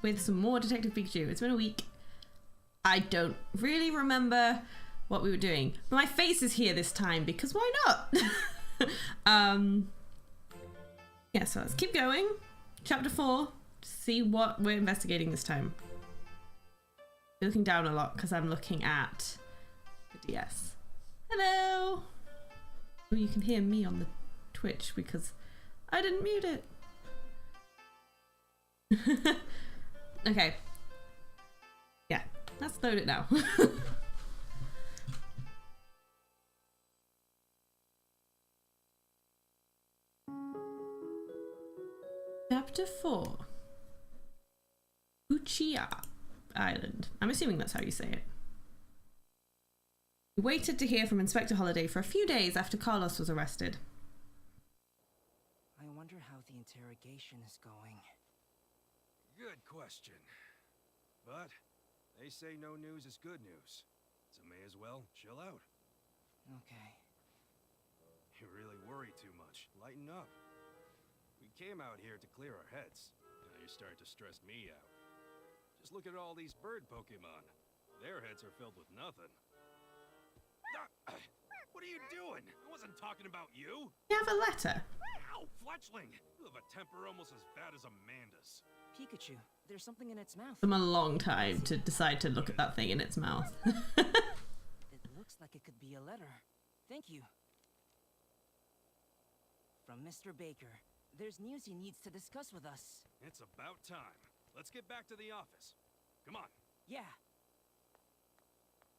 with some more Detective Pikachu. It's been a week. I don't really remember what we were doing, but my face is here this time because why not? Yeah, so let's keep going. Chapter 4, to see what we're investigating this time. I'm looking down a lot because I'm looking at the DS. Hello! Oh, you can hear me on the Twitch because I didn't mute it. Okay. Yeah, let's load it now. Chapter 4. Uchiha Island. I'm assuming that's how you say it. We waited to hear from Inspector Holiday for a few days after Carlos was arrested. I wonder how the interrogation is going. Good question. But they say no news is good news, so may as well chill out. Okay. You really worry too much. Lighten up. We came out here to clear our heads. Now you're starting to stress me out. Just look at all these bird Pokemon. Their heads are filled with nothing. What are you doing? I wasn't talking about you. You have a letter. Ow, Fletchling! You have a temper almost as bad as Amanda's. Pikachu, there's something in its mouth. Took them a long time to decide to look at that thing in its mouth. It looks like it could be a letter. Thank you. From Mr. Baker. There's news he needs to discuss with us. It's about time. Let's get back to the office. Come on. Yeah.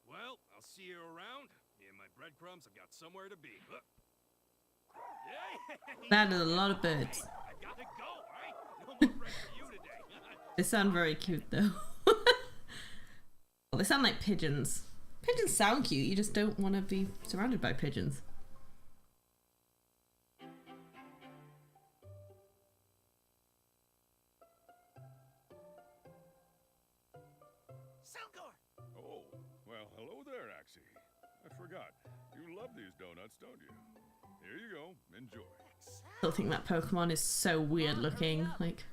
Well, I'll see you around. Me and my breadcrumbs have got somewhere to be. That is a lot of birds. I gotta go, right? No more bread for you today. They sound very cute though. Well, they sound like pigeons. Pigeons sound cute, you just don't want to be surrounded by pigeons. Oh, well, hello there, Axie. I forgot. You love these donuts, don't you? Here you go. Enjoy. I still think that Pokemon is so weird looking. Like,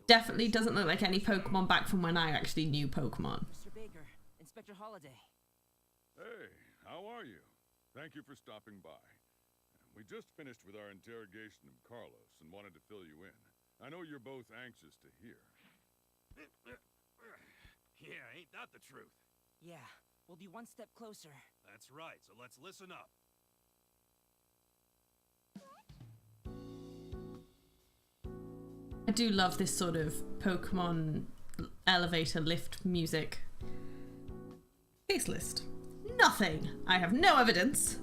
definitely doesn't look like any Pokemon back from when I actually knew Pokemon. Mr. Baker, Inspector Holiday. Hey, how are you? Thank you for stopping by. We just finished with our interrogation of Carlos and wanted to fill you in. I know you're both anxious to hear. Yeah, ain't that the truth? Yeah, we'll be one step closer. That's right, so let's listen up. I do love this sort of Pokemon elevator lift music. Case list. Nothing. I have no evidence.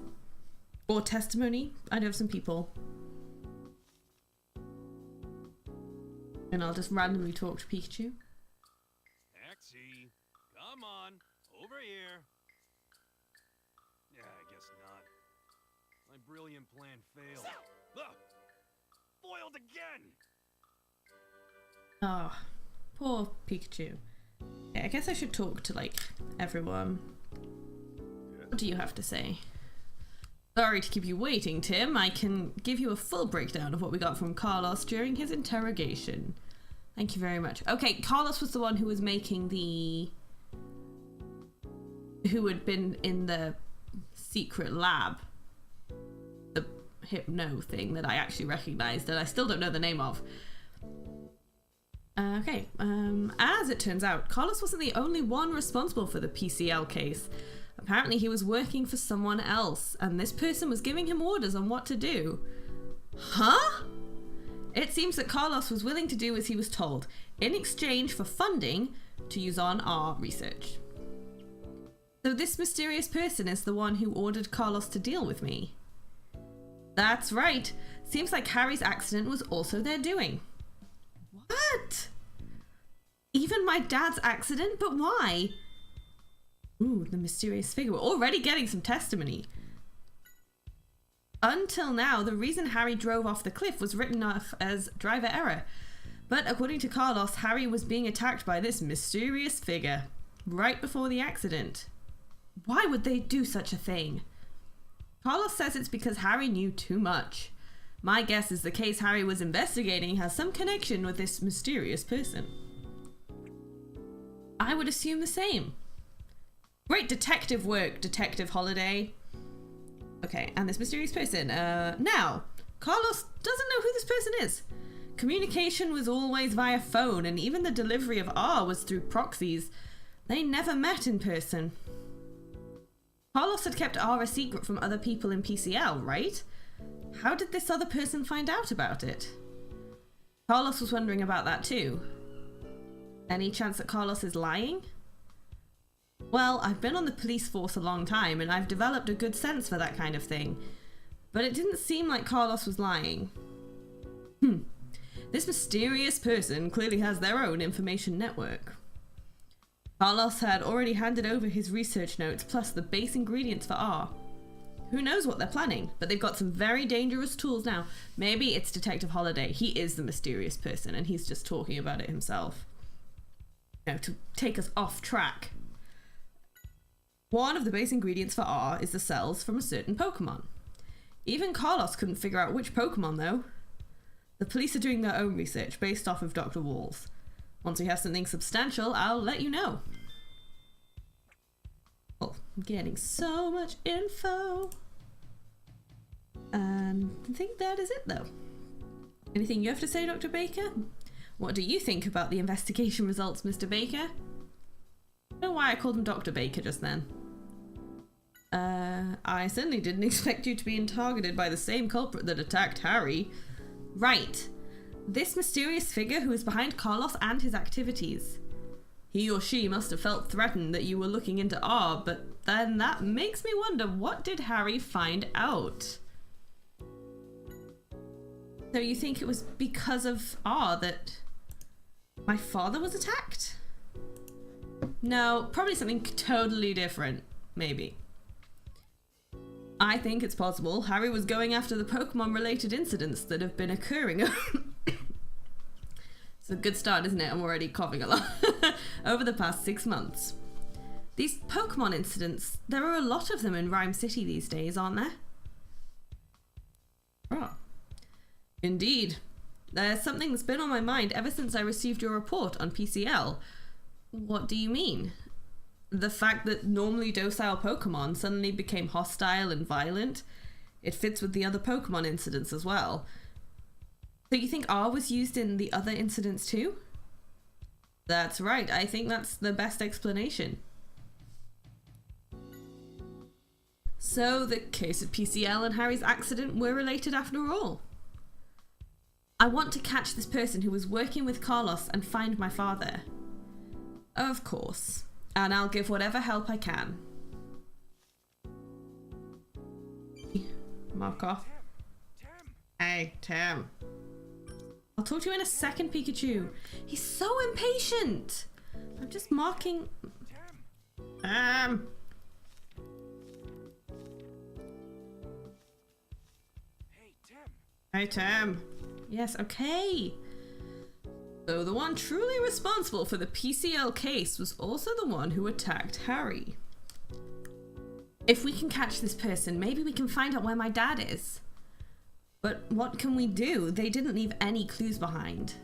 Or testimony. I know of some people. And I'll just randomly talk to Pikachu. Axie, come on, over here. Yeah, I guess not. My brilliant plan failed. Ah! Foiled again! Oh, poor Pikachu. Okay, I guess I should talk to, like, everyone. What do you have to say? Sorry to keep you waiting, Tim. I can give you a full breakdown of what we got from Carlos during his interrogation. Thank you very much. Okay, Carlos was the one who was making the... who had been in the secret lab. The hypno thing that I actually recognized and I still don't know the name of. Okay, as it turns out, Carlos wasn't the only one responsible for the PCL case. Apparently he was working for someone else, and this person was giving him orders on what to do. Huh? It seems that Carlos was willing to do as he was told, in exchange for funding to use on our research. So this mysterious person is the one who ordered Carlos to deal with me. That's right. Seems like Harry's accident was also their doing. What? Even my dad's accident? But why? Ooh, the mysterious figure. We're already getting some testimony. Until now, the reason Harry drove off the cliff was written off as driver error. But according to Carlos, Harry was being attacked by this mysterious figure right before the accident. Why would they do such a thing? Carlos says it's because Harry knew too much. My guess is the case Harry was investigating has some connection with this mysterious person. I would assume the same. Great detective work, Detective Holiday. Okay, and this mysterious person. Now, Carlos doesn't know who this person is. Communication was always via phone, and even the delivery of R was through proxies. They never met in person. Carlos had kept R a secret from other people in PCL, right? How did this other person find out about it? Carlos was wondering about that too. Any chance that Carlos is lying? Well, I've been on the police force a long time, and I've developed a good sense for that kind of thing. But it didn't seem like Carlos was lying. This mysterious person clearly has their own information network. Carlos had already handed over his research notes plus the base ingredients for R. Who knows what they're planning, but they've got some very dangerous tools now. Maybe it's Detective Holiday. He is the mysterious person and he's just talking about it himself. You know, to take us off track. One of the base ingredients for R is the cells from a certain Pokemon. Even Carlos couldn't figure out which Pokemon though. The police are doing their own research based off of Dr. Walls. Once we have something substantial, I'll let you know. Oh, I'm getting so much info. I think that is it though. Anything you have to say, Dr. Baker? What do you think about the investigation results, Mr. Baker? I don't know why I called him Dr. Baker just then. I certainly didn't expect you to be targeted by the same culprit that attacked Harry. Right. This mysterious figure who is behind Carlos and his activities. He or she must have felt threatened that you were looking into R, but then that makes me wonder, what did Harry find out? So you think it was because of R that my father was attacked? No, probably something totally different, maybe. I think it's possible Harry was going after the Pokemon-related incidents that have been occurring. It's a good start, isn't it? I'm already coughing a lot. Over the past 6 months. These Pokemon incidents, there are a lot of them in Rhyme City these days, aren't there? Oh. Indeed. There's something that's been on my mind ever since I received your report on PCL. What do you mean? The fact that normally docile Pokemon suddenly became hostile and violent? It fits with the other Pokemon incidents as well. So you think R was used in the other incidents too? That's right, I think that's the best explanation. So the case of PCL and Harry's accident were related after all. I want to catch this person who was working with Carlos and find my father. Of course. And I'll give whatever help I can. Mark off. Hey, Tim. I'll talk to you in a second, Pikachu. He's so impatient. I'm just marking... Hey, Tim. Hey, Tim. Yes, okay. So the one truly responsible for the PCL case was also the one who attacked Harry. If we can catch this person, maybe we can find out where my dad is. But what can we do? They didn't leave any clues behind.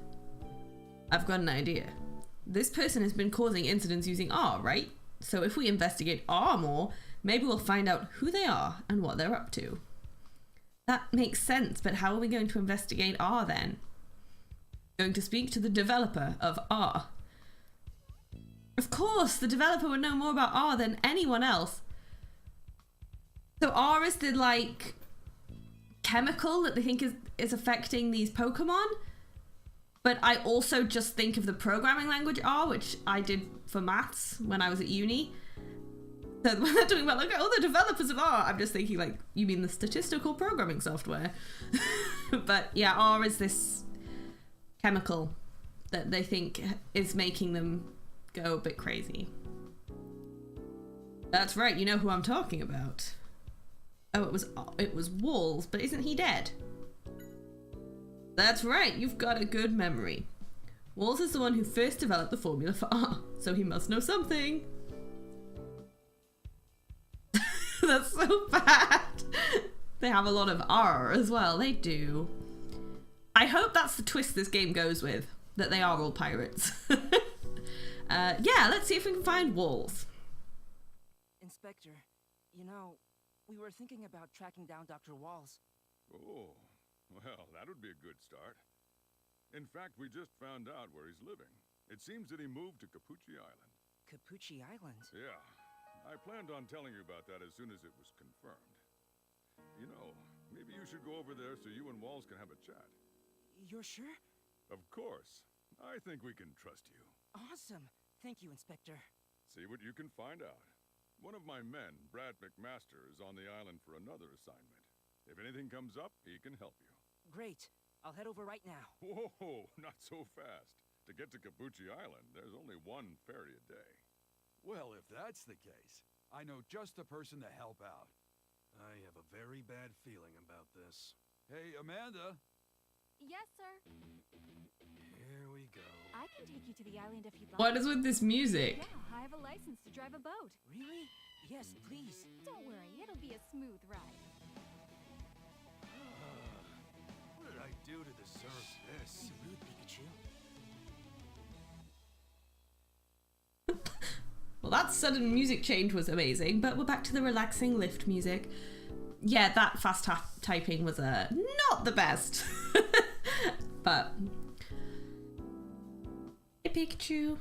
I've got an idea. This person has been causing incidents using R, right? So if we investigate R more, maybe we'll find out who they are and what they're up to. That makes sense, but how are we going to investigate R then? Going to speak to the developer of R. Of course, the developer would know more about R than anyone else. So R is the, like, chemical that they think is affecting these Pokemon. But I also just think of the programming language R, which I did for maths when I was at uni. So when they're talking about, like, oh, the developers of R, I'm just thinking, like, you mean the statistical programming software. But yeah, R is this chemical that they think is making them go a bit crazy. That's right, you know who I'm talking about. Oh, it was Walls, but isn't he dead? That's right, you've got a good memory. Walls is the one who first developed the formula for R, so he must know something. That's so bad. They have a lot of R as well, they do. I hope that's the twist this game goes with, that they are all pirates. Yeah, let's see if we can find walls. Inspector, you know, we were thinking about tracking down Dr. Walls. Oh, well, that would be a good start. In fact, we just found out where he's living. It seems that he moved to Capucci Island. Capucci Island? Yeah. I planned on telling you about that as soon as it was confirmed. You know, maybe you should go over there so you and Walls can have a chat. You're sure? Of course. I think we can trust you. Awesome. Thank you, Inspector. See what you can find out. One of my men, Brad McMaster, is on the island for another assignment. If anything comes up, he can help you. Great. I'll head over right now. Whoa, not so fast. To get to Capucci Island, there's only one ferry a day. Well, if that's the case, I know just the person to help out. I have a very bad feeling about this. Hey, Amanda! Yes, sir. Here we go. I can take you to the island if you'd like. What is with this music? Yeah, I have a license to drive a boat. Really? Yes, please. Don't worry, it'll be a smooth ride. What did I do to deserve this? Rude, Pikachu. Well, that sudden music change was amazing, but we're back to the relaxing lift music. Yeah, that fast typing was not the best. But... Hey, Pikachu.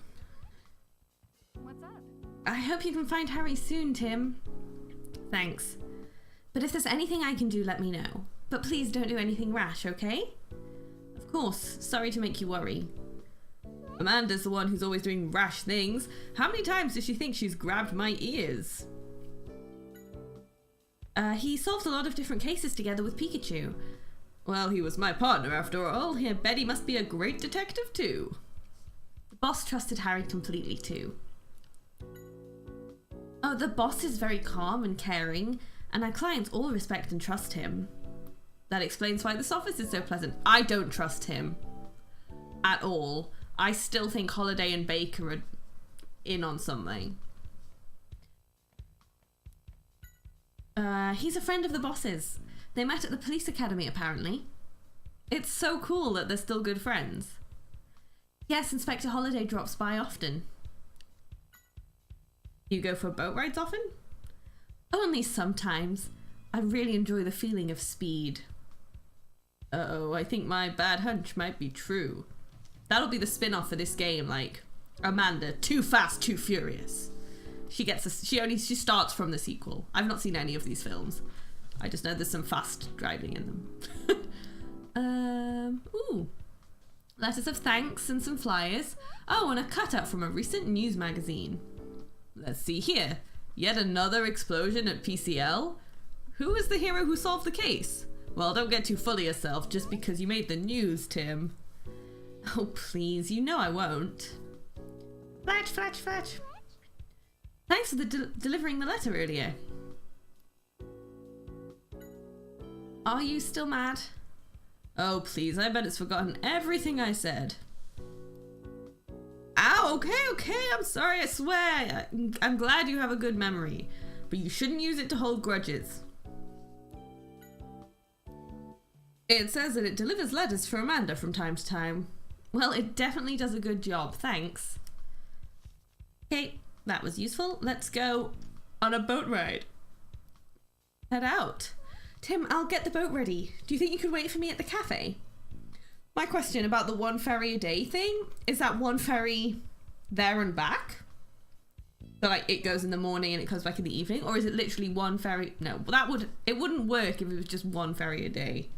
What's up? I hope you can find Harry soon, Tim. Thanks. But if there's anything I can do, let me know. But please don't do anything rash, okay? Of course, sorry to make you worry. Amanda's the one who's always doing rash things. How many times does she think she's grabbed my ears? He solved a lot of different cases together with Pikachu. Well, he was my partner after all. I bet he must be a great detective too. The boss trusted Harry completely too. Oh, the boss is very calm and caring, and our clients all respect and trust him. That explains why this office is so pleasant. I don't trust him. At all. I still think Holiday and Baker are in on something. He's a friend of the boss's. They met at the police academy, apparently. It's so cool that they're still good friends. Yes, Inspector Holiday drops by often. You go for boat rides often? Only sometimes. I really enjoy the feeling of speed. Uh-oh, I think my bad hunch might be true. That'll be the spin-off for this game, like Amanda, Too Fast, Too Furious. She starts from the sequel. I've not seen any of these films. I just know there's some fast driving in them. Ooh. Letters of thanks and some flyers. Oh, and a cutout from a recent news magazine. Let's see here. Yet another explosion at PCL? Who is the hero who solved the case? Well, don't get too full of yourself just because you made the news, Tim. Oh, please, you know I won't. Flatch, flatch, flatch. Thanks for delivering the letter earlier. Are you still mad? Oh, please, I bet it's forgotten everything I said. Ow, okay, I'm sorry, I swear. I'm glad you have a good memory, but you shouldn't use it to hold grudges. It says that it delivers letters for Amanda from time to time. Well, it definitely does a good job, thanks. Okay, that was useful. Let's go on a boat ride. Head out. Tim, I'll get the boat ready. Do you think you could wait for me at the cafe? My question about the one ferry a day thing, is that one ferry there and back? So like it goes in the morning and it comes back in the evening? Or is it literally one ferry? No, it wouldn't work if it was just one ferry a day.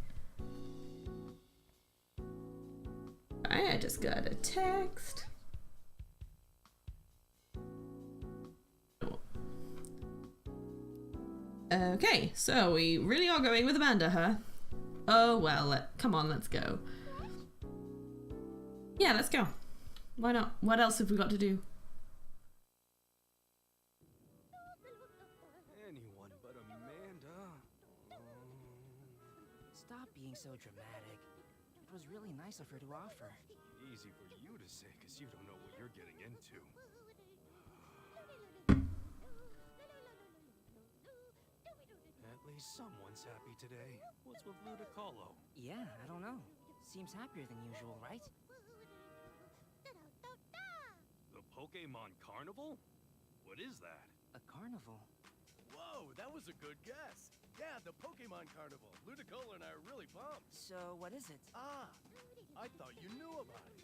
I just got a text. Okay, so we really are going with Amanda, huh? Oh well, come on, let's go. Yeah, let's go. Why not? What else have we got to do? Anyone but Amanda. Stop being so dramatic. It was really nice of her to offer. Easy for you to say, because you don't know what you're getting into. At least someone's happy today. What's with Ludicolo? Yeah, I don't know. Seems happier than usual, right? The Poke Pokemon Carnival? What is that? A carnival? Whoa, that was a good guess. Yeah, the Pokemon Carnival. Ludicolo and I are really pumped. So, what is it? Ah, I thought you knew about it.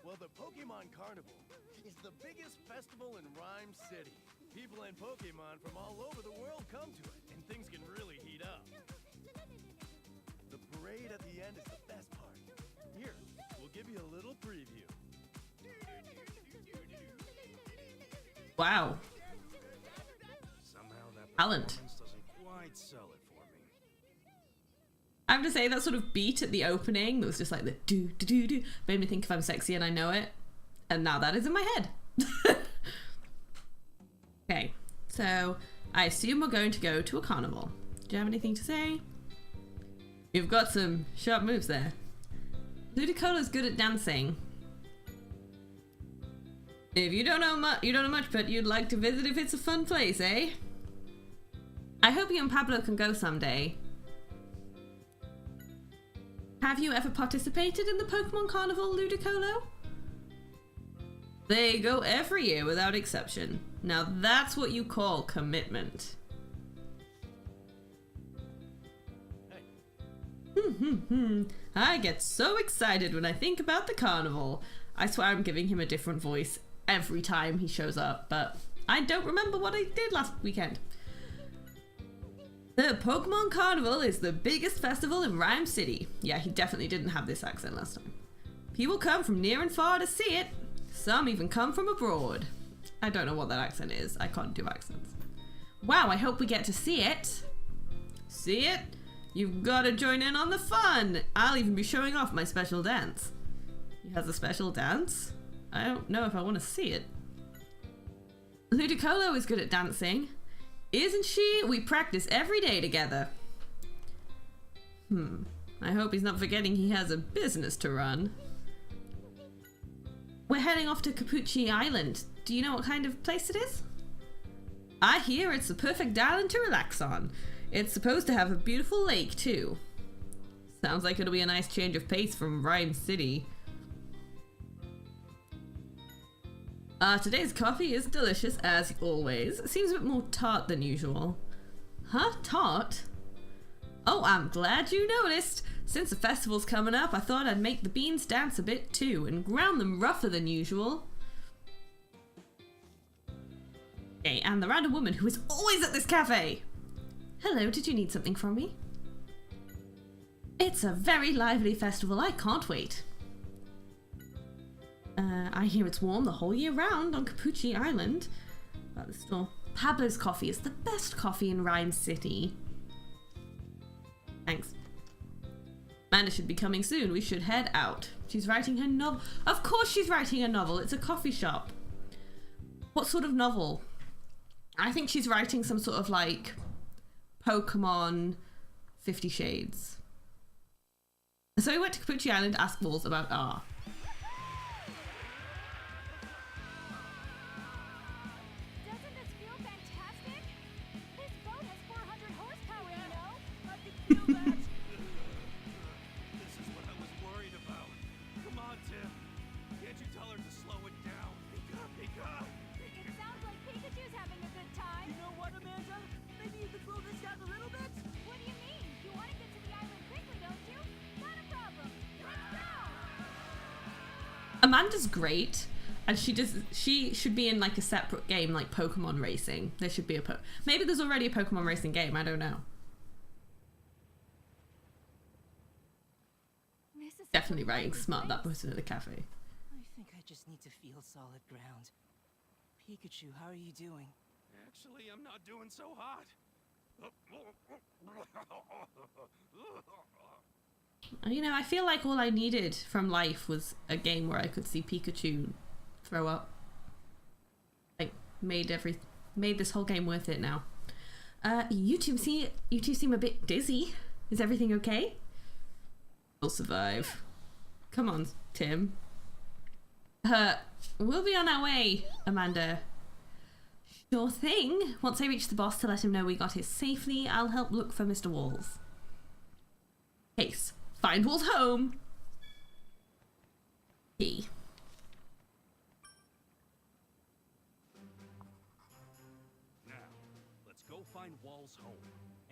Well, the Pokemon Carnival is the biggest festival in Rhyme City. People and Pokemon from all over the world come to it, and things can really heat up. The parade at the end is the best part. Here, we'll give you a little preview. Wow. Somehow that Talent. performance doesn't quite sell it for me. I have to say that sort of beat at the opening that was just like the do do do do made me think if I'm sexy and I know it, and now that is in my head. Okay, so I assume we're going to go to a carnival. Do you have anything to say? You've got some sharp moves there. Ludicolo's good at dancing. If you don't know much, but you'd like to visit if it's a fun place, eh? I hope you and Pablo can go someday. Have you ever participated in the Pokemon Carnival, Ludicolo? They go every year without exception. Now that's what you call commitment. I get so excited when I think about the carnival. I swear I'm giving him a different voice every time he shows up, but I don't remember what I did last weekend. The Pokemon Carnival is the biggest festival in Rhyme City. Yeah, he definitely didn't have this accent last time. People come from near and far to see it. Some even come from abroad. I don't know what that accent is. I can't do accents. Wow, I hope we get to see it. See it? You've got to join in on the fun. I'll even be showing off my special dance. He has a special dance? I don't know if I want to see it. Ludicolo is good at dancing. Isn't she? We practice every day together. I hope he's not forgetting he has a business to run. We're heading off to Capucci Island. Do you know what kind of place it is? I hear it's the perfect island to relax on. It's supposed to have a beautiful lake too. Sounds like it'll be a nice change of pace from Rhyme City. Today's coffee is delicious as always. It seems a bit more tart than usual. Huh? Tart? Oh, I'm glad you noticed. Since the festival's coming up, I thought I'd make the beans dance a bit too and ground them rougher than usual. Okay, and the random woman who is always at this cafe. Hello, did you need something from me? It's a very lively festival. I can't wait. I hear it's warm the whole year round on Capucci Island. About the store. Pablo's coffee is the best coffee in Rhyme City. Thanks. Amanda should be coming soon. We should head out. She's writing her novel. Of course she's writing a novel. It's a coffee shop. What sort of novel? I think she's writing some sort of like Pokemon 50 Shades. So we went to Capucci Island to ask Balls about R. Doesn't this feel fantastic? This boat has 400 horsepower, you know? I can feel that. This is what I was worried about. Come on, Tim. Can't you tell her to slow it down? Pika! It sounds like Pikachu's having a good time. You know what, Amanda? Maybe you could slow this down a little bit? What do you mean? You want to get to the island quickly, don't you? Not a problem. Let's go! Amanda's great, and she should be in like a separate game like Pokemon Racing. There should be maybe there's already a Pokemon Racing game, I don't know. This is Definitely such a writing lovely smart, that place. person at the cafe. I think I just need to feel solid ground. Pikachu, how are you doing? Actually, I'm not doing so hot. You know, I feel like all I needed from life was a game where I could see Pikachu throw up. Like, made this whole game worth it now. You two seem a bit dizzy. Is everything okay? We'll survive. Come on, Tim. We'll be on our way, Amanda. Sure thing. Once I reach the boss to let him know we got here safely, I'll help look for Mr. Walls. Case. Find Walls home. Key. find Wall's home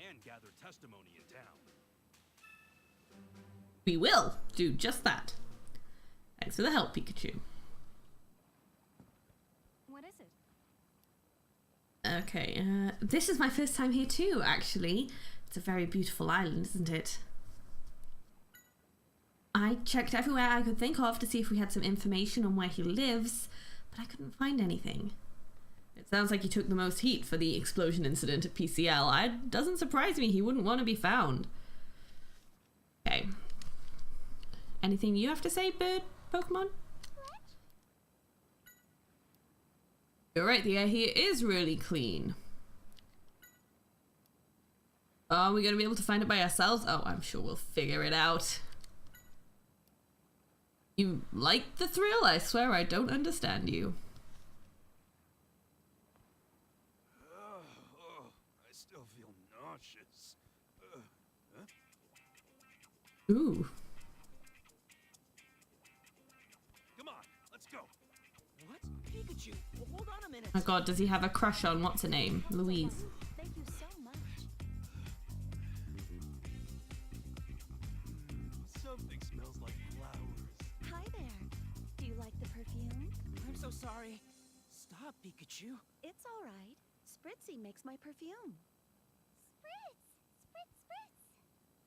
and gather testimony in town. We will do just that. Thanks for the help, Pikachu. What is it? Okay, this is my first time here too, actually. It's a very beautiful island, isn't it? I checked everywhere I could think of to see if we had some information on where he lives, but I couldn't find anything. It sounds like he took the most heat for the explosion incident at PCL. It doesn't surprise me he wouldn't want to be found. Okay. Anything you have to say, bird Pokemon? You're right, the air here is really clean. Are we going to be able to find it by ourselves? Oh, I'm sure we'll figure it out. You like the thrill? I swear I don't understand you. I still feel nauseous. Huh? Ooh. Come on, let's go. What? Pikachu, hold on a minute. My god, does he have a crush on what's her name? Louise. Thank you so much. Something smells like flowers. Hi there. Do you like the perfume? I'm so sorry. Stop, Pikachu. It's all right. Spritzy makes my perfume. Spritz! Spritz, spritz!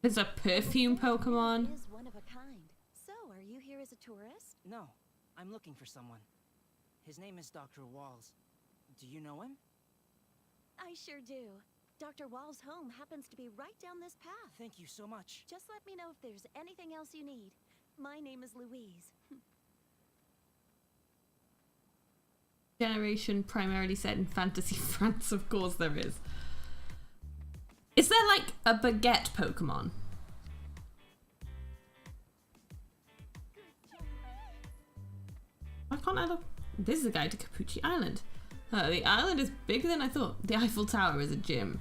There's a perfume Pokemon. Is one of a kind. So, are you here as a tourist? No, I'm looking for someone. His name is Dr. Walls. Do you know him? I sure do. Dr. Wall's home happens to be right down this path. Thank you so much. Just let me know if there's anything else you need. My name is Louise. Generation primarily set in fantasy France, of course there is. Is there like a baguette Pokemon? Why can't I look? This is a guide to Capucci Island. The island is bigger than I thought. The Eiffel Tower is a gym.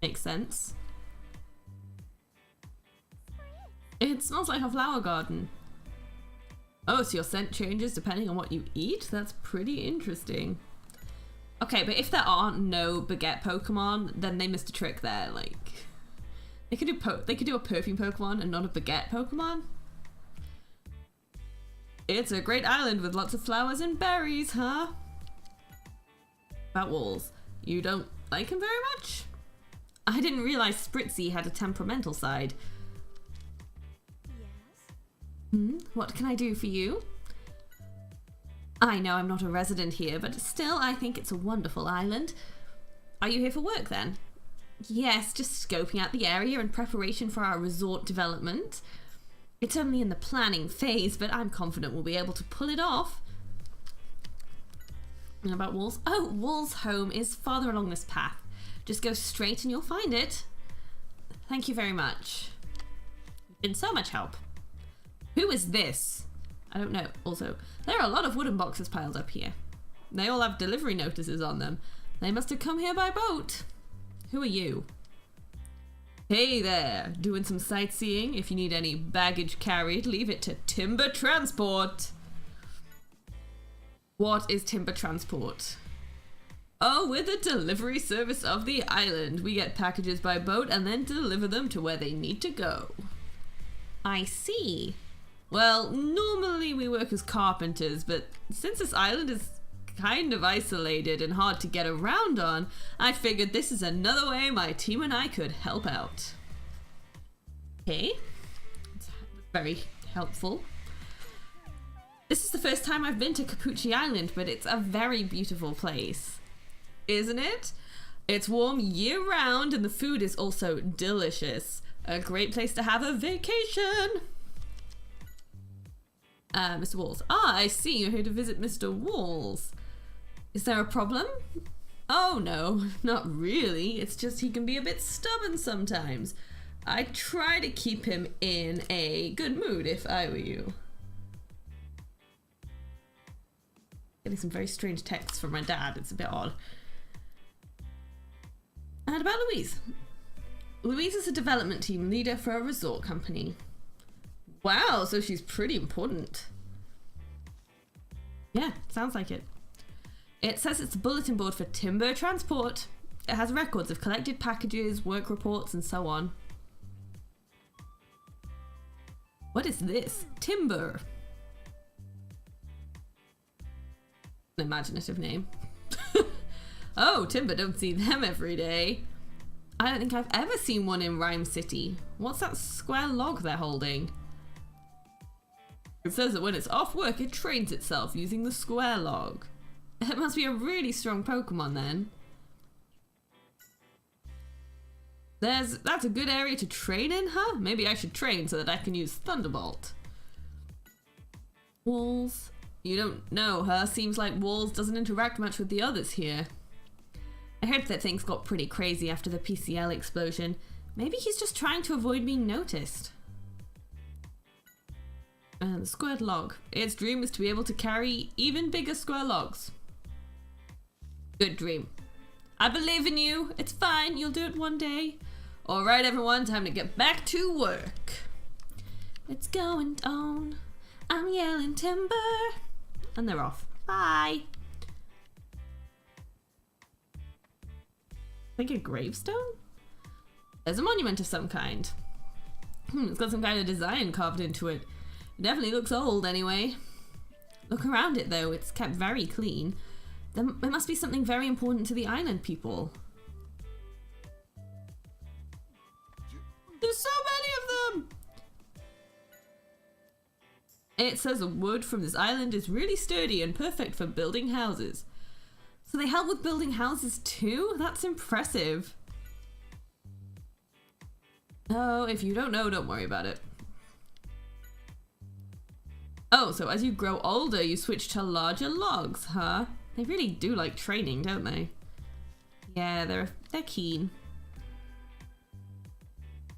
Makes sense. It smells like a flower garden. Oh, so your scent changes depending on what you eat? That's pretty interesting. Okay, but if there aren't no baguette Pokemon, then they missed a trick there. Like, they could do a perfume Pokemon and not a baguette Pokemon. It's a great island with lots of flowers and berries, huh? About Walls. You don't like him very much? I didn't realize Spritzy had a temperamental side. Yes? What can I do for you? I know I'm not a resident here, but still, I think it's a wonderful island. Are you here for work then? Yes, just scoping out the area in preparation for our resort development. It's only in the planning phase, but I'm confident we'll be able to pull it off. And about Walls? Oh, Walls' home is farther along this path. Just go straight and you'll find it. Thank you very much. You've been so much help. Who is this? I don't know. Also, there are a lot of wooden boxes piled up here. They all have delivery notices on them. They must have come here by boat. Who are you? Hey there, doing some sightseeing? If you need any baggage carried, leave it to Timber Transport. What is Timber Transport? Oh, we're the delivery service of the island. We get packages by boat and then deliver them to where they need to go. I see. Well, normally we work as carpenters, but since this island is kind of isolated and hard to get around on, I figured this is another way my team and I could help out. Okay, it's very helpful. This is the first time I've been to Capucci Island, but it's a very beautiful place, isn't it? It's warm year-round and the food is also delicious. A great place to have a vacation. Mr. Walls. Ah, I see. You're here to visit Mr. Walls. Is there a problem? Oh no, not really. It's just he can be a bit stubborn sometimes. I try to keep him in a good mood if I were you. Getting some very strange texts from my dad. It's a bit odd. And about Louise. Louise is a development team leader for a resort company. Wow, so she's pretty important. Yeah, sounds like it. It says it's the bulletin board for Timber Transport. It has records of collected packages, work reports, and so on. What is this? Timber. An imaginative name. Oh, Timber, don't see them every day. I don't think I've ever seen one in Rhyme City. What's that square log they're holding? It says that when it's off work, it trains itself using the square log. It must be a really strong Pokemon then. That's a good area to train in, huh? Maybe I should train so that I can use Thunderbolt. Walls. You don't know, huh? Seems like Walls doesn't interact much with the others here. I heard that things got pretty crazy after the PCL explosion. Maybe he's just trying to avoid being noticed. And the squared log. Its dream is to be able to carry even bigger square logs. Good dream. I believe in you. It's fine. You'll do it one day. Alright everyone, time to get back to work. It's going on. I'm yelling timber. And they're off. Bye. Like a gravestone? There's a monument of some kind. It's got some kind of design carved into it. It definitely looks old anyway. Look around it though, it's kept very clean. There must be something very important to the island people. There's so many of them! It says the wood from this island is really sturdy and perfect for building houses. So they help with building houses too? That's impressive. Oh, if you don't know, don't worry about it. Oh, so as you grow older, you switch to larger logs, huh? They really do like training, don't they? Yeah, they're keen.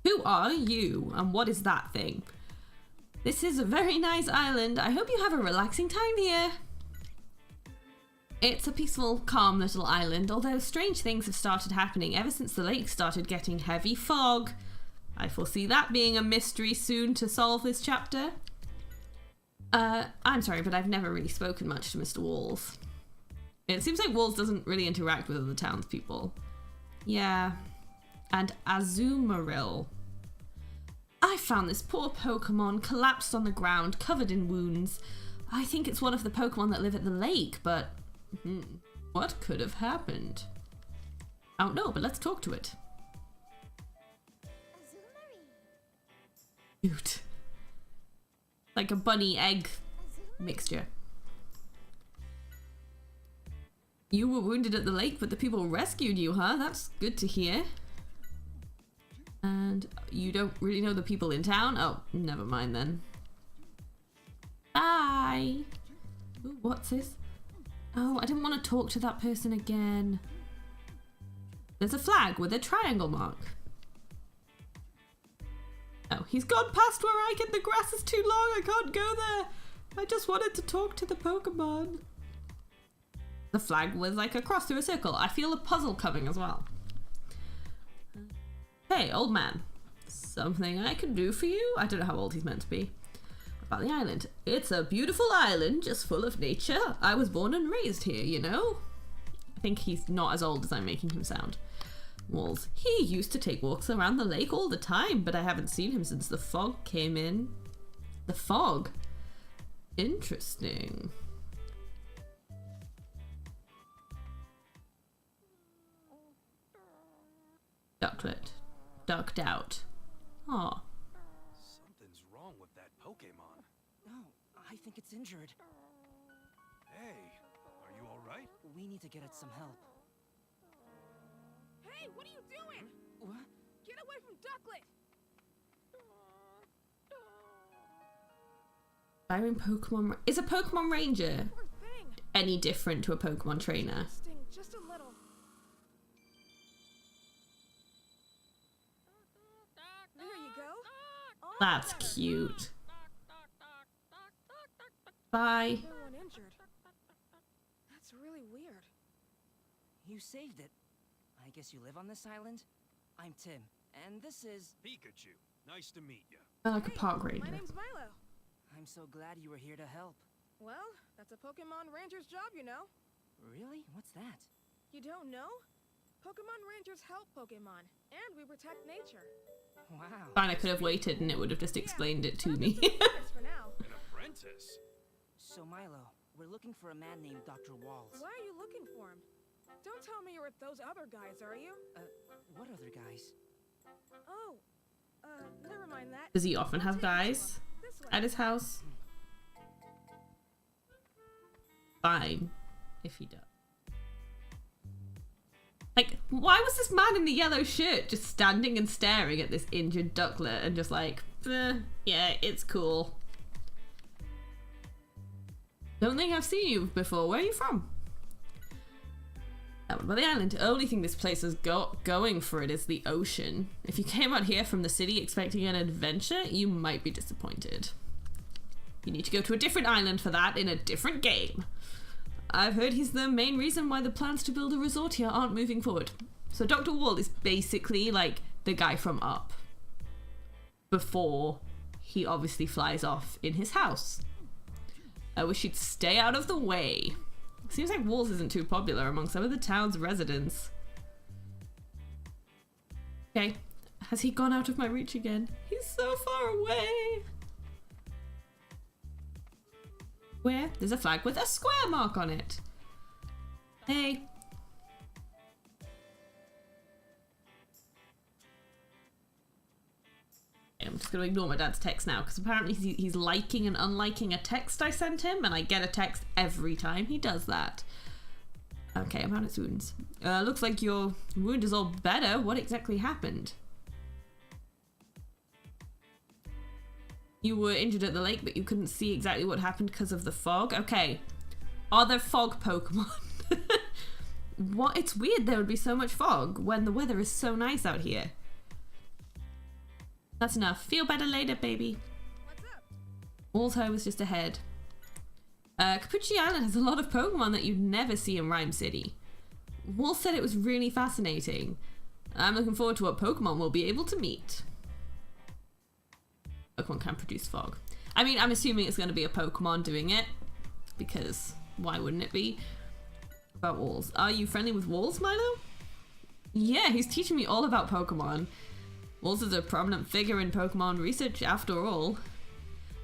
Who are you? And what is that thing? This is a very nice island. I hope you have a relaxing time here. It's a peaceful, calm little island, although strange things have started happening ever since the lake started getting heavy fog. I foresee that being a mystery soon to solve this chapter. I'm sorry, but I've never really spoken much to Mr. Walls. It seems like Walls doesn't really interact with other townspeople. Yeah. And Azumarill. I found this poor Pokemon collapsed on the ground, covered in wounds. I think it's one of the Pokemon that live at the lake, but... what could have happened? I don't know, but let's talk to it. Cute. Like a bunny egg mixture. You were wounded at the lake, but the people rescued you, huh? That's good to hear. And you don't really know the people in town? Oh, never mind then. Bye! Ooh, what's this? Oh, I didn't want to talk to that person again. There's a flag with a triangle mark. Oh, he's gone past where I can. The grass is too long. I can't go there. I just wanted to talk to the Pokemon. The flag was like a cross through a circle. I feel a puzzle coming as well. Hey, old man. Something I can do for you? I don't know how old he's meant to be. About the island. It's a beautiful island, just full of nature. I was born and raised here, you know? I think he's not as old as I'm making him sound. Walls. He used to take walks around the lake all the time, but I haven't seen him since the fog came in. The fog? Interesting. Ducklet. Ducked out. Aw. Something's wrong with that Pokemon. No, I think it's injured. Hey, are you alright? We need to get it some help. Hey, what are you doing? What? Get away from Ducklet! Byron Pokemon... Is a Pokemon Ranger Poor thing. any different to a Pokemon Trainer? Sting just a little. There you go. Oh, That's cute. Bye. no one injured. That's really weird. You saved it. I guess you live on this island? I'm Tim, and this is... Pikachu. Nice to meet you. Like a park My ranger. name's Milo. I'm so glad you were here to help. Well, that's a Pokemon Ranger's job, you know. Really? What's that? You don't know? Pokemon Rangers help Pokemon, and we protect nature. Wow. Fine, I could have waited and it would have just explained it to me. For now. An apprentice? So Milo, we're looking for a man named Dr. Walls. Why are you looking for him? Don't tell me you're with those other guys, are you? What other guys? Oh, never mind that. Does he often have guys This way. at his house? Fine, if he does. Like, why was this man in the yellow shirt just standing and staring at this injured ducklet and just like, yeah, it's cool. Don't think I've seen you before. Where are you from? Out by the island. Only thing this place has going for it is the ocean. If you came out here from the city expecting an adventure, you might be disappointed. You need to go to a different island for that in a different game. I've heard he's the main reason why the plans to build a resort here aren't moving forward. So Dr. Wall is basically like the guy from Up. Before he obviously flies off in his house. I wish he'd stay out of the way. Seems like Walls isn't too popular among some of the town's residents. Okay, has he gone out of my reach again? He's so far away. Where? There's a flag with a square mark on it. Hey. I'm just going to ignore my dad's text now because apparently he's liking and unliking a text I sent him and I get a text every time he does that. Okay, I'm on its wounds. Looks like your wound is all better. What exactly happened? You were injured at the lake, but you couldn't see exactly what happened because of the fog. Okay. Are there fog Pokemon? What? It's weird there would be so much fog when the weather is so nice out here. That's enough. Feel better later, baby. What's up? Wall's home is just ahead. Capucci Island has a lot of Pokemon that you'd never see in Rhyme City. Wall said it was really fascinating. I'm looking forward to what Pokemon we'll be able to meet. Pokemon can produce fog. I mean, I'm assuming it's going to be a Pokemon doing it, because why wouldn't it be? About Walls. Are you friendly with Walls, Milo? Yeah, he's teaching me all about Pokemon. Walls is a prominent figure in Pokemon research after all.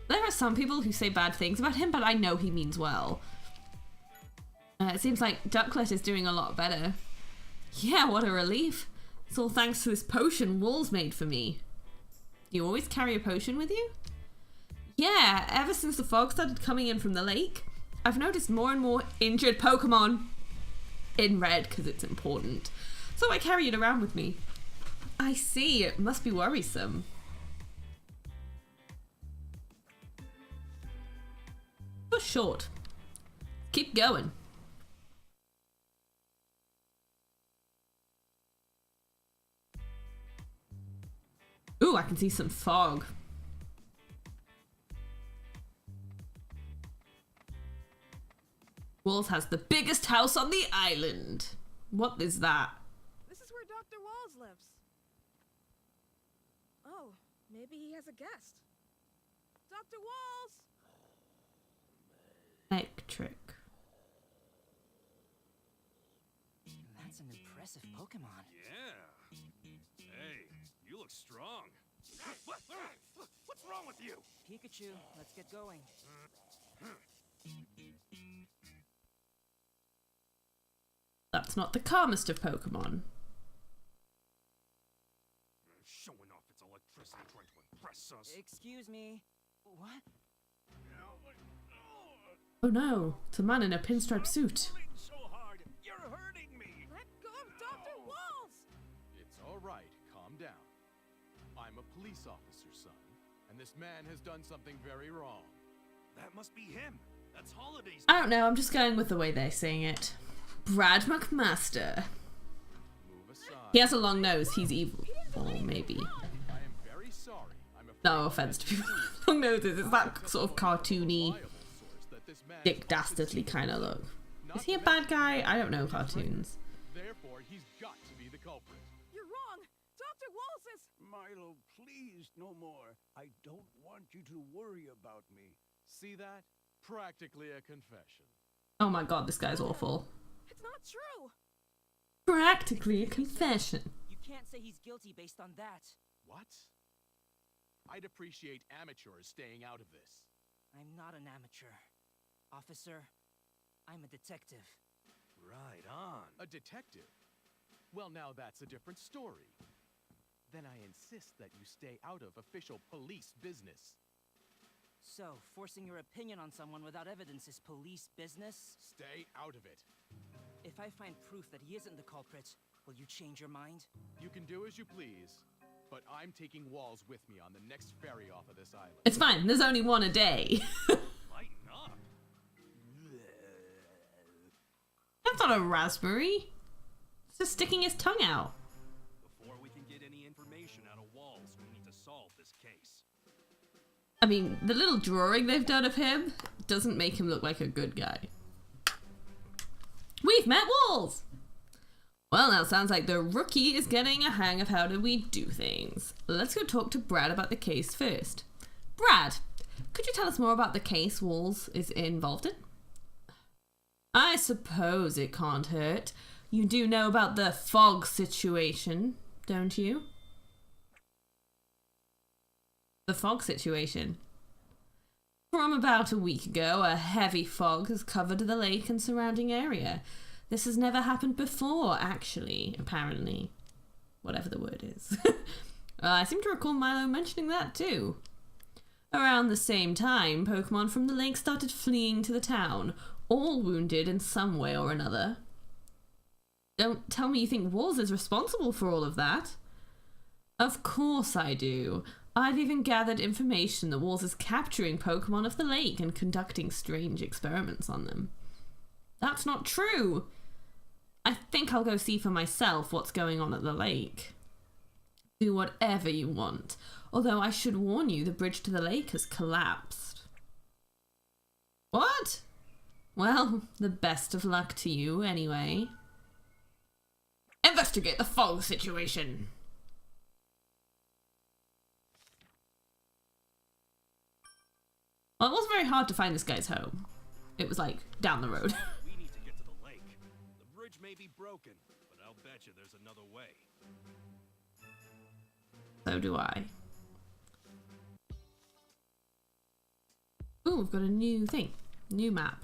There are some people who say bad things about him, but I know he means well. It seems like Ducklet is doing a lot better. Yeah, what a relief. It's all thanks to this potion Walls made for me. You always carry a potion with you? Yeah, ever since the fog started coming in from the lake, I've noticed more and more injured Pokemon. In red, because it's important. So I carry it around with me. I see, it must be worrisome. Just short. Keep going. Ooh, I can see some fog. Walls has the biggest house on the island. What is that? This is where Dr. Walls lives. Oh, maybe he has a guest. Dr. Walls! Electric. That's an impressive Pokemon. Yeah. Hey, you look strong. What's wrong with you? Pikachu, let's get going. That's not the calmest of Pokemon. Showing off its electricity trying to impress us. Excuse me. What? Oh no, it's a man in a pinstripe suit. So hard, you're hurting me. Let go of Dr. Walls! It's all right. Calm down. I'm a police officer, son, and this man has done something very wrong. That must be him. That's Holiday's. I don't know, I'm just going with the way they're saying it. Brad McMaster. Move aside. He has a long nose, he's evil. Or maybe. I am very sorry. I'm afraid No offense to people with long noses, it's that sort of cartoony, Dick Dastardly kind of look. Is he a bad guy? I don't know cartoons. Therefore, he's got to be the culprit. You're wrong! Dr. Walls is... Milo, please, no more. I don't want you to worry about me. See that? Practically a confession. Oh my god, this guy's awful. It's not true! Practically a confession. You can't say he's guilty based on that. What? I'd appreciate amateurs staying out of this. I'm not an amateur. Officer, I'm a detective. Right on. A detective? Well, now that's a different story. Then I insist that you stay out of official police business. So, forcing your opinion on someone without evidence is police business? Stay out of it. If I find proof that he isn't the culprit, will you change your mind? You can do as you please, but I'm taking Walls with me on the next ferry off of this island. It's fine, there's only one a day. Lighten up. That's not a raspberry. It's just sticking his tongue out. Before we can get any information out of Walls, we need to solve this case. I mean, the little drawing they've done of him doesn't make him look like a good guy. We've met Walls! Well, now sounds like the rookie is getting a hang of how do we do things. Let's go talk to Brad about the case first. Brad, could you tell us more about the case Walls is involved in? I suppose it can't hurt. You do know about the fog situation, don't you? The fog situation. From about a week ago, a heavy fog has covered the lake and surrounding area. This has never happened before, actually, apparently. Whatever the word is. I seem to recall Milo mentioning that too. Around the same time, Pokemon from the lake started fleeing to the town, all wounded in some way or another. Don't tell me you think Walls is responsible for all of that. Of course I do. I've even gathered information that Walls is capturing Pokemon of the lake and conducting strange experiments on them. That's not true. I think I'll go see for myself what's going on at the lake. Do whatever you want. Although I should warn you, the bridge to the lake has collapsed. What? Well, the best of luck to you, anyway. Investigate the fog situation. Well, it wasn't very hard to find this guy's home. It was like down the road. We need to get to the lake. The bridge may be broken, but I'll bet you there's another way. So do I. Ooh, we've got a new thing. New map.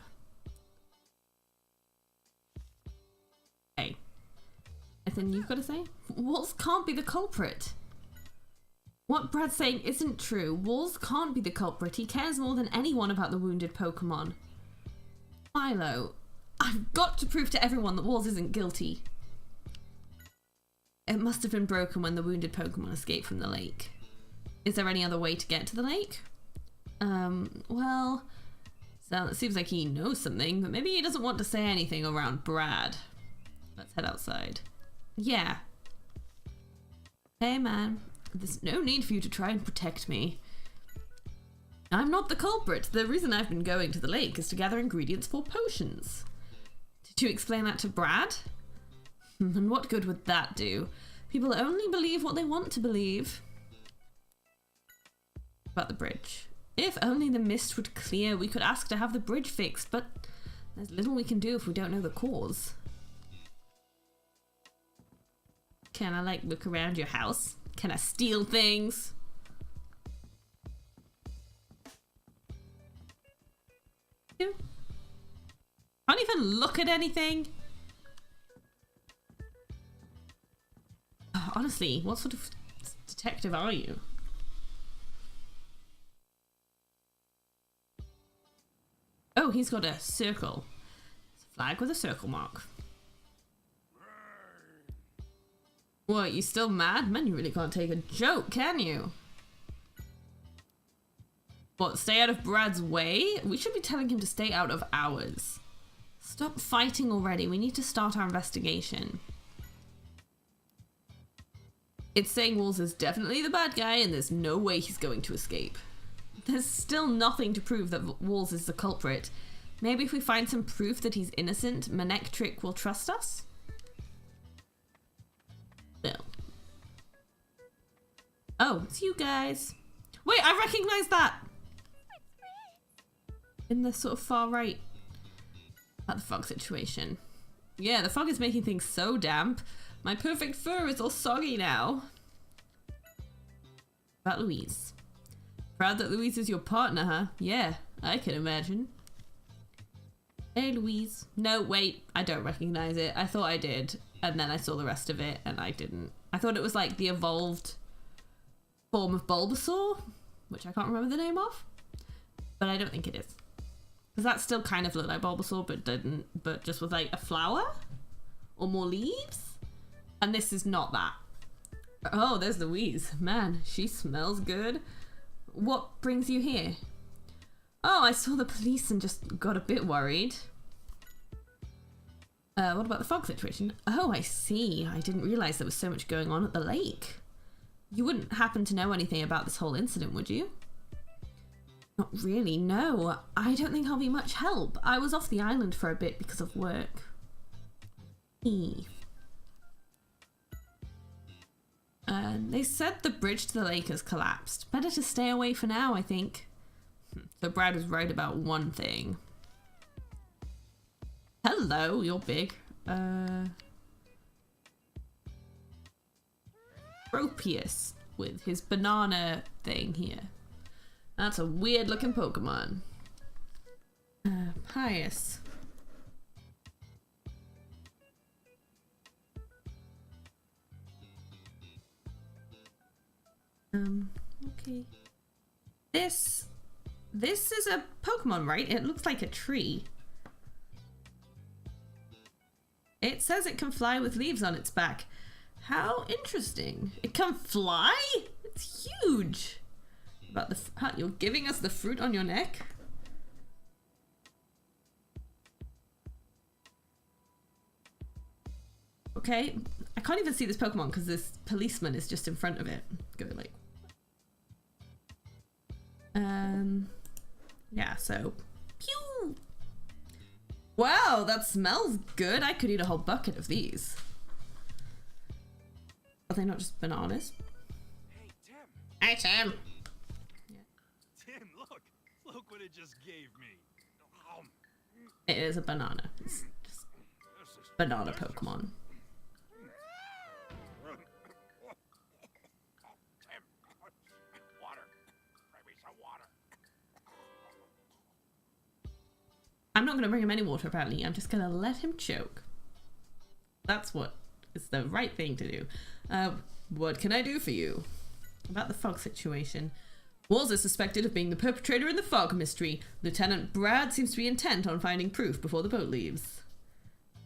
Okay. Anything you've got to say? Walls can't be the culprit. What Brad's saying isn't true. Walls can't be the culprit. He cares more than anyone about the wounded Pokemon. Milo, I've got to prove to everyone that Walls isn't guilty. It must have been broken when the wounded Pokemon escaped from the lake. Is there any other way to get to the lake? Well, so it seems like he knows something, but maybe he doesn't want to say anything around Brad. Let's head outside. Yeah. Hey man, there's no need for you to try and protect me. I'm not the culprit. The reason I've been going to the lake is to gather ingredients for potions. Did you explain that to Brad? And what good would that do? People only believe what they want to believe. About the bridge. If only the mist would clear, we could ask to have the bridge fixed, but there's little we can do if we don't know the cause. Can I, like, look around your house? Can I steal things? Can't even look at anything. Honestly, what sort of detective are you? Oh, he's got a circle. It's a flag with a circle mark. What, you still mad? Man, you really can't take a joke, can you? What, stay out of Brad's way? We should be telling him to stay out of ours. Stop fighting already. We need to start our investigation. It's saying Walls is definitely the bad guy and there's no way he's going to escape. There's still nothing to prove that Walls is the culprit. Maybe if we find some proof that he's innocent, Manectric will trust us? No. Oh, it's you guys. Wait, I recognize that! In the sort of far right. About the fog situation. Yeah, the fog is making things so damp. My perfect fur is all soggy now. About Louise. Proud that Louise is your partner, huh? Yeah, I can imagine. Hey, Louise. No, wait, I don't recognize it. I thought I did, and then I saw the rest of it, and I didn't. I thought it was like the evolved form of Bulbasaur, which I can't remember the name of, but I don't think it is. Because that still kind of looked like Bulbasaur, but just with like a flower or more leaves. And this is not that. Oh, there's Louise. Man, she smells good. What brings you here? Oh, I saw the police and just got a bit worried. What about the fog situation? Oh, I see. I didn't realize there was so much going on at the lake. You wouldn't happen to know anything about this whole incident, would you? Not really, no. I don't think I'll be much help. I was off the island for a bit because of work. They said the bridge to the lake has collapsed. Better to stay away for now, I think. So Brad was right about one thing. Hello, you're big. Tropius with his banana thing here. That's a weird looking Pokemon. Pious. Okay. This is a Pokemon, right? It looks like a tree. It says it can fly with leaves on its back. How interesting. It can fly? It's huge. About the you're giving us the fruit on your neck? Okay, I can't even see this Pokemon because this policeman is just in front of it. Go like, yeah. So, pew. Wow, that smells good. I could eat a whole bucket of these. Are they not just bananas? Hey, Tim. Hi, Tim. Tim, look what it just gave me. It is a banana. It's just banana Pokemon. Tim, water. Bring me some water. I'm not going to bring him any water, apparently. I'm just going to let him choke. That's what is the right thing to do. What can I do for you? About the fog situation. Walls is suspected of being the perpetrator in the fog mystery. Lieutenant Brad seems to be intent on finding proof before the boat leaves.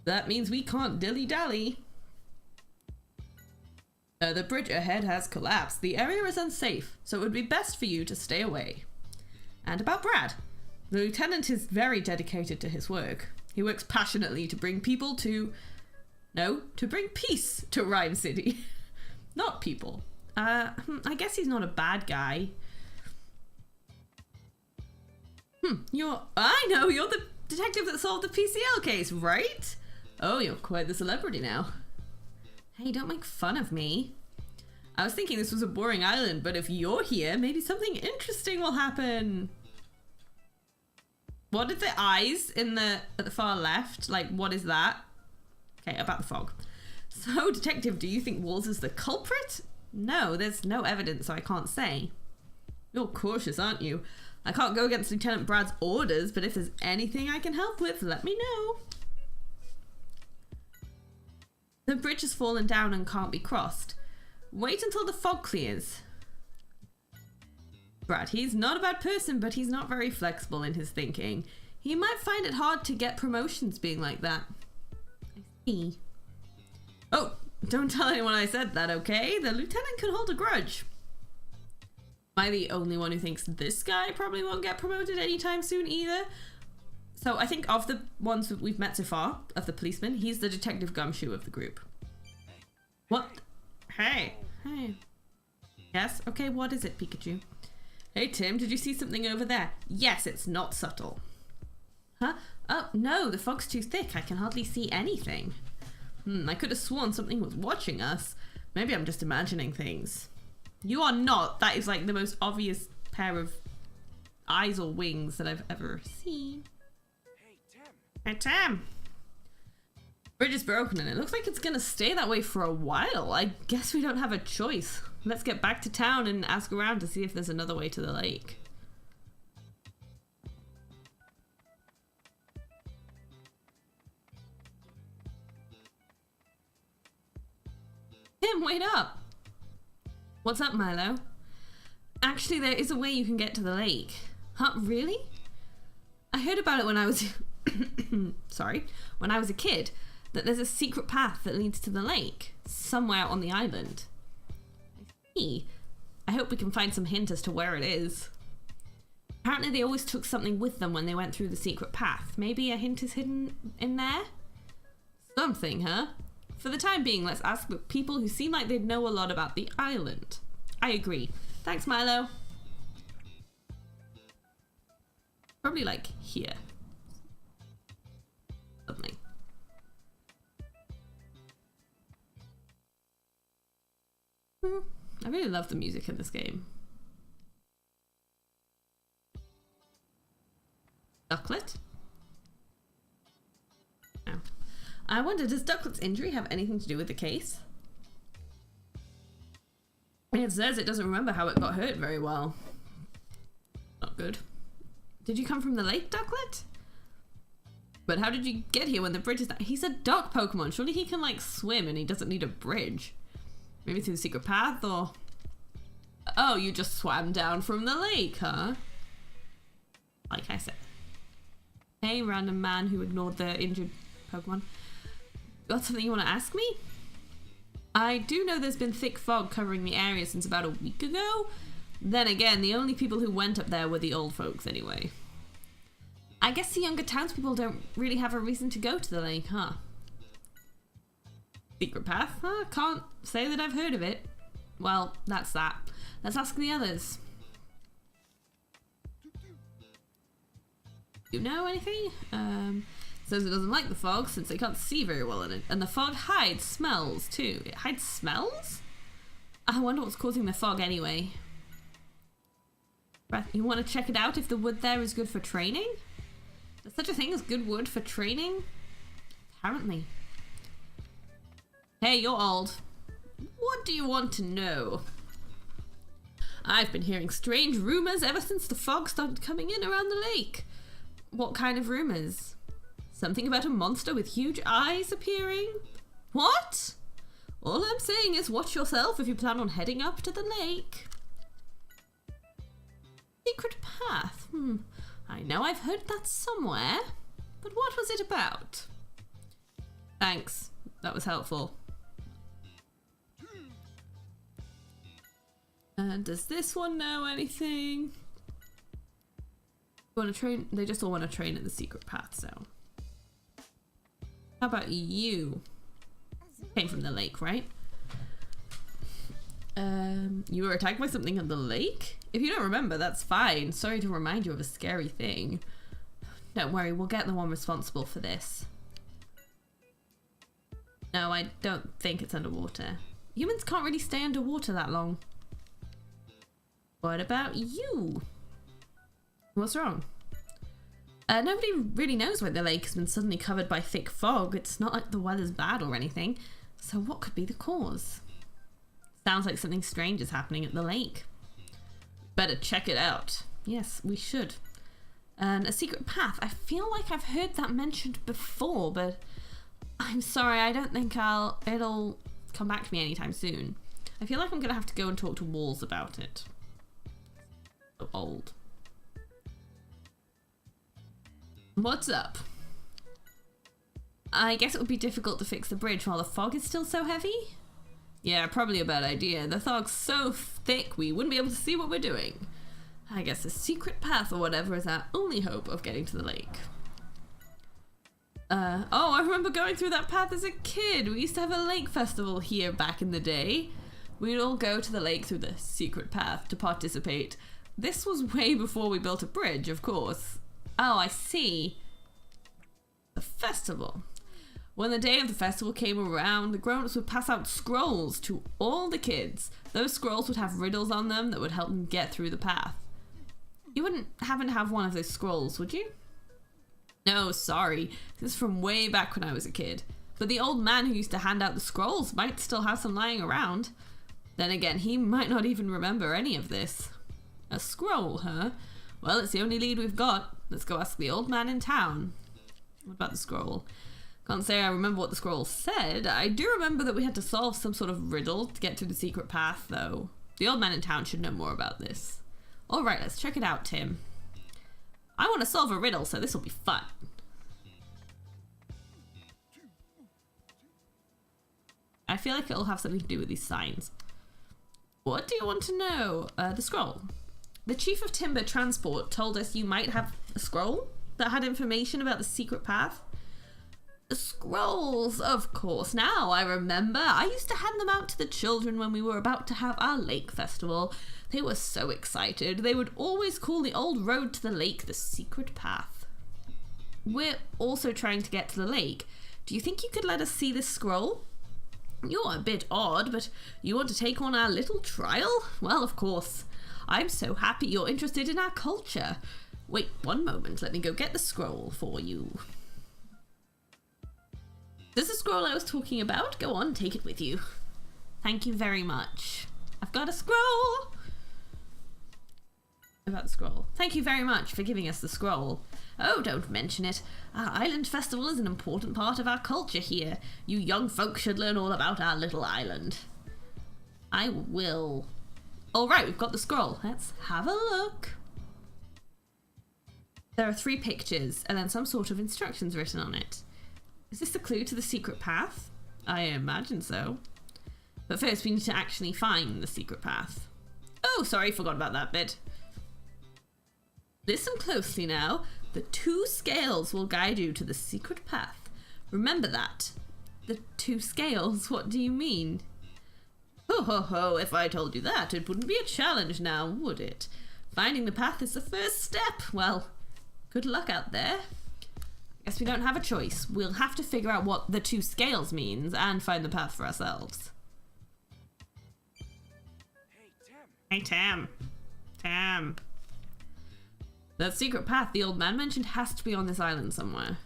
That means we can't dilly-dally. The bridge ahead has collapsed. The area is unsafe, so it would be best for you to stay away. And about Brad. The lieutenant is very dedicated to his work. He works passionately to bring people to... No, to bring peace to Rhyme City. Not people. I guess he's not a bad guy. I know, you're the detective that solved the PCL case, right? Oh, you're quite the celebrity now. Hey, don't make fun of me. I was thinking this was a boring island, but if you're here, maybe something interesting will happen. What are the eyes at the far left? Like, what is that? Okay, about the fog. So, detective, do you think Walls is the culprit? No, there's no evidence, so I can't say. You're cautious, aren't you? I can't go against Lieutenant Brad's orders, but if there's anything I can help with, let me know. The bridge has fallen down and can't be crossed. Wait until the fog clears. Brad, he's not a bad person, but he's not very flexible in his thinking. He might find it hard to get promotions being like that. I see. Oh, don't tell anyone I said that, okay? The lieutenant can hold a grudge. Am I the only one who thinks this guy probably won't get promoted anytime soon either? So I think of the ones that we've met so far, of the policeman, he's the detective gumshoe of the group. What? Hey. Hey. Yes? Okay, what is it, Pikachu? Hey, Tim, did you see something over there? Yes, it's not subtle. Huh? Oh, no, the fog's too thick. I can hardly see anything. I could have sworn something was watching us. Maybe I'm just imagining things. You are not. That is like the most obvious pair of eyes or wings that I've ever seen. Hey, Tim. Hey, Tim. Bridge is broken and it looks like it's gonna stay that way for a while. I guess we don't have a choice. Let's get back to town and ask around to see if there's another way to the lake. Tim, wait up! What's up, Milo? Actually, there is a way you can get to the lake. Huh, really? I heard about it when I was... sorry. When I was a kid, that there's a secret path that leads to the lake, somewhere on the island. I see. I hope we can find some hint as to where it is. Apparently they always took something with them when they went through the secret path. Maybe a hint is hidden in there? Something, huh? For the time being, let's ask the people who seem like they'd know a lot about the island. I agree. Thanks, Milo. Probably like here. Something. I really love the music in this game. Ducklet? Oh. I wonder, does Ducklet's injury have anything to do with the case? It says it doesn't remember how it got hurt very well. Not good. Did you come from the lake, Ducklet? But how did you get here when the bridge is down? He's a duck Pokemon. Surely he can like swim and he doesn't need a bridge. Maybe through the secret path or... Oh, you just swam down from the lake, huh? Like I said. Hey, random man who ignored the injured Pokemon. Got something you want to ask me? I do know there's been thick fog covering the area since about a week ago. Then again, the only people who went up there were the old folks anyway. I guess the younger townspeople don't really have a reason to go to the lake, huh? Secret path? Huh? Can't say that I've heard of it. Well, that's that. Let's ask the others. You know anything? Says it doesn't like the fog since they can't see very well in it. And the fog hides smells too. It hides smells? I wonder what's causing the fog anyway. You want to check it out if the wood there is good for training? There's such a thing as good wood for training? Apparently. Hey, you're old. What do you want to know? I've been hearing strange rumors ever since the fog started coming in around the lake. What kind of rumors? Something about a monster with huge eyes appearing? What? All I'm saying is watch yourself if you plan on heading up to the lake. Secret path? I know I've heard that somewhere. But what was it about? Thanks. That was helpful. Does this one know anything? Want to train? They just all want to train at the secret path, so. How about you? Came from the lake, right? You were attacked by something at the lake? If you don't remember, that's fine. Sorry to remind you of a scary thing. Don't worry, we'll get the one responsible for this. No, I don't think it's underwater. Humans can't really stay underwater that long. What about you? What's wrong? Nobody really knows why the lake has been suddenly covered by thick fog. It's not like the weather's bad or anything. So what could be the cause? Sounds like something strange is happening at the lake. Better check it out. Yes, we should. And a secret path. I feel like I've heard that mentioned before, but I'm sorry, I don't think it'll come back to me anytime soon. I feel like I'm gonna have to go and talk to Walls about it. So old. What's up? I guess it would be difficult to fix the bridge while the fog is still so heavy? Yeah, probably a bad idea. The fog's so thick we wouldn't be able to see what we're doing. I guess a secret path or whatever is our only hope of getting to the lake. Oh, I remember going through that path as a kid. We used to have a lake festival here back in the day. We'd all go to the lake through the secret path to participate. This was way before we built a bridge, of course. Oh, I see. The festival. When the day of the festival came around, the grown-ups would pass out scrolls to all the kids. Those scrolls would have riddles on them that would help them get through the path. You wouldn't happen to have one of those scrolls, would you? No, sorry. This is from way back when I was a kid. But the old man who used to hand out the scrolls might still have some lying around. Then again, he might not even remember any of this. A scroll, huh? Well, it's the only lead we've got. Let's go ask the old man in town. What about the scroll? Can't say I remember what the scroll said. I do remember that we had to solve some sort of riddle to get through the secret path, though. The old man in town should know more about this. Alright, let's check it out, Tim. I want to solve a riddle, so this will be fun. I feel like it'll have something to do with these signs. What do you want to know? The scroll. The Chief of Timber Transport told us you might have a scroll that had information about the secret path. The scrolls, of course. Now I remember. I used to hand them out to the children when we were about to have our lake festival. They were so excited. They would always call the old road to the lake the secret path. We're also trying to get to the lake. Do you think you could let us see this scroll? You're a bit odd, but you want to take on our little trial? Well, of course. I'm so happy you're interested in our culture. Wait one moment, let me go get the scroll for you. This is the scroll I was talking about. Go on, take it with you. Thank you very much. I've got a scroll! About the scroll. Thank you very much for giving us the scroll. Oh, don't mention it. Our island festival is an important part of our culture here. You young folks should learn all about our little island. I will. Alright, we've got the scroll. Let's have a look. There are 3 pictures and then some sort of instructions written on it. Is this the clue to the secret path? I imagine so. But first we need to actually find the secret path. Oh, sorry, forgot about that bit. Listen closely now. The 2 scales will guide you to the secret path. Remember that. The 2 scales, what do you mean? Ho ho ho, if I told you that, it wouldn't be a challenge now, would it? Finding the path is the first step. Well, good luck out there. Guess we don't have a choice. We'll have to figure out what the 2 scales means and find the path for ourselves. Hey, Tim. Tim. That secret path the old man mentioned has to be on this island somewhere.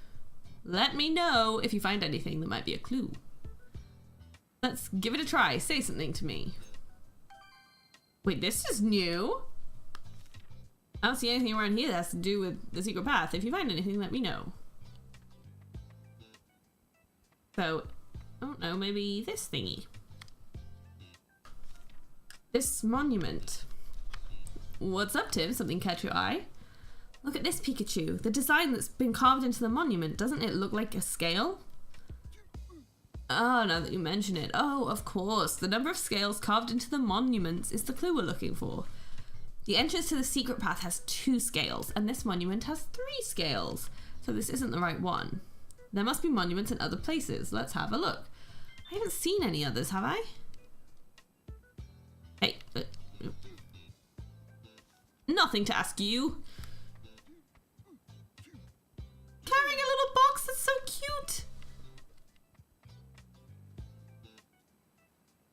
Let me know if you find anything that might be a clue. Let's give it a try. Say something to me. Wait, this is new. I don't see anything around here that has to do with the secret path. If you find anything, let me know. So, I don't know, maybe this thingy. This monument. What's up, Tim? Something catch your eye? Look at this Pikachu. The design that's been carved into the monument. Doesn't it look like a scale? Oh, now that you mention it. Oh, of course. The number of scales carved into the monuments is the clue we're looking for. The entrance to the secret path has 2 scales, and this monument has 3 scales. So this isn't the right one. There must be monuments in other places. Let's have a look. I haven't seen any others, have I? Hey. Nothing to ask you. Carrying a little box that's so cute.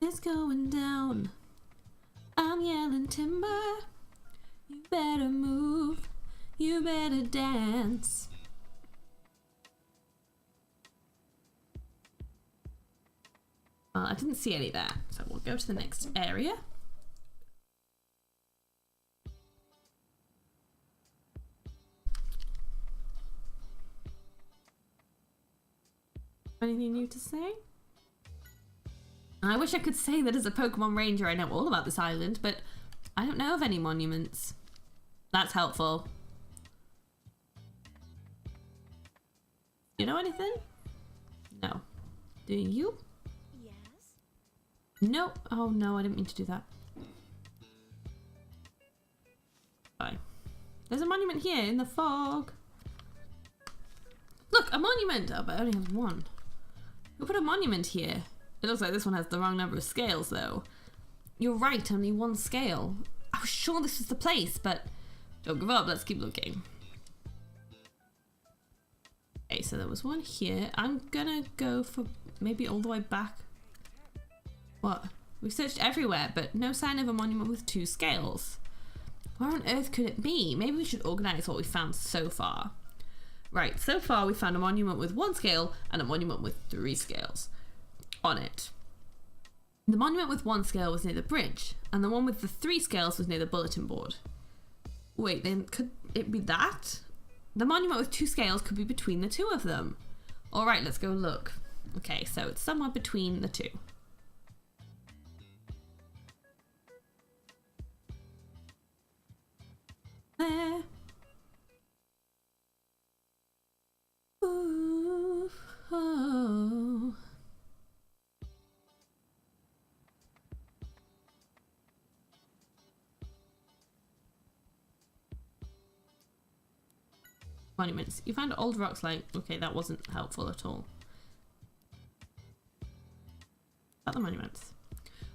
It's going down. I'm yelling timber. You better move. You better dance. Well, I didn't see any there, so we'll go to the next area. Anything new to say? I wish I could say that as a Pokemon Ranger I know all about this island, but I don't know of any monuments. That's helpful. You know anything? No. Do you? Yes? No. Oh no, I didn't mean to do that. Bye. There's a monument here in the fog. Look, a monument! Oh, but I only have 1. Who put a monument here? It looks like this one has the wrong number of scales, though. You're right, only 1 scale. I was sure this was the place, but don't give up, let's keep looking. Okay, so there was 1 here. I'm gonna go for maybe all the way back. What? We've searched everywhere, but no sign of a monument with 2 scales. Where on earth could it be? Maybe we should organize what we found so far. Right, so far we found a monument with 1 scale and a monument with 3 scales on it. The monument with 1 scale was near the bridge, and the one with the 3 scales was near the bulletin board. Wait, then could it be that? The monument with 2 scales could be between the 2 of them. Alright, let's go look. Okay, so it's somewhere between the 2. There. Ooh, oh. Monuments. You found old rocks like... Okay, that wasn't helpful at all. Other monuments.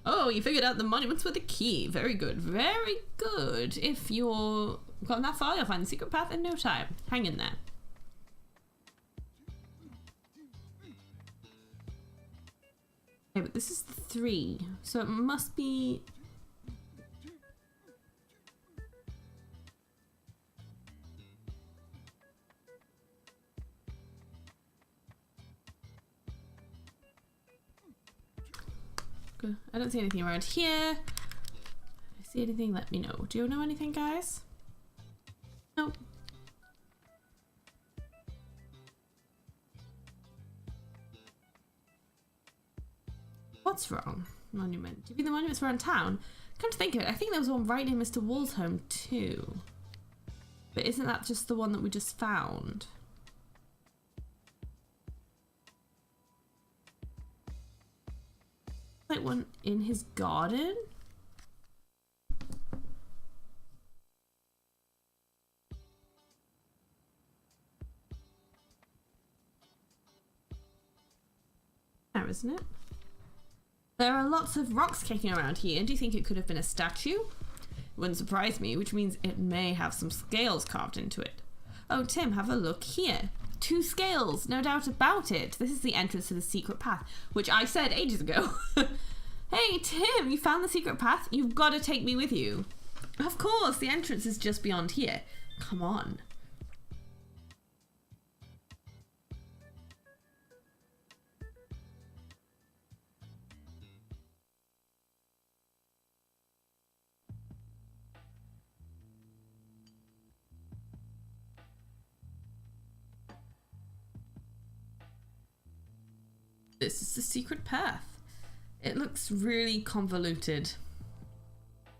Oh, you figured out the monuments with a key. Very good. Very good. If you're gotten that far, you'll find the secret path in no time. Hang in there. Okay, but this is the 3. So it must be... I don't see anything around here. If I see anything, let me know. Do you know anything, guys? Nope. What's wrong? Monument. Do you mean the monuments around town? Come to think of it, I think there was one right near Mr. Wall's home too. But isn't that just the one that we just found? Like one in his garden? There, isn't it? There are lots of rocks kicking around here. Do you think it could have been a statue? It wouldn't surprise me, which means it may have some scales carved into it. Oh, Tim, have a look here. 2 scales, no doubt about it. This is the entrance to the secret path, which I said ages ago. Hey, Tim, you found the secret path? You've got to take me with you. Of course, the entrance is just beyond here. Come on. This is the secret path. It looks really convoluted.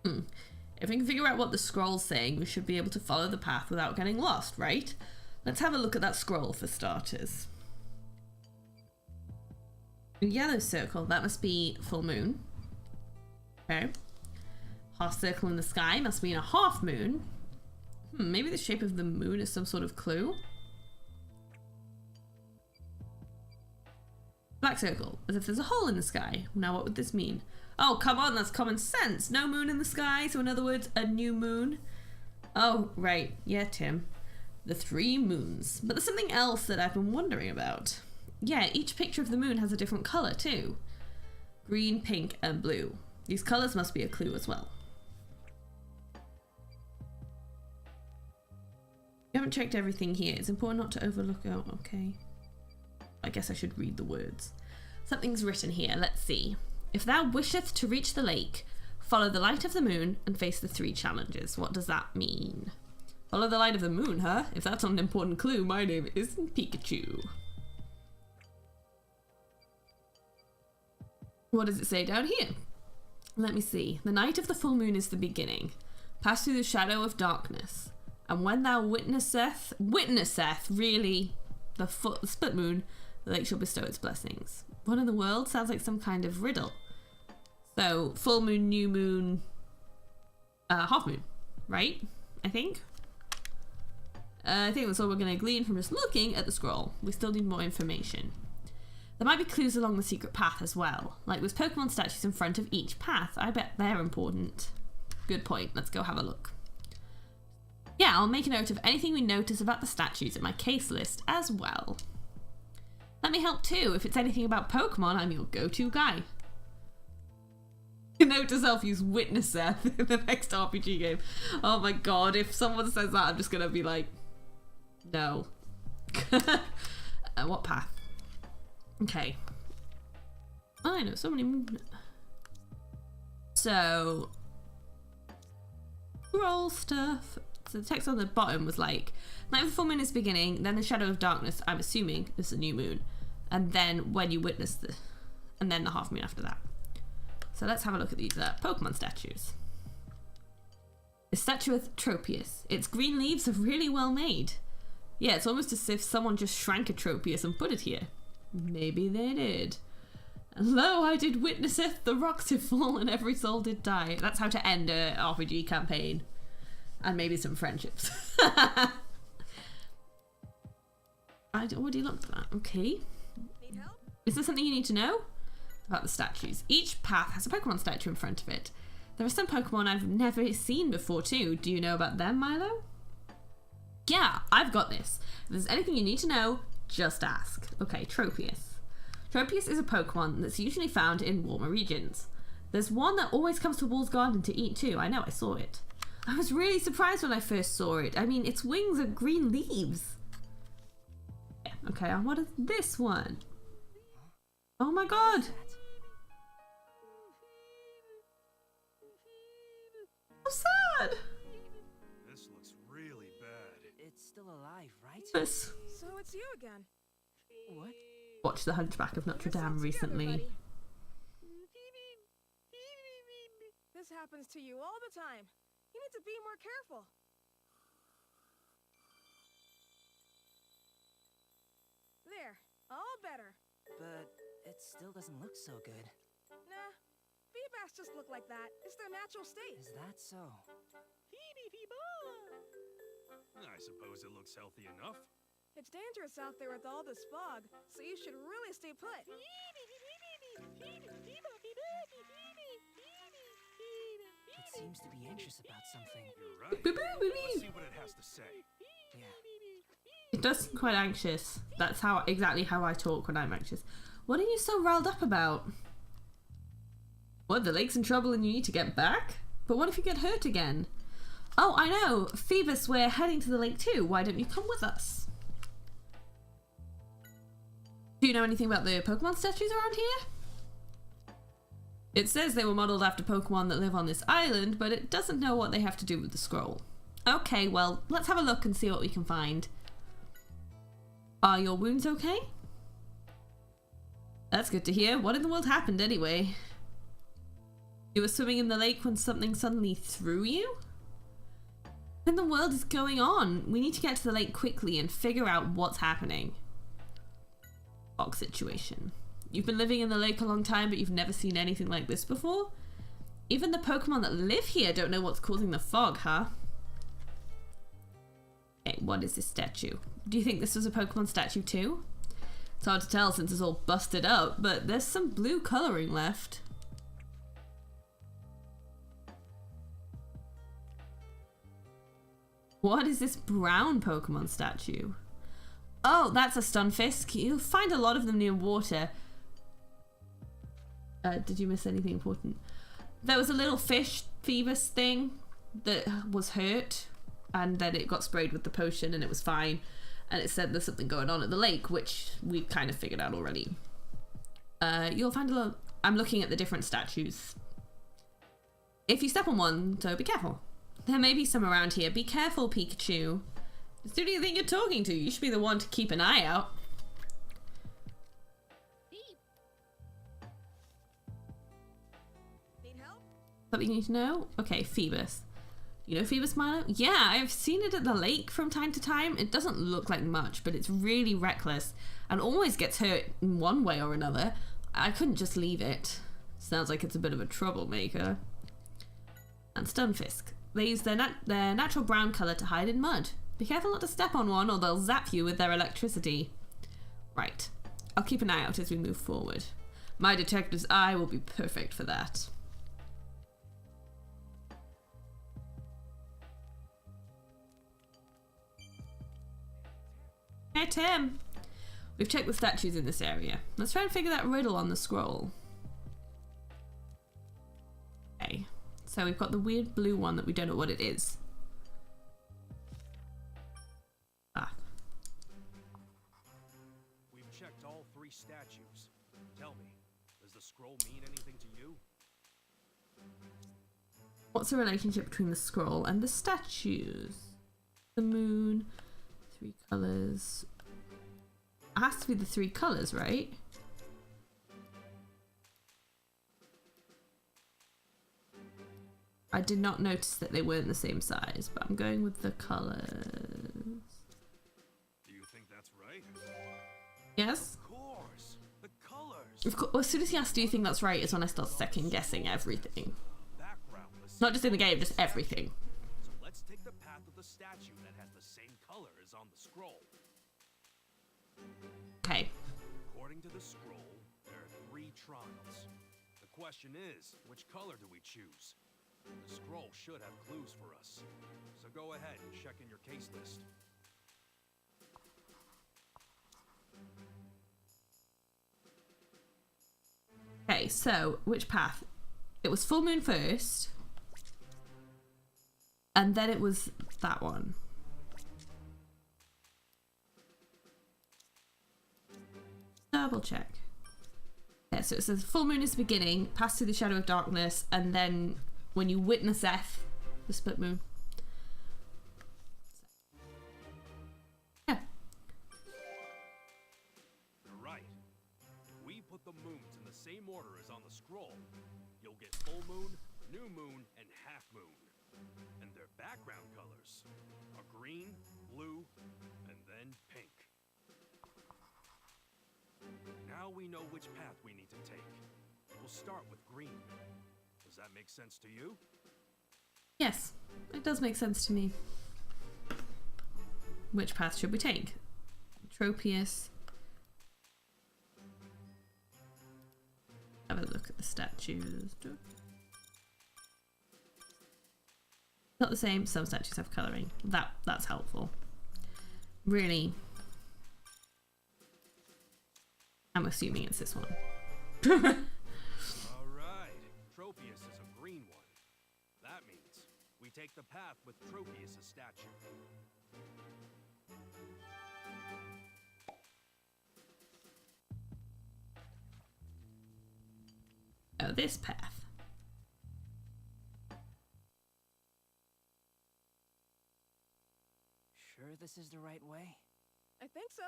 If we can figure out what the scroll's saying, we should be able to follow the path without getting lost, right? Let's have a look at that scroll for starters. A yellow circle, that must be full moon. Okay. Half circle in the sky must mean a half moon. Maybe the shape of the moon is some sort of clue. Black circle, as if there's a hole in the sky. Now what would this mean? Oh, come on, that's common sense. No moon in the sky, so in other words, a new moon. Oh, right. Yeah, Tim. The 3 moons. But there's something else that I've been wondering about. Yeah, each picture of the moon has a different colour too. Green, pink, and blue. These colours must be a clue as well. You haven't checked everything here. It's important not to overlook... Oh, okay. I guess I should read the words. Something's written here. Let's see. If thou wisheth to reach the lake, follow the light of the moon and face the 3 challenges. What does that mean? Follow the light of the moon, huh? If that's not an important clue, my name isn't Pikachu. What does it say down here? Let me see. The night of the full moon is the beginning. Pass through the shadow of darkness. And when thou witnesseth, really, the split moon, the lake shall bestow its blessings. What in the world? Sounds like some kind of riddle. So, full moon, new moon, half moon, right? I think. I think that's all we're going to glean from just looking at the scroll. We still need more information. There might be clues along the secret path as well. Like there's Pokemon statues in front of each path. I bet they're important. Good point. Let's go have a look. Yeah, I'll make a note of anything we notice about the statues in my case list as well. Let me help too. If it's anything about Pokemon, I'm your go-to guy. Note to self, use Witness Seth in the next RPG game. Oh my god, if someone says that, I'm just gonna be like, no. What path? Okay. I know so many. So scroll stuff. So the text on the bottom was like, night of the full moon is beginning, then the shadow of darkness, I'm assuming is the new moon, and then when you witness the, and then the half moon after that. So let's have a look at these Pokemon statues. A statue of Tropius. Its green leaves are really well made. Yeah, it's almost as if someone just shrank a Tropius and put it here. Maybe they did. And lo, I did witnesseth, the rocks have fallen, every soul did die. That's how to end a RPG campaign. And maybe some friendships. I already looked at that. Okay. Need help? Is there something you need to know? About the statues. Each path has a Pokemon statue in front of it. There are some Pokemon I've never seen before too. Do you know about them, Milo? Yeah, I've got this. If there's anything you need to know, just ask. Okay, Tropius. Tropius is a Pokemon that's usually found in warmer regions. There's one that always comes to Wall's Garden to eat too. I know, I saw it. I was really surprised when I first saw it. I mean, its wings are green leaves. Yeah, okay, and what is this one? Oh my god! So sad! This looks really bad. It's still alive, right? This. So it's you again. What? Watched The Hunchback of Notre You're so Dame scared, recently. buddy. This happens to you all the time. You need to be more careful. There, all better. But it still doesn't look so good. Nah, Feebas just look like that. It's their natural state. Is that so? I suppose it looks healthy enough. It's dangerous out there with all this fog, so you should really stay put. It seems to be anxious about something. You're right. Let's see what it has to say. Yeah. It does seem quite anxious. That's exactly how I talk when I'm anxious. What are you so riled up about? What, the lake's in trouble and you need to get back? But what if you get hurt again? Oh, I know. Phoebus, we're heading to the lake too. Why don't you come with us? Do you know anything about the Pokemon statues around here? It says they were modeled after Pokemon that live on this island, but it doesn't know what they have to do with the scroll. Okay, well, let's have a look and see what we can find. Are your wounds okay? That's good to hear. What in the world happened anyway? You were swimming in the lake when something suddenly threw you? What in the world is going on? We need to get to the lake quickly and figure out what's happening. Fog situation. You've been living in the lake a long time, but you've never seen anything like this before? Even the Pokemon that live here don't know what's causing the fog, huh? Okay, what is this statue? Do you think this was a Pokemon statue too? It's hard to tell since it's all busted up, but there's some blue coloring left. What is this brown Pokemon statue? Oh, that's a Stunfisk. You'll find a lot of them near water. Did you miss anything important? There was a little fish Phoebus thing that was hurt, and then it got sprayed with the potion and it was fine. And it said there's something going on at the lake, which we kind of figured out already. You'll find a lot. I'm looking at the different statues. If you step on one, so be careful. There may be some around here. Be careful, Pikachu. Who do you think you're talking to? You should be the one to keep an eye out. Need help? Something you need to know? Okay, Phoebus. You know Phoebus, Milo? Yeah, I've seen it at the lake from time to time. It doesn't look like much, but it's really reckless and always gets hurt in one way or another. I couldn't just leave it. Sounds like it's a bit of a troublemaker. And Stunfisk. They use their natural brown colour to hide in mud. Be careful not to step on one or they'll zap you with their electricity. Right. I'll keep an eye out as we move forward. My detective's eye will be perfect for that. Hey Tim! We've checked the statues in this area. Let's try and figure that riddle on the scroll. Okay. So we've got the weird blue one that we don't know what it is. Ah. Tell me, does the scroll mean anything to you? What's the relationship between the scroll and the statues? The moon, 3 colours. It has to be the 3 colours, right? I did not notice that they weren't the same size, but I'm going with the colours. Do you think that's right? Yes? Of course, the colors. Of course, as soon as he asks, do you think that's right, is when I start second guessing everything. Background. Not just in the game, just everything. So let's take the path of the statue that has the same color as on the scroll. Okay. According to the scroll, there are 3 trials. The question is, which color do we choose? The scroll should have clues for us. So go ahead and check in your case list. Okay, so which path? It was full moon first. And then it was that one. Double check. Yeah, so it says full moon is the beginning, pass through the shadow of darkness, and then when you witness F, the split moon. Yeah. You're right. If we put the moons in the same order as on the scroll, you'll get full moon, new moon, and half moon. And their background colors are green, blue, and then pink. Now we know which path we need to take. We'll start with green. Does that make sense to you? Yes, it does make sense to me. Which path should we take? Tropius. Have a look at the statues. Not the same, some statues have colouring. That's helpful. Really. I'm assuming it's this one. Alright, Tropius is a green one. That means we take the path with Tropius' statue. Oh, this path. Sure this is the right way? I think so.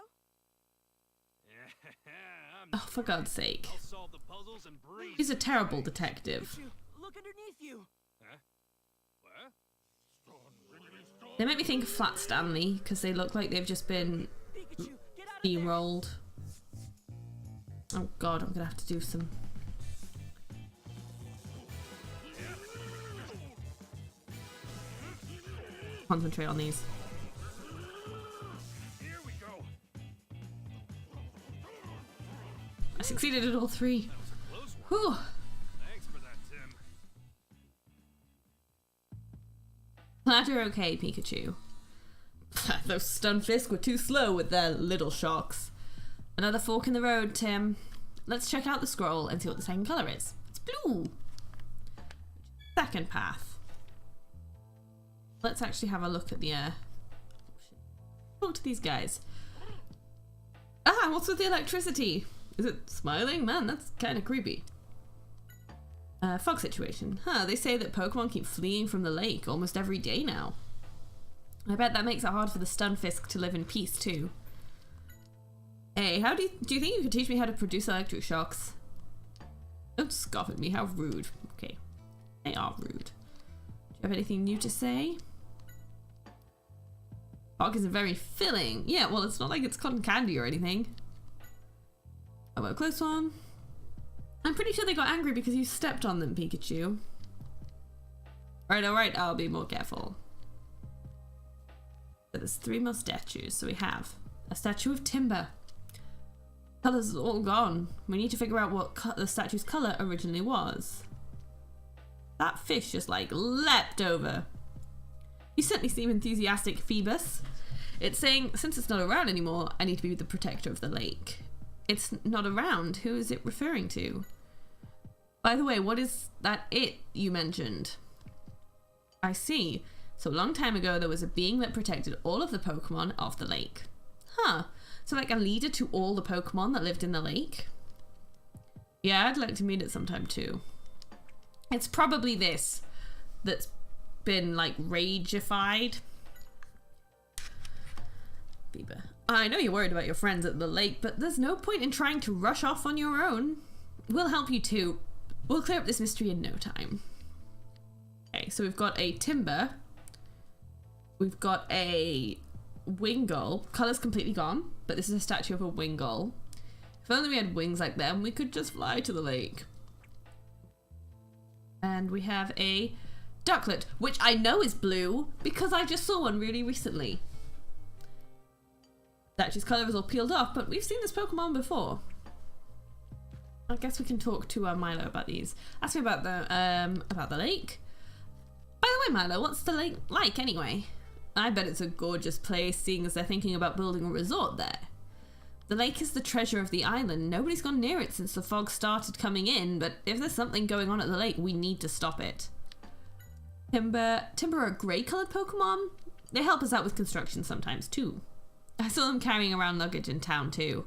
Oh, for God's sake. I'll solve the puzzles and breeze. He's a terrible detective. Pikachu, look underneath you! Huh? What? They make me think of Flat Stanley, because they look like they've just been Pikachu, get out of there! steamrolled. Oh God, I'm gonna have to do some. Concentrate on these. Here we go. I succeeded at all 3. That was a close one. Whew. Thanks for that, Tim. Glad you're okay, Pikachu. Those Stunfisk were too slow with their little shocks. Another fork in the road, Tim. Let's check out the scroll and see what the second colour is. It's blue. Second path. Let's actually have a look at the talk to these guys. Ah, what's with the electricity? Is it smiling? Man, that's kind of creepy. Fog situation. Huh, they say that Pokemon keep fleeing from the lake almost every day now. I bet that makes it hard for the Stunfisk to live in peace too. Hey, how do you think you could teach me how to produce electric shocks? Don't scoff at me, how rude. Okay, they are rude. Do you have anything new to say? Fog isn't very filling. Yeah, well, it's not like it's cotton candy or anything. Oh, a close one. I'm pretty sure they got angry because you stepped on them, Pikachu. Alright, I'll be more careful. So there's 3 more statues. So we have a statue of timber. Colours all gone. We need to figure out what the statue's colour originally was. That fish just like leapt over. You certainly seem enthusiastic, Phoebus. It's saying, since it's not around anymore, I need to be the protector of the lake. It's not around. Who is it referring to? By the way, what is that it you mentioned? I see. So a long time ago, there was a being that protected all of the Pokemon off the lake. Huh. So like a leader to all the Pokemon that lived in the lake? Yeah, I'd like to meet it sometime too. It's probably this that's been like ragified. Bieber. I know you're worried about your friends at the lake, but there's no point in trying to rush off on your own. We'll help you too. We'll clear up this mystery in no time. Okay, so we've got a timber. We've got a wingull. Colour's completely gone, but this is a statue of a wingull. If only we had wings like them, we could just fly to the lake. And we have a ducklet, which I know is blue because I just saw one really recently. Statue's colour is all peeled off, but we've seen this Pokemon before. I guess we can talk to Milo about these. Ask me about the lake. By the way, Milo, what's the lake like anyway? I bet it's a gorgeous place, seeing as they're thinking about building a resort there. The lake is the treasure of the island. Nobody's gone near it since the fog started coming in, but if there's something going on at the lake, we need to stop it. Timber are grey-coloured Pokemon. They help us out with construction sometimes too. I saw them carrying around luggage in town too.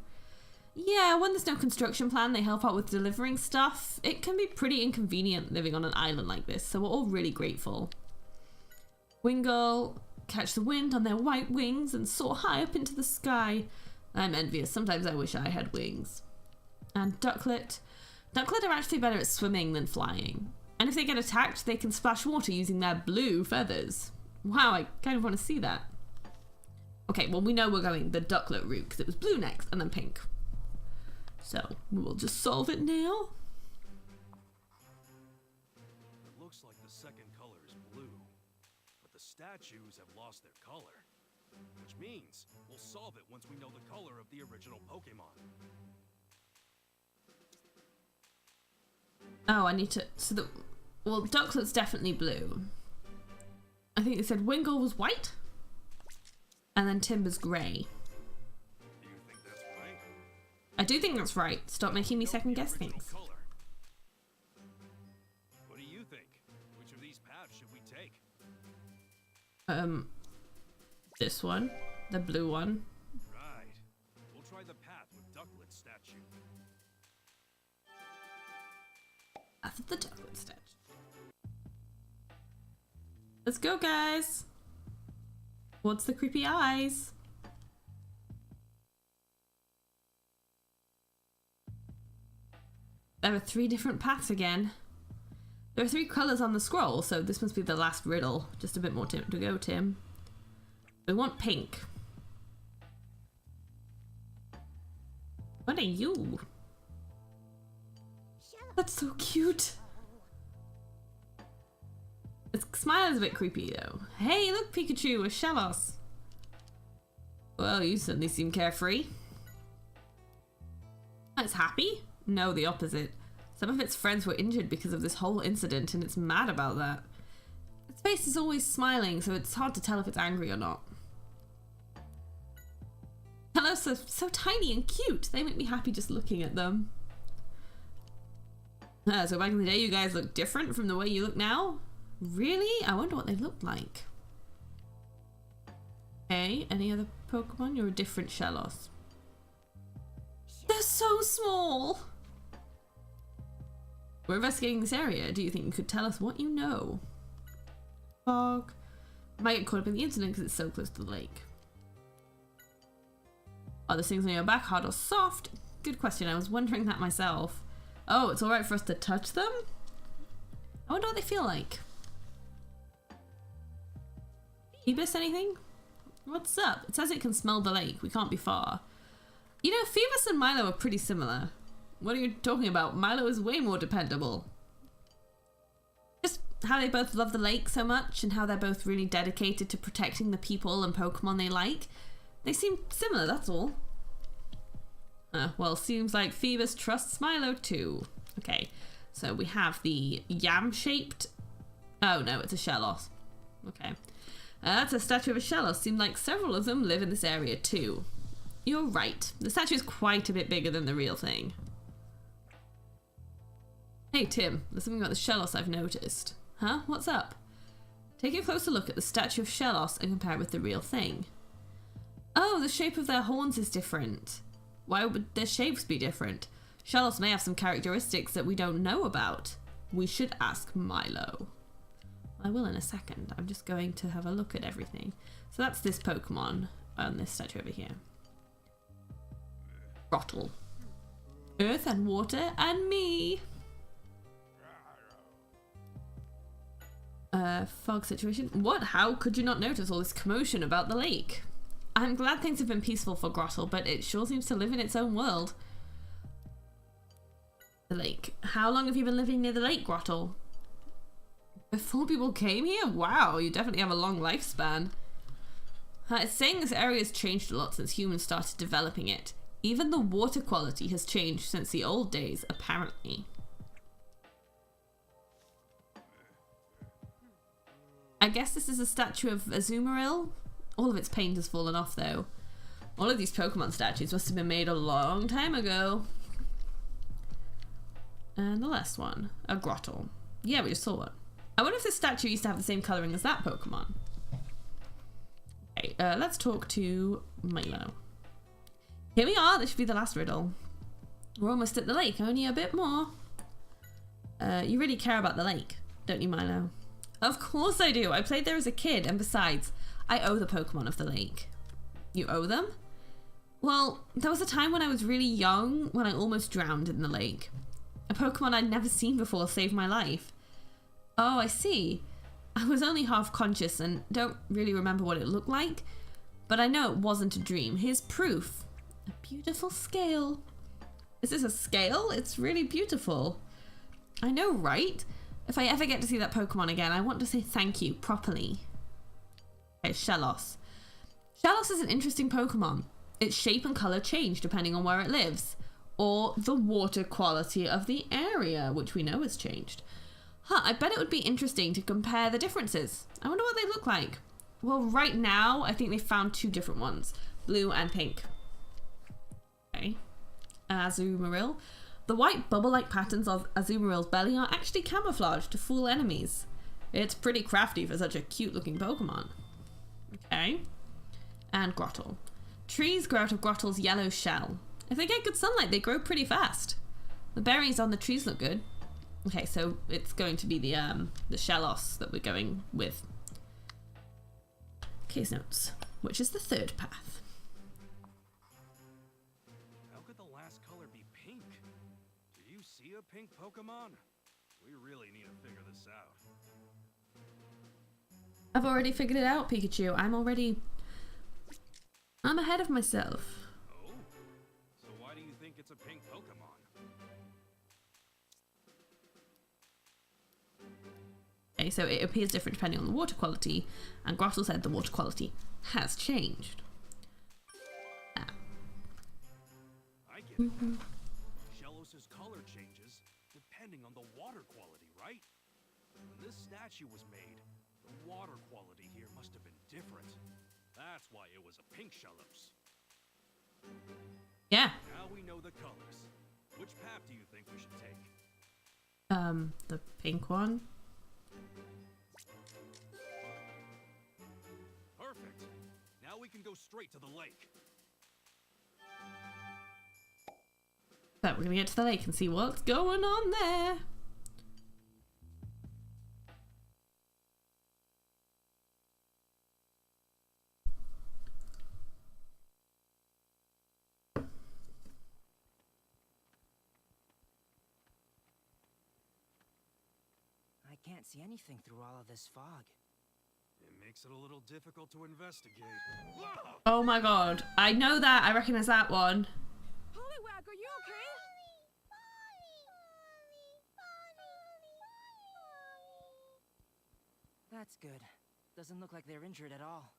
Yeah, when there's no construction plan, they help out with delivering stuff. It can be pretty inconvenient living on an island like this, so we're all really grateful. Wingull catch the wind on their white wings and soar high up into the sky. I'm envious. Sometimes I wish I had wings. And Ducklet are actually better at swimming than flying. And if they get attacked, they can splash water using their blue feathers. Wow, I kind of want to see that. Okay, well, we know we're going the Ducklet route because it was blue next and then pink. So we'll just solve it now. It looks like the second color is blue, but the statues have lost their color, which means we'll solve it once we know the color of the original Pokemon. Oh, I need to... Well, Ducklet's definitely blue. I think they said Wingull was white. And then Timber's grey. Do you think that's right? I do think that's right. Stop making me second guess things. Color. What do you think? Which of these paths should we take? This one. The blue one. Right. We'll try the path with Ducklet's statue. Path of the Ducklet statue. Let's go, guys. What's the creepy eyes? There are 3 different paths again. There are 3 colours on the scroll, so this must be the last riddle. Just a bit more to go, Tim. We want pink. What are you? That's so cute. Its smile is a bit creepy though. Hey, look, Pikachu, a Shellos. Well, you suddenly seem carefree. It's happy? No, the opposite. Some of its friends were injured because of this whole incident and it's mad about that. Its face is always smiling, so it's hard to tell if it's angry or not. Hellos are so tiny and cute. They make me happy just looking at them. So back in the day, you guys looked different from the way you look now? Really? I wonder what they looked like. Okay, any other Pokemon? You're a different Shellos. They're so small! We're investigating this area. Do you think you could tell us what you know? Fog. Might get caught up in the incident because it's so close to the lake. Are the things on your back hard or soft? Good question. I was wondering that myself. Oh, it's alright for us to touch them? I wonder what they feel like. Phoebus, anything? What's up? It says it can smell the lake. We can't be far. You know, Phoebus and Milo are pretty similar. What are you talking about? Milo is way more dependable. Just how they both love the lake so much and how they're both really dedicated to protecting the people and Pokemon they like. They seem similar, that's all. Well, seems like Phoebus trusts Milo too. Okay, so we have the yam-shaped... Oh no, it's a Shellos. Okay. That's a statue of a Shellos. Seems like several of them live in this area too. You're right. The statue is quite a bit bigger than the real thing. Hey Tim, there's something about the Shellos I've noticed. Huh? What's up? Take a closer look at the statue of Shellos and compare it with the real thing. Oh, the shape of their horns is different. Why would their shapes be different? Shellos may have some characteristics that we don't know about. We should ask Milo. I will in a second. I'm just going to have a look at everything. So that's this Pokemon and this statue over here. Grottle. Earth and water and me. Fog situation. What? How could you not notice all this commotion about the lake? I'm glad things have been peaceful for Grottle, but it sure seems to live in its own world. The lake. How long have you been living near the lake, Grottle? Before people came here? Wow, you definitely have a long lifespan. It's saying this area has changed a lot since humans started developing it. Even the water quality has changed since the old days, apparently. I guess this is a statue of Azumarill. All of its paint has fallen off, though. All of these Pokemon statues must have been made a long time ago. And the last one, a Grottle. Yeah, we just saw one. I wonder if this statue used to have the same colouring as that Pokemon. Okay, let's talk to Milo. Here we are, this should be the last riddle. We're almost at the lake, only a bit more. You really care about the lake, don't you, Milo? Of course I do. I played there as a kid, and besides, I owe the Pokemon of the lake. You owe them? Well, there was a time when I was really young when I almost drowned in the lake. A Pokemon I'd never seen before saved my life. Oh, I see. I was only half conscious and don't really remember what it looked like, but I know it wasn't a dream. Here's proof. A beautiful scale. Is this a scale? It's really beautiful. I know, right? If I ever get to see that Pokemon again, I want to say thank you properly. Okay, Shellos. Shellos is an interesting Pokemon. Its shape and colour change depending on where it lives, or the water quality of the area, which we know has changed. Huh, I bet it would be interesting to compare the differences. I wonder what they look like. Well, right now, I think they found two different ones. Blue and pink. Okay. Azumarill. The white bubble-like patterns of Azumarill's belly are actually camouflaged to fool enemies. It's pretty crafty for such a cute-looking Pokemon. Okay. And Grottle. Trees grow out of Grottle's yellow shell. If they get good sunlight, they grow pretty fast. The berries on the trees look good. Okay, so it's going to be the Shellos that we're going with. Case notes, which is the third path. How could the last color be pink? Do you see a pink Pokemon? We really need to figure this out. I've already figured it out, Pikachu. I'm ahead of myself. Oh? So why do you think it's a pink Pokemon? Okay, so it appears different depending on the water quality, and Grottle said the water quality has changed. I get it. Shellos' color changes depending on the water quality, right? When this statue was made, the water quality here must have been different. That's why it was a pink Shellos. Yeah. Now we know the colors. Which path do you think we should take? The pink one. Perfect. Now we can go straight to the lake. But we're gonna get to the lake and see what's going on there. I can't see anything through all of this fog. It makes it a little difficult to investigate. Whoa! Oh my god. I know that. I recognize that one. Poliwag, are you okay? That's good. Doesn't look like they're injured at all.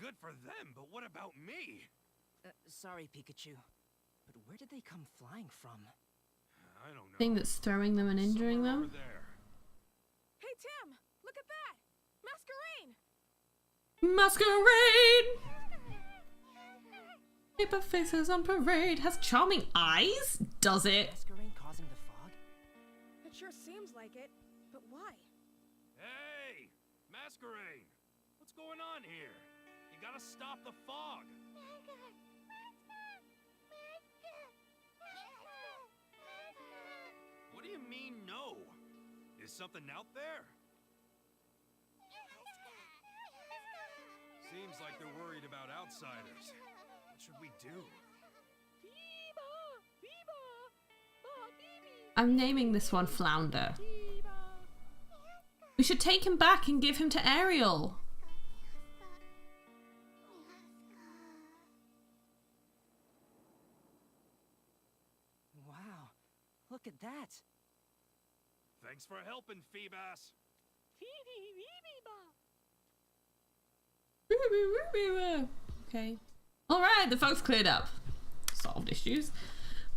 Good for them, but what about me? Sorry, Pikachu. But where did they come flying from? I don't know. Thing that's throwing them and injuring Somewhere them. over there. Hey, Tim, look at that! Masquerade! Paper faces on parade. Has charming eyes? Does it? Masquerade causing the fog? It sure seems like it, but why? Hey! Masquerade! What's going on here? You gotta stop the fog! Is something out there? Seems like they're worried about outsiders. What should we do? I'm naming this one Flounder. We should take him back and give him to Ariel. Wow, look at that. Thanks for helping, Phoebus. Okay. Alright, the fog's cleared up. Solved issues.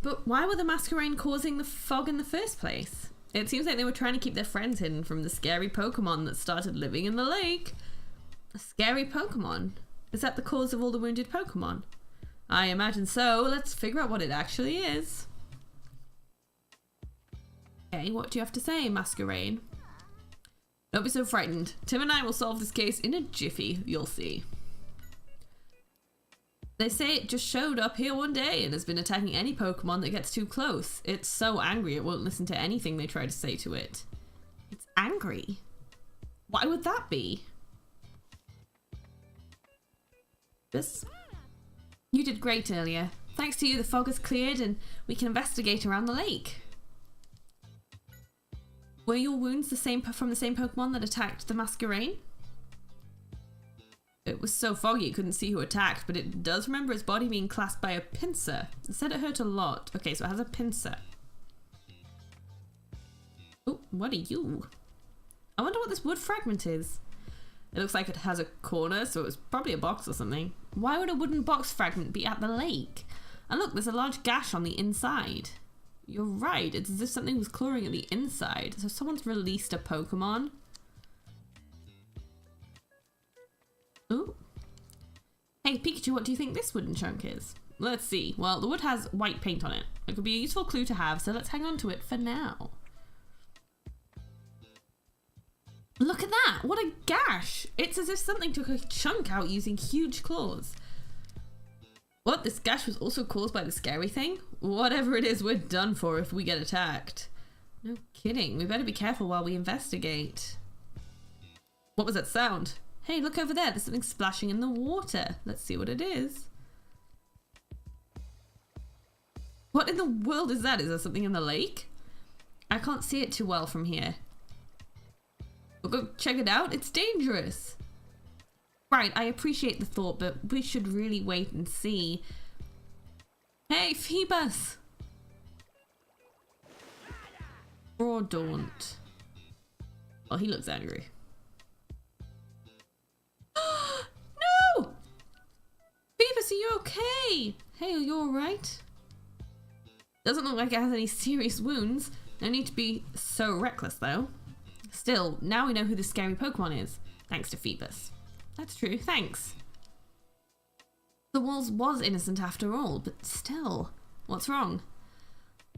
But why were the masquerade causing the fog in the first place? It seems like they were trying to keep their friends hidden from the scary Pokemon that started living in the lake. A scary Pokemon? Is that the cause of all the wounded Pokemon? I imagine so. Let's figure out what it actually is. Okay, what do you have to say, Masquerade? Don't be so frightened. Tim and I will solve this case in a jiffy, you'll see. They say it just showed up here one day and has been attacking any Pokemon that gets too close. It's so angry it won't listen to anything they try to say to it. It's angry? Why would that be? This? You did great earlier. Thanks to you, the fog has cleared and we can investigate around the lake. Were your wounds from the same Pokemon that attacked the Masquerade? It was so foggy it couldn't see who attacked, but it does remember its body being clasped by a pincer. It said it hurt a lot. Okay, so it has a pincer. Oh, what are you? I wonder what this wood fragment is. It looks like it has a corner, so it was probably a box or something. Why would a wooden box fragment be at the lake? And look, there's a large gash on the inside. You're right, it's as if something was clawing at the inside. So someone's released a Pokemon. Ooh. Hey Pikachu, what do you think this wooden chunk is? Let's see. Well, the wood has white paint on it. It could be a useful clue to have, so let's hang on to it for now. Look at that! What a gash! It's as if something took a chunk out using huge claws. What? This gash was also caused by the scary thing? Whatever it is, we're done for if we get attacked. No kidding. We better be careful while we investigate. What was that sound? Hey, look over there. There's something splashing in the water. Let's see what it is. What in the world is that? Is there something in the lake? I can't see it too well from here. We'll go check it out. It's dangerous. Right, I appreciate the thought, but we should really wait and see. Hey, Phoebus! Crawdaunt. Well, he looks angry. No! Phoebus, are you okay? Hey, are you alright? Doesn't look like it has any serious wounds. No need to be so reckless, though. Still, now we know who the scary Pokemon is. Thanks to Phoebus. That's true, thanks. The walls was innocent after all, but still, what's wrong?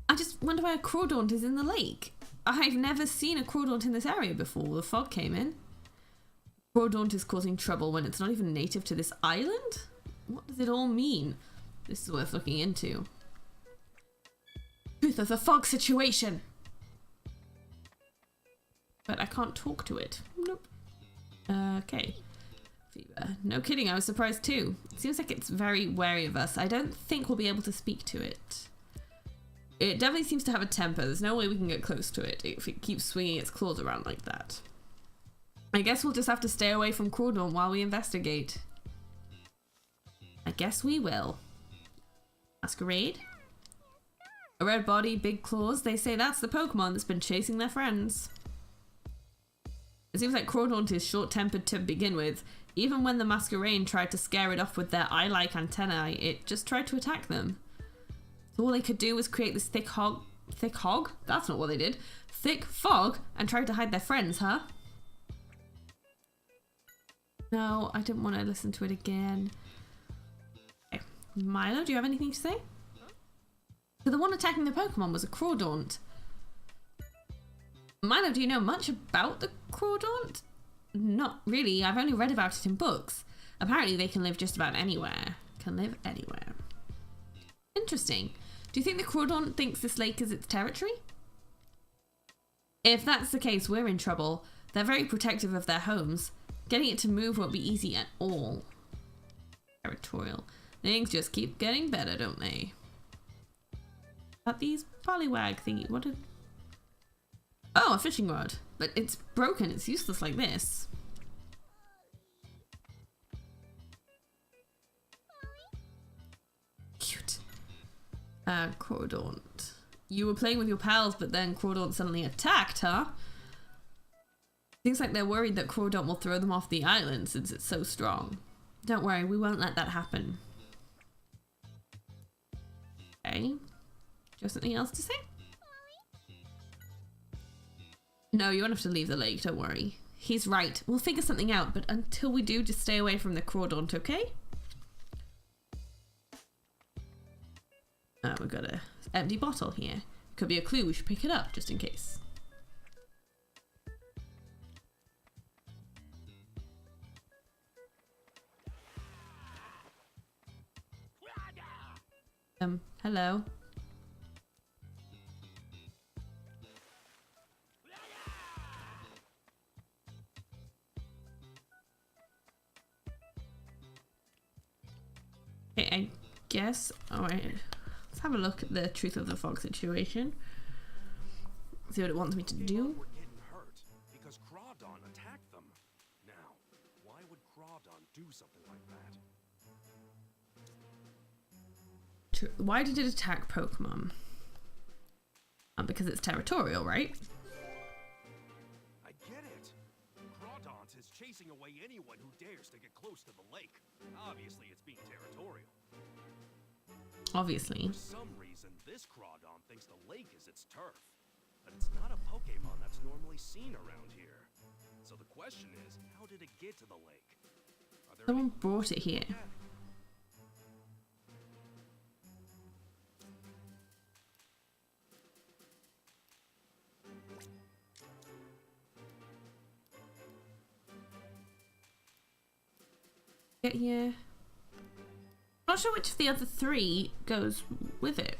I just wonder why a Crawdaunt is in the lake. I've never seen a Crawdaunt in this area before the fog came in. Crawdaunt is causing trouble when it's not even native to this island? What does it all mean? This is worth looking into. Truth of the fog situation! But I can't talk to it. Nope. Okay. Fever. No kidding, I was surprised too. It seems like it's very wary of us. I don't think we'll be able to speak to it. It definitely seems to have a temper. There's no way we can get close to it if it keeps swinging its claws around like that. I guess we'll just have to stay away from Crawdaunt while we investigate. I guess we will. Masquerade? A red body, big claws. They say that's the Pokemon that's been chasing their friends. It seems like Crawdaunt is short-tempered to begin with. Even when the Masquerade tried to scare it off with their eye-like antennae, it just tried to attack them. So all they could do was create this thick hog? That's not what they did. Thick fog and tried to hide their friends, huh? No, I didn't want to listen to it again. Okay. Milo, do you have anything to say? So the one attacking the Pokemon was a Crawdaunt. Milo, do you know much about the Crawdaunt? Not really. I've only read about it in books. Apparently they can live just about anywhere. Can live anywhere. Interesting. Do you think the Crawdaunt thinks this lake is its territory? If that's the case, we're in trouble. They're very protective of their homes. Getting it to move won't be easy at all. Territorial. Things just keep getting better, don't they? But these pollywag thingy, what a... Oh, a fishing rod. But it's broken, it's useless like this. Cute. Crawdaunt. You were playing with your pals, but then Crawdaunt suddenly attacked, huh? Seems like they're worried that Crawdaunt will throw them off the island since it's so strong. Don't worry, we won't let that happen. Okay. Do you have something else to say? No, you won't have to leave the lake, don't worry. He's right. We'll figure something out, but until we do, just stay away from the Crawdaunt, okay? Oh, we've got an empty bottle here. Could be a clue, we should pick it up, just in case. Hello. Okay, I guess. Alright. Let's have a look at the truth of the fog situation. See what it wants me to do. Were getting hurt because Crawdaunt attacked them. Now, why would Crawdaunt do something like that? Why did it attack Pokemon? Because it's territorial, right? I get it. Crawdaunt is chasing away anyone who dares to get close to the lake. Obviously, it's being territorial. Obviously. For some reason, this Crawdaunt thinks the lake is its turf. But it's not a Pokemon that's normally seen around here. So the question is, how did it get to the lake? Are there Someone brought it here. Get here. I'm not sure which of the other three goes with it.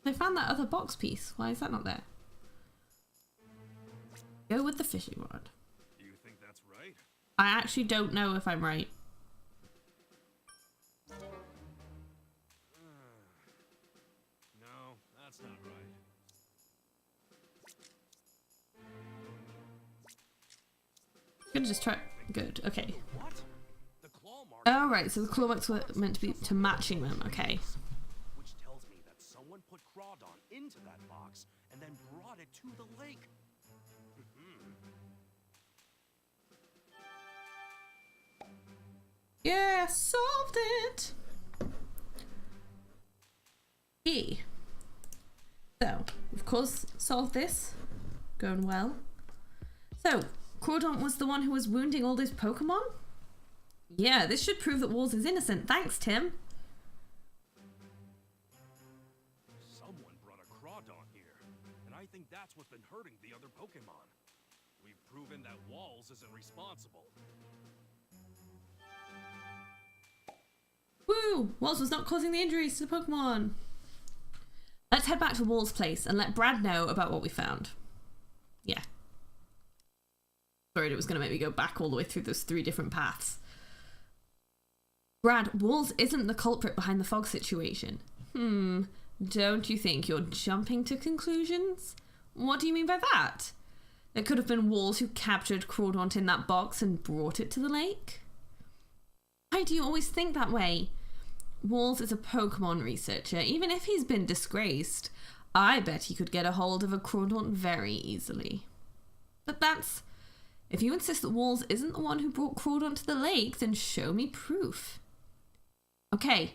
They found that other box piece. Why is that not there? Go with the fishing rod. Do you think that's right? I actually don't know if I'm right. No, that's not right. Could just try. Good. Okay. What? The claw marks. Oh right. So the claw marks were meant to be to matching them. Okay. Which tells me that someone put Crawdaunt into that box and then brought it to the lake. Yeah, solved it. E. So, of course, solved this. Going well. So, Crawdaunt was the one who was wounding all those Pokemon? Yeah, this should prove that Walls is innocent. Thanks, Tim. Someone brought a Crawdaunt here, and I think that's what's been hurting the other Pokemon. We've proven that Walls isn't responsible. Woo! Walls was not causing the injuries to the Pokemon. Let's head back to Walls' place and let Brad know about what we found. Yeah. Sorry, it was going to make me go back all the way through those 3 different paths. Brad, Walls isn't the culprit behind the fog situation. Don't you think you're jumping to conclusions? What do you mean by that? It could have been Walls who captured Crawdaunt in that box and brought it to the lake? Why do you always think that way? Walls is a Pokemon researcher. Even if he's been disgraced, I bet he could get a hold of a Crawdaunt very easily. But that's... If you insist that Walls isn't the one who brought Crawdaunt to the lake, then show me proof. Okay,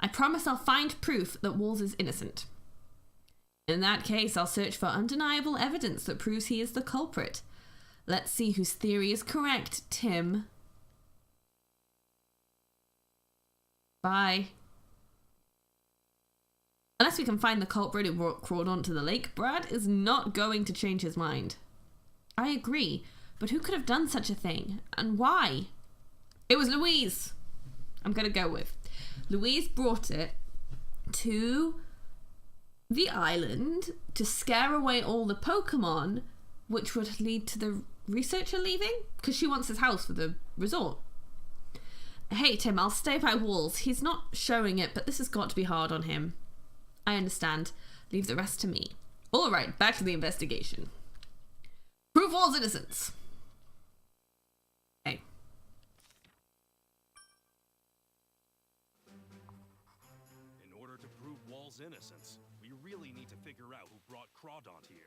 I promise I'll find proof that Walls is innocent. In that case, I'll search for undeniable evidence that proves he is the culprit. Let's see whose theory is correct, Tim. Bye. Unless we can find the culprit who brought Crawdaunt to the lake, Brad is not going to change his mind. I agree, but who could have done such a thing? And why? It was Louise. I'm going to go with. Louise brought it to the island to scare away all the Pokemon, which would lead to the researcher leaving? Because she wants his house for the resort. Hey, Tim, I'll stay by walls. He's not showing it, but this has got to be hard on him. I understand. Leave the rest to me. All right, back to the investigation. Prove Wall's innocence. Okay. In order to prove Wall's innocence, we really need to figure out who brought Crawdaunt here.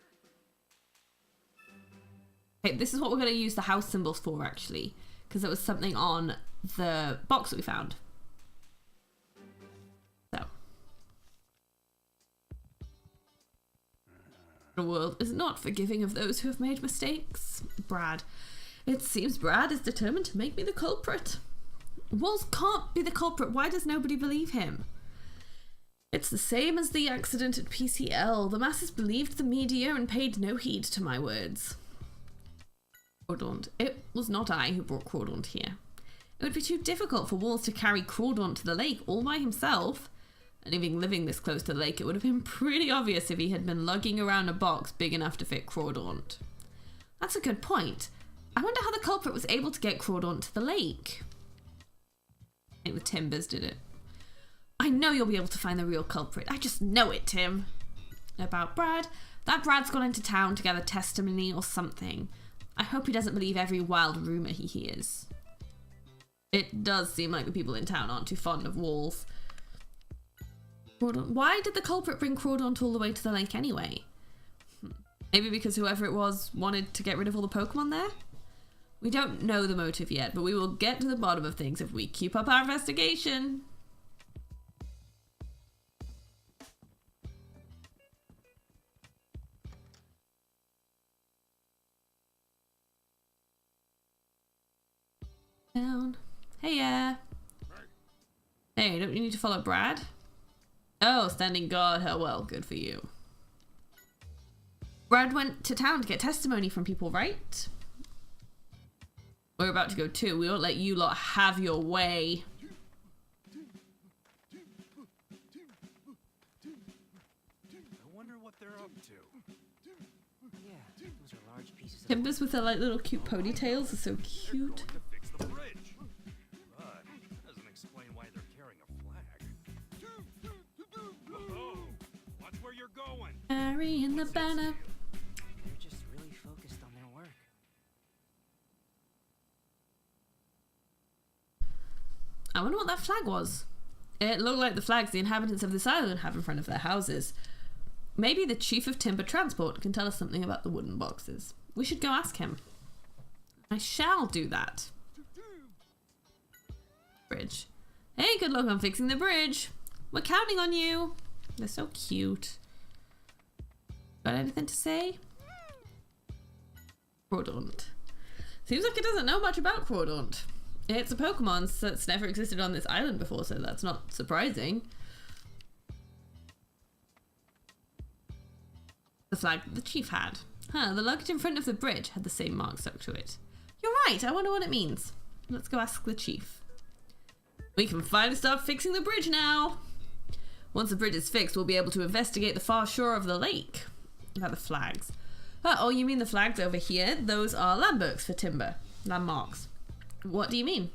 Okay, this is what we're going to use the house symbols for, actually, because there was something on the box that we found. So. The world is not forgiving of those who have made mistakes. Brad. It seems Brad is determined to make me the culprit. Walls can't be the culprit. Why does nobody believe him? It's the same as the accident at PCL. The masses believed the media and paid no heed to my words. Crawdaunt. It was not I who brought Crawdaunt here. It would be too difficult for Walls to carry Crawdaunt to the lake all by himself. And even living this close to the lake, it would have been pretty obvious if he had been lugging around a box big enough to fit Crawdaunt. That's a good point. I wonder how the culprit was able to get Crawdaunt to the lake. I think the Timbers did it. I know you'll be able to find the real culprit. I just know it, Tim. About Brad. That Brad's gone into town to gather testimony or something. I hope he doesn't believe every wild rumour he hears. It does seem like the people in town aren't too fond of Walls. Crawdaunt. Why did the culprit bring Crawdaunt all the way to the lake anyway? Maybe because whoever it was wanted to get rid of all the Pokemon there? We don't know the motive yet, but we will get to the bottom of things if we keep up our investigation. Down. Hey, yeah. Hey, don't you need to follow Brad? Oh, standing guard. Oh, well, good for you. Brad went to town to get testimony from people, right? We're about to go too. We won't let you lot have your way. I wonder what they're up to. Yeah, those are large pieces of... Timbers with their like little cute ponytails are so cute. To fix the bridge. But that doesn't explain why they're carrying a flag. Whoa! Watch where you're going. Carrying the banner. They're just really focused on their work. I wonder what that flag was. It looked like the flags the inhabitants of this island have in front of their houses. Maybe the chief of timber transport can tell us something about the wooden boxes. We should go ask him. I shall do that. Bridge. Hey, good luck on fixing the bridge. We're counting on you. They're so cute. Got anything to say? Crawdaunt. Seems like it doesn't know much about Crawdaunt. It's a Pokemon that's never existed on this island before, so that's not surprising. The flag that the chief had. Huh, the luggage in front of the bridge had the same mark stuck to it. You're right, I wonder what it means. Let's go ask the chief. We can finally start fixing the bridge now. Once the bridge is fixed, we'll be able to investigate the far shore of the lake. About the flags. Oh, you mean the flags over here? Those are landmarks for timber. Landmarks. What do you mean?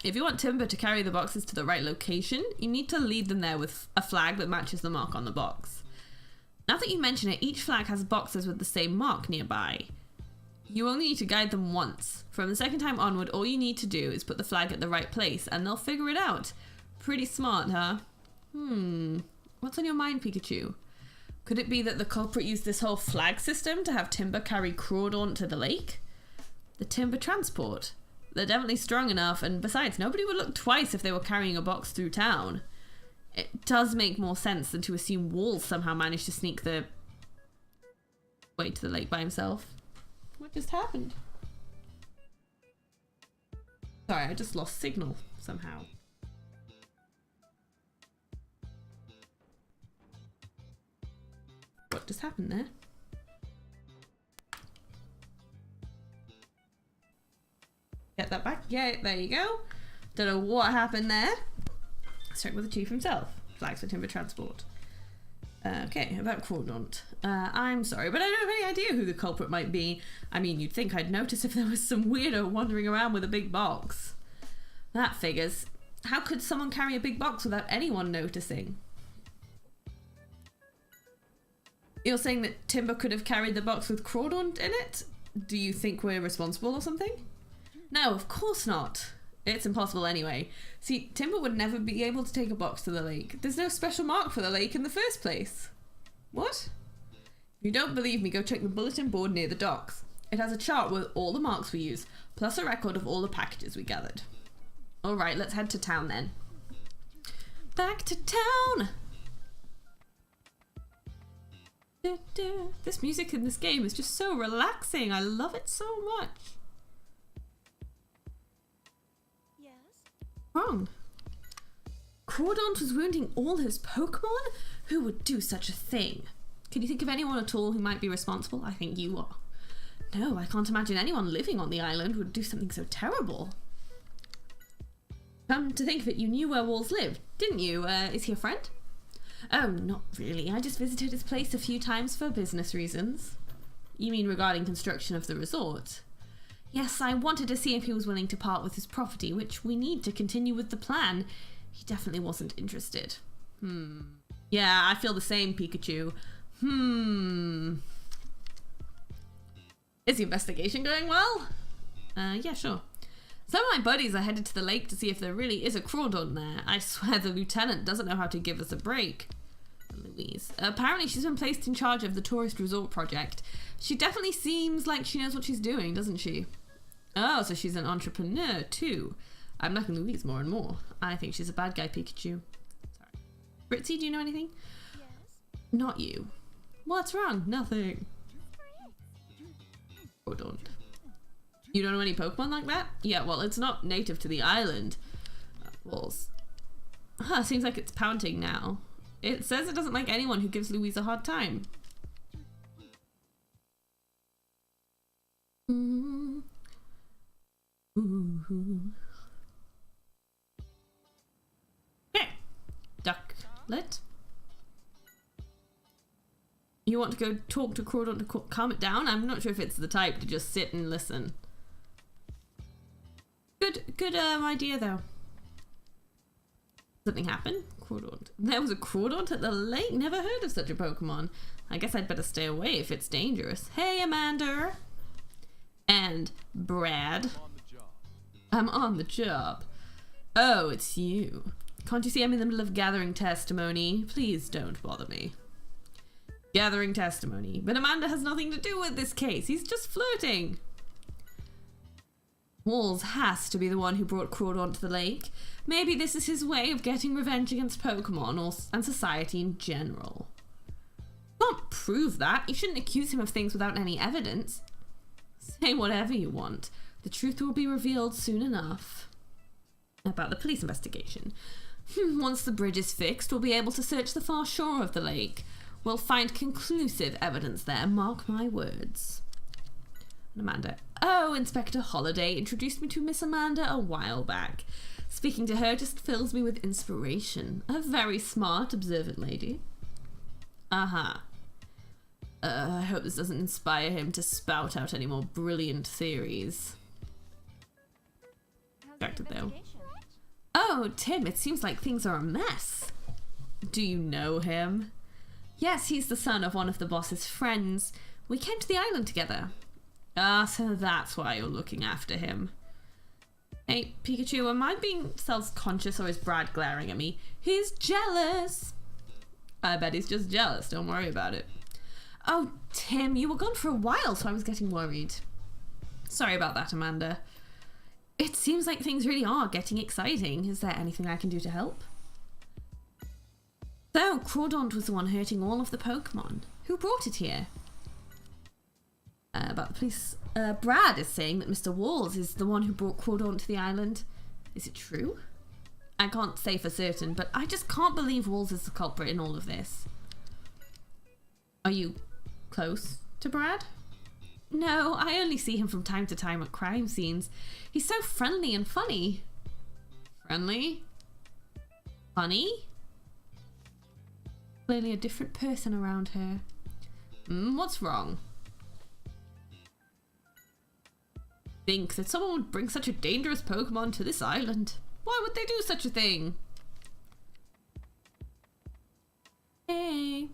If you want Timber to carry the boxes to the right location, you need to lead them there with a flag that matches the mark on the box. Now that you mention it, each flag has boxes with the same mark nearby. You only need to guide them once. From the second time onward, all you need to do is put the flag at the right place and they'll figure it out. Pretty smart, huh? What's on your mind, Pikachu? Could it be that the culprit used this whole flag system to have Timber carry Crawdaunt to the lake? The Timber transport. They're definitely strong enough, and besides, nobody would look twice if they were carrying a box through town. It does make more sense than to assume Walls somehow managed to sneak the way to the lake by himself. What just happened? Sorry, I just lost signal somehow. What just happened there? Get that back. Yeah, there you go. Don't know what happened there. Let's check with the chief himself. Flags for timber transport. Okay, about Crawdaunt. I'm sorry, but I don't have any idea who the culprit might be. I mean, you'd think I'd notice if there was some weirdo wandering around with a big box. That figures. How could someone carry a big box without anyone noticing? You're saying that Timber could have carried the box with Crawdaunt in it? Do you think we're responsible or something? No, of course not. It's impossible anyway. See, Timber would never be able to take a box to the lake. There's no special mark for the lake in the first place. What? If you don't believe me, go check the bulletin board near the docks. It has a chart with all the marks we use, plus a record of all the packages we gathered. Alright, let's head to town then. Back to town! This music in this game is just so relaxing. I love it so much. Yes? Wrong. Crawdaunt was wounding all his Pokemon? Who would do such a thing? Can you think of anyone at all who might be responsible? I think you are. No, I can't imagine anyone living on the island would do something so terrible. Come to think of it, you knew where Walls lived, didn't you? Is he a friend? Oh, not really. I just visited his place a few times for business reasons. You mean regarding construction of the resort? Yes, I wanted to see if he was willing to part with his property, which we need to continue with the plan. He definitely wasn't interested. Yeah, I feel the same, Pikachu. Is the investigation going well? Yeah, sure. Some of my buddies are headed to the lake to see if there really is a Crawdaunt there. I swear the lieutenant doesn't know how to give us a break. Louise. Apparently she's been placed in charge of the tourist resort project. She definitely seems like she knows what she's doing, doesn't she? Oh, so she's an entrepreneur too. I'm liking Louise more and more. I think she's a bad guy, Pikachu. Sorry. Britzy, do you know anything? Yes? Not you. What's wrong? Nothing. Crawdaunt. You don't know any Pokemon like that? Yeah, well, it's not native to the island. Walls. Huh, seems like it's pouting now. It says it doesn't like anyone who gives Louise a hard time. Okay. Ducklet. You want to go talk to Crawdaunt to calm it down? I'm not sure if it's the type to just sit and listen. Good idea though. Something happened? Crawdaunt. There was a Crawdaunt at the lake? Never heard of such a Pokemon. I guess I'd better stay away if it's dangerous. Hey, Amanda. And Brad. I'm on the job. Oh, it's you. Can't you see I'm in the middle of gathering testimony? Please don't bother me. Gathering testimony. But Amanda has nothing to do with this case. He's just flirting. Walls has to be the one who brought Crawdaunt to the lake. Maybe this is his way of getting revenge against Pokemon and society in general. Can't prove that. You shouldn't accuse him of things without any evidence. Say whatever you want. The truth will be revealed soon enough. About the police investigation. Once the bridge is fixed, we'll be able to search the far shore of the lake. We'll find conclusive evidence there, mark my words. And Amanda. Oh, Inspector Holliday introduced me to Miss Amanda a while back. Speaking to her just fills me with inspiration. A very smart, observant lady. I hope this doesn't inspire him to spout out any more brilliant theories. Distracted though. Oh, Tim, it seems like things are a mess. Do you know him? Yes, he's the son of one of the boss's friends. We came to the island together. Ah, so that's why you're looking after him. Hey, Pikachu, am I being self-conscious or is Brad glaring at me? He's jealous. I bet he's just jealous. Don't worry about it. Oh, Tim, you were gone for a while, so I was getting worried. Sorry about that, Amanda. It seems like things really are getting exciting. Is there anything I can do to help? So, Crawdaunt was the one hurting all of the Pokemon. Who brought it here? About the police. Brad is saying that Mr. Walls is the one who brought Crawdaunt to the island. Is it true? I can't say for certain, but I just can't believe Walls is the culprit in all of this. Are you close to Brad? No, I only see him from time to time at crime scenes. He's so friendly and funny. Friendly? Funny? Clearly a different person around her. What's wrong? Think that someone would bring such a dangerous Pokemon to this island. Why would they do such a thing? Hey.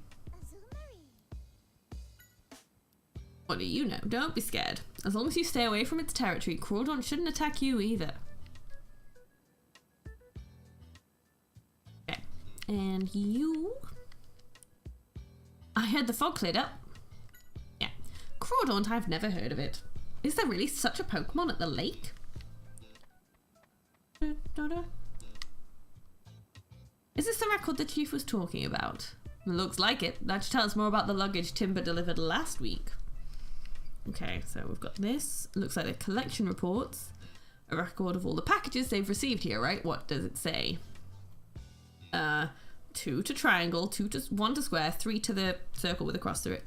What do you know? Don't be scared. As long as you stay away from its territory, Crawdaunt shouldn't attack you either. Okay. And you... I heard the fog cleared up. Yeah. Crawdaunt, I've never heard of it. Is there really such a Pokemon at the lake? Is this the record the chief was talking about? Looks like it. That should tell us more about the luggage Timber delivered last week. Okay, so we've got this. Looks like the collection reports. A record of all the packages they've received here, right? What does it say? 2 to triangle, 1 to square, 3 to the circle with a cross through it,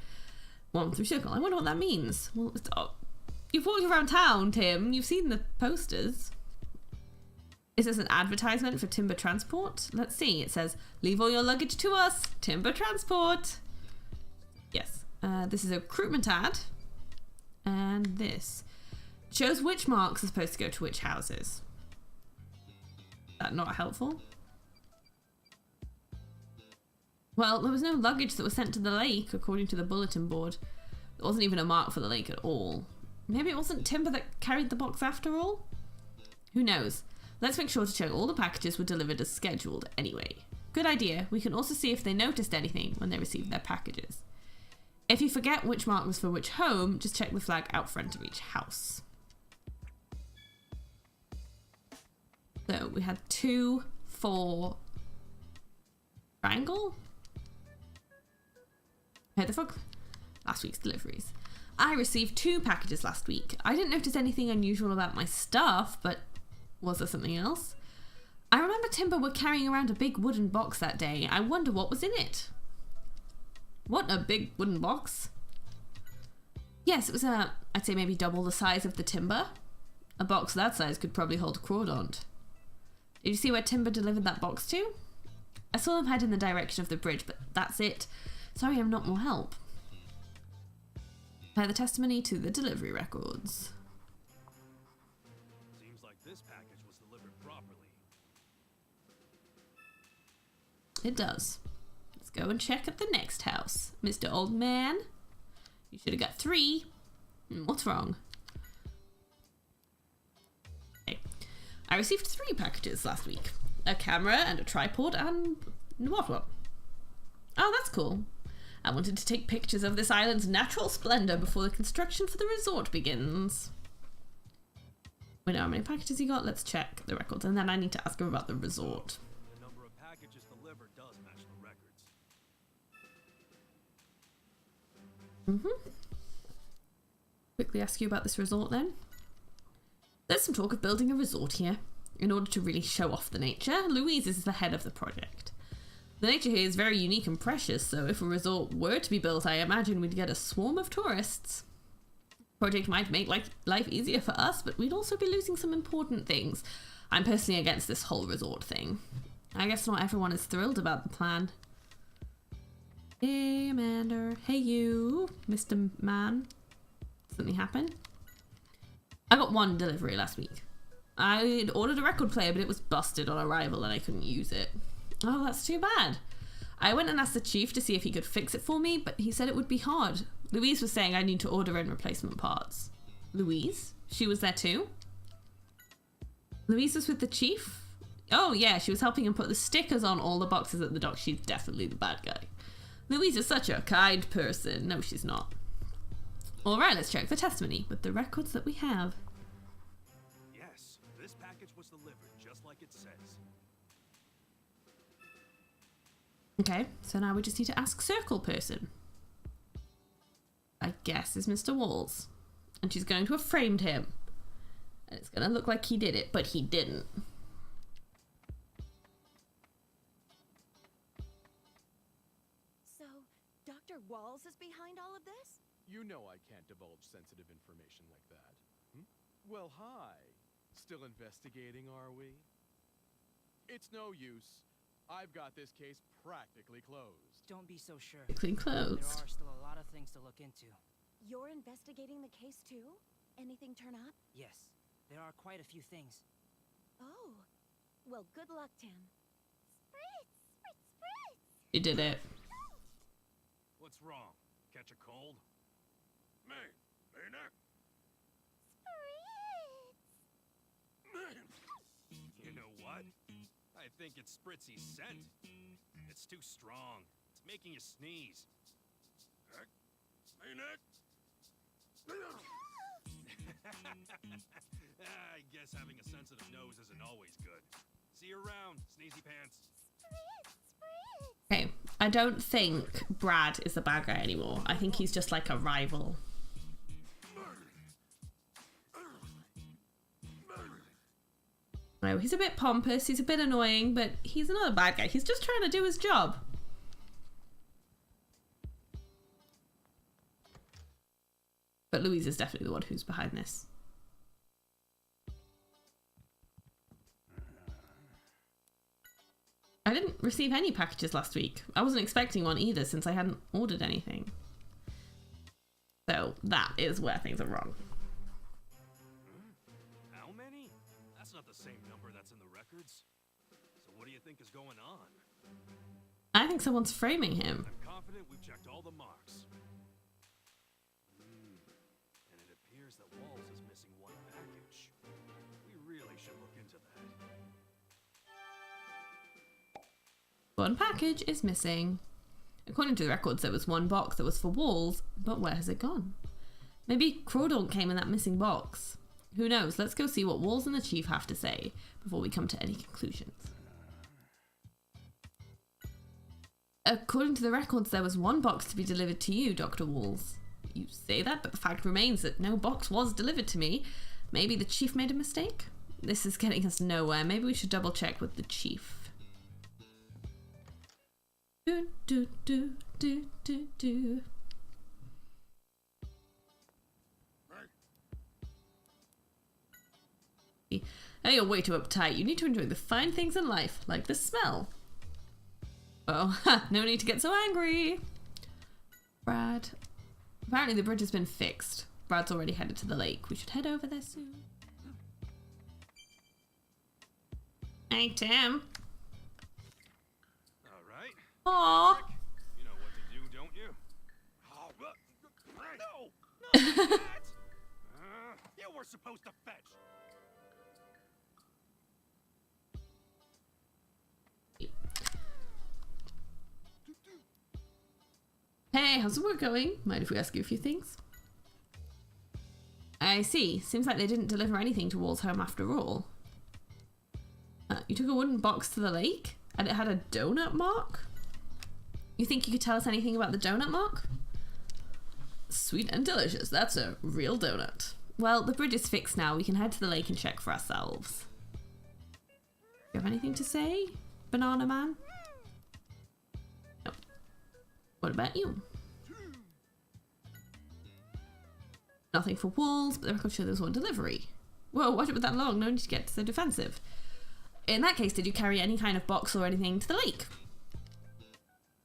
1 through circle. I wonder what that means. Well, you've walked around town, Tim. You've seen the posters. Is this an advertisement for Timber Transport? Let's see. It says, leave all your luggage to us, Timber Transport. Yes. This is a recruitment ad. And this shows which marks are supposed to go to which houses. Is that not helpful? Well, there was no luggage that was sent to the lake, according to the bulletin board. There wasn't even a mark for the lake at all. Maybe it wasn't Timber that carried the box after all? Who knows? Let's make sure to check all the packages were delivered as scheduled anyway. Good idea. We can also see if they noticed anything when they received their packages. If you forget which mark was for which home, just check the flag out front of each house. So we had 2, 4, triangle? Heard the fog? Last week's deliveries. I received 2 packages last week. I didn't notice anything unusual about my stuff, but was there something else? I remember Timber were carrying around a big wooden box that day. I wonder what was in it. What, a big wooden box? Yes, it was I'd say maybe double the size of the Timber. A box that size could probably hold Crawdaunt. Did you see where Timber delivered that box to? I saw them head in the direction of the bridge, but that's it. Sorry, I'm not more help. The testimony to the delivery records. Seems like this package was delivered properly. It does. Let's go and check at the next house. Mr. Old Man, you should have got 3. What's wrong? Okay. I received 3 packages last week. A camera and a tripod and what? Oh, that's cool. I wanted to take pictures of this island's natural splendor before the construction for the resort begins. We know how many packages he got. Let's check the records, and then I need to ask him about the resort. The number of packages delivered does match the records. Quickly ask you about this resort then. There's some talk of building a resort here. In order to really show off the nature, Louise is the head of the project. The nature here is very unique and precious, so if a resort were to be built, I imagine we'd get a swarm of tourists. The project might make life easier for us, but we'd also be losing some important things. I'm personally against this whole resort thing. I guess not everyone is thrilled about the plan. Hey, Amanda. Hey, you, Mr. Man. Something happened? I got 1 delivery last week. I'd ordered a record player, but it was busted on arrival and I couldn't use it. Oh, that's too bad. I went and asked the chief to see if he could fix it for me, but he said it would be hard. Louise was saying I need to order in replacement parts. Louise? She was there too? Louise was with the chief? Oh yeah, she was helping him put the stickers on all the boxes at the dock. She's definitely the bad guy. Louise is such a kind person. No, she's not. Alright, let's check the testimony with the records that we have. Yes, this package was delivered just like it says. Okay, so now we just need to ask Circle Person. I guess is Mr. Walls. And she's going to have framed him. And it's going to look like he did it, but he didn't. So, Dr. Walls is behind all of this? You know I can't divulge sensitive information like that. Well, hi. Still investigating, are we? It's no use. I've got this case practically closed. Don't be so sure. Clean There clothes. are still a lot of things to look into. You're investigating the case too? Anything turn up? Yes, there are quite a few things. Oh. Well, good luck, Tim. Spritz! Spritz! Spritz! You did it. What's wrong? Catch a cold? Maynard. Spritz! You know what? I think it's Spritzy's scent. It's too strong. It's making you sneeze. Maynard. I guess having a sensitive nose isn't always good. See you around, sneezy pants. Spritz! Spritz! Okay, I don't think Brad is the bad guy anymore. I think he's just like a rival. No, he's a bit pompous, he's a bit annoying, but he's not a bad guy. He's just trying to do his job. But Louise is definitely the one who's behind this. I didn't receive any packages last week. I wasn't expecting one either since I hadn't ordered anything. So that is where things are wrong. How many? That's not the same number that's in the records. So what do you think is going on? I think someone's framing him. I'm confident we've checked all the marks. And it appears that Walls is missing one package. We really should look into that. One package is missing. According to the records, there was one box that was for Walls, but where has it gone? Maybe Crawdaunt came in that missing box. Who knows? Let's go see what Walls and the Chief have to say before we come to any conclusions. According to the records, there was one box to be delivered to you, Dr. Walls. You say that, but the fact remains that no box was delivered to me. Maybe the Chief made a mistake? This is getting us nowhere. Maybe we should double check with the Chief. Do, do, do, do, do, do. Oh, you're way too uptight. You need to enjoy the fine things in life, like the smell. Oh, no need to get so angry. Brad. Apparently the bridge has been fixed. Brad's already headed to the lake. We should head over there soon. Hey, Tim. All right. Aww. You know what to do, don't you? Oh, no! No! That! You were supposed to fetch. Hey, how's the work going? Mind if we ask you a few things? I see. Seems like they didn't deliver anything to Wall's home after all. You took a wooden box to the lake? And it had a donut mark? You think you could tell us anything about the donut mark? Sweet and delicious. That's a real donut. Well, the bridge is fixed now. We can head to the lake and check for ourselves. You have anything to say, Banana Man? No. What about you? Nothing for Walls, but the records show there was one delivery. Whoa, why did it be that long? No need to get so defensive. In that case, did you carry any kind of box or anything to the lake?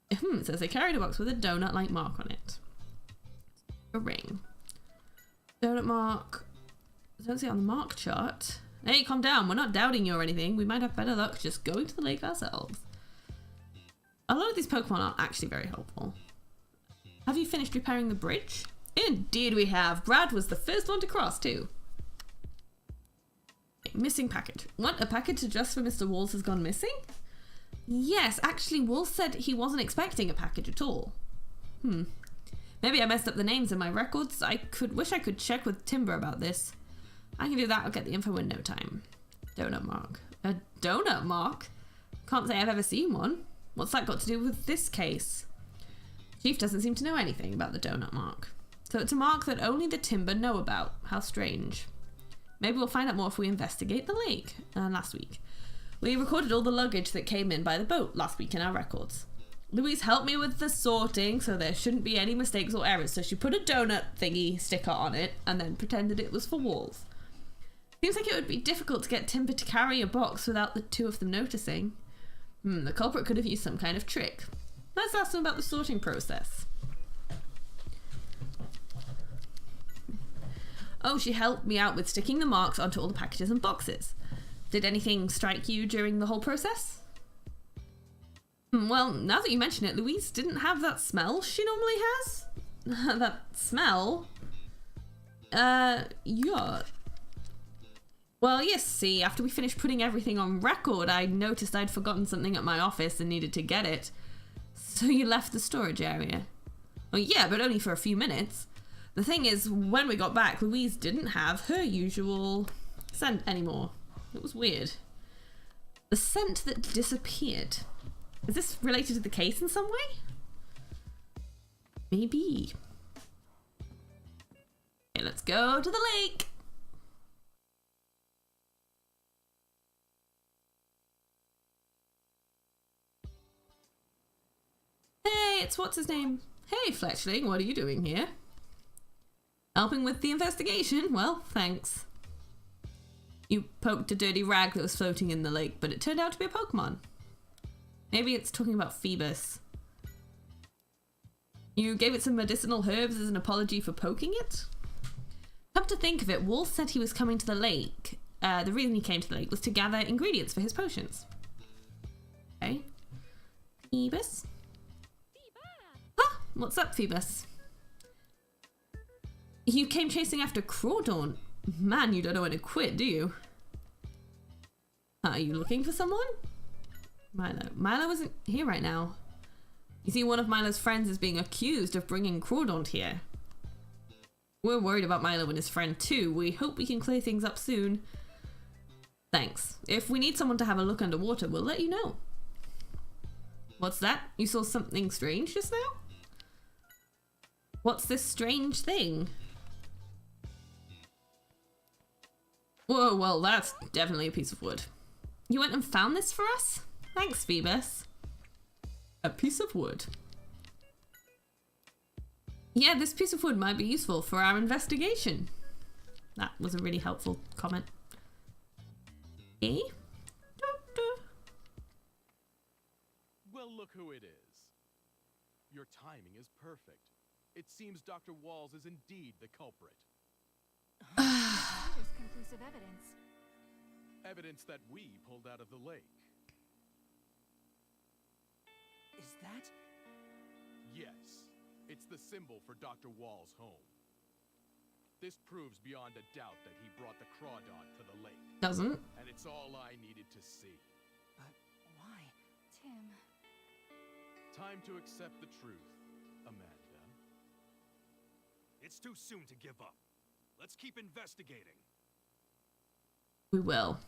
It says they carried a box with a donut-like mark on it. A ring. Donut mark. I don't see it on the mark chart. Hey, calm down. We're not doubting you or anything. We might have better luck just going to the lake ourselves. A lot of these Pokemon aren't actually very helpful. Have you finished repairing the bridge? Indeed we have. Brad was the first one to cross too. Missing package. What? A package addressed for Mr. Walls has gone missing? Yes, actually Walls said he wasn't expecting a package at all. Maybe I messed up the names in my records. Wish I could check with Timber about this. I can do that. I'll get the info in no time. Donut mark. A donut mark? Can't say I've ever seen one. What's that got to do with this case? Chief doesn't seem to know anything about the donut mark. So it's a mark that only the Timber know about. How strange. Maybe we'll find out more if we investigate the lake. Last week. We recorded all the luggage that came in by the boat last week in our records. Louise helped me with the sorting, so there shouldn't be any mistakes or errors. So she put a donut thingy sticker on it and then pretended it was for Walls. Seems like it would be difficult to get Timber to carry a box without the two of them noticing. The culprit could have used some kind of trick. Let's ask them about the sorting process. Oh, she helped me out with sticking the marks onto all the packages and boxes. Did anything strike you during the whole process? Well, now that you mention it, Louise didn't have that smell she normally has. That smell? Yeah. Well, yes, see, after we finished putting everything on record, I noticed I'd forgotten something at my office and needed to get it. So you left the storage area? Well, yeah, but only for a few minutes. The thing is, when we got back, Louise didn't have her usual scent anymore. It was weird. The scent that disappeared. Is this related to the case in some way? Maybe. Okay, let's go to the lake. Hey, it's what's his name? Hey, Fletchling, what are you doing here? Helping with the investigation? Well, thanks. You poked a dirty rag that was floating in the lake, but it turned out to be a Pokemon. Maybe it's talking about Phoebus. You gave it some medicinal herbs as an apology for poking it? Come to think of it, Wolf said he was coming to the lake. The reason he came to the lake was to gather ingredients for his potions. Okay. Phoebus? Huh? What's up, Phoebus? You came chasing after Crawdaunt. Man, you don't know when to quit, do you? Are you looking for someone? Milo. Milo isn't here right now. You see, one of Milo's friends is being accused of bringing Crawdaunt here. We're worried about Milo and his friend too. We hope we can clear things up soon. Thanks. If we need someone to have a look underwater, we'll let you know. What's that? You saw something strange just now? What's this strange thing? Whoa, well, that's definitely a piece of wood. You went and found this for us? Thanks, Phoebus. A piece of wood. Yeah, this piece of wood might be useful for our investigation. That was a really helpful comment. Okay. Well, look who it is. Your timing is perfect. It seems Dr. Walls is indeed the culprit. There's conclusive evidence. Evidence that we pulled out of the lake. Is that? Yes, it's the symbol for Dr. Wall's home. This proves beyond a doubt that he brought the Crawdaunt to the lake. Doesn't. And it's all I needed to see. But why? Tim. Time to accept the truth, Amanda. It's too soon to give up. Let's keep investigating. We will.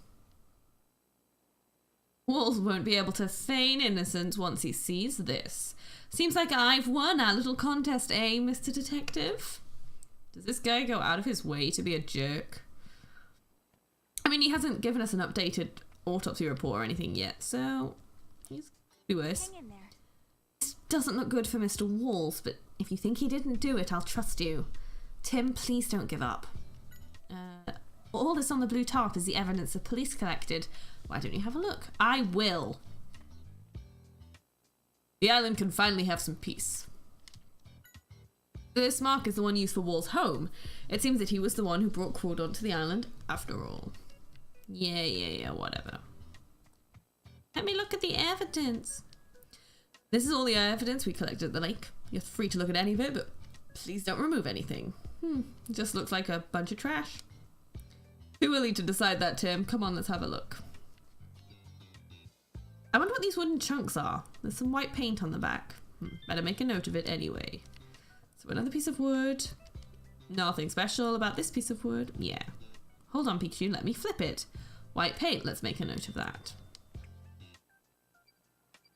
Walls won't be able to feign innocence once he sees this. Seems like I've won our little contest, eh, Mr. Detective? Does this guy go out of his way to be a jerk? I mean, he hasn't given us an updated autopsy report or anything yet, so he's be worse. Hang in there. This doesn't look good for Mr. Walls, but if you think he didn't do it, I'll trust you. Tim, please don't give up. All this on the blue tarp is the evidence the police collected. Why don't you have a look? I will. The island can finally have some peace. This mark is the one used for Wall's home. It seems that he was the one who brought Crawdaunt to the island after all. Yeah, whatever. Let me look at the evidence. This is all the evidence we collected at the lake. You're free to look at any of it, but please don't remove anything. It just looks like a bunch of trash. Too early to decide that, Tim. Come on, let's have a look. I wonder what these wooden chunks are. There's some white paint on the back. Better make a note of it anyway. So another piece of wood. Nothing special about this piece of wood. Yeah. Hold on, Pikachu. Let me flip it. White paint. Let's make a note of that.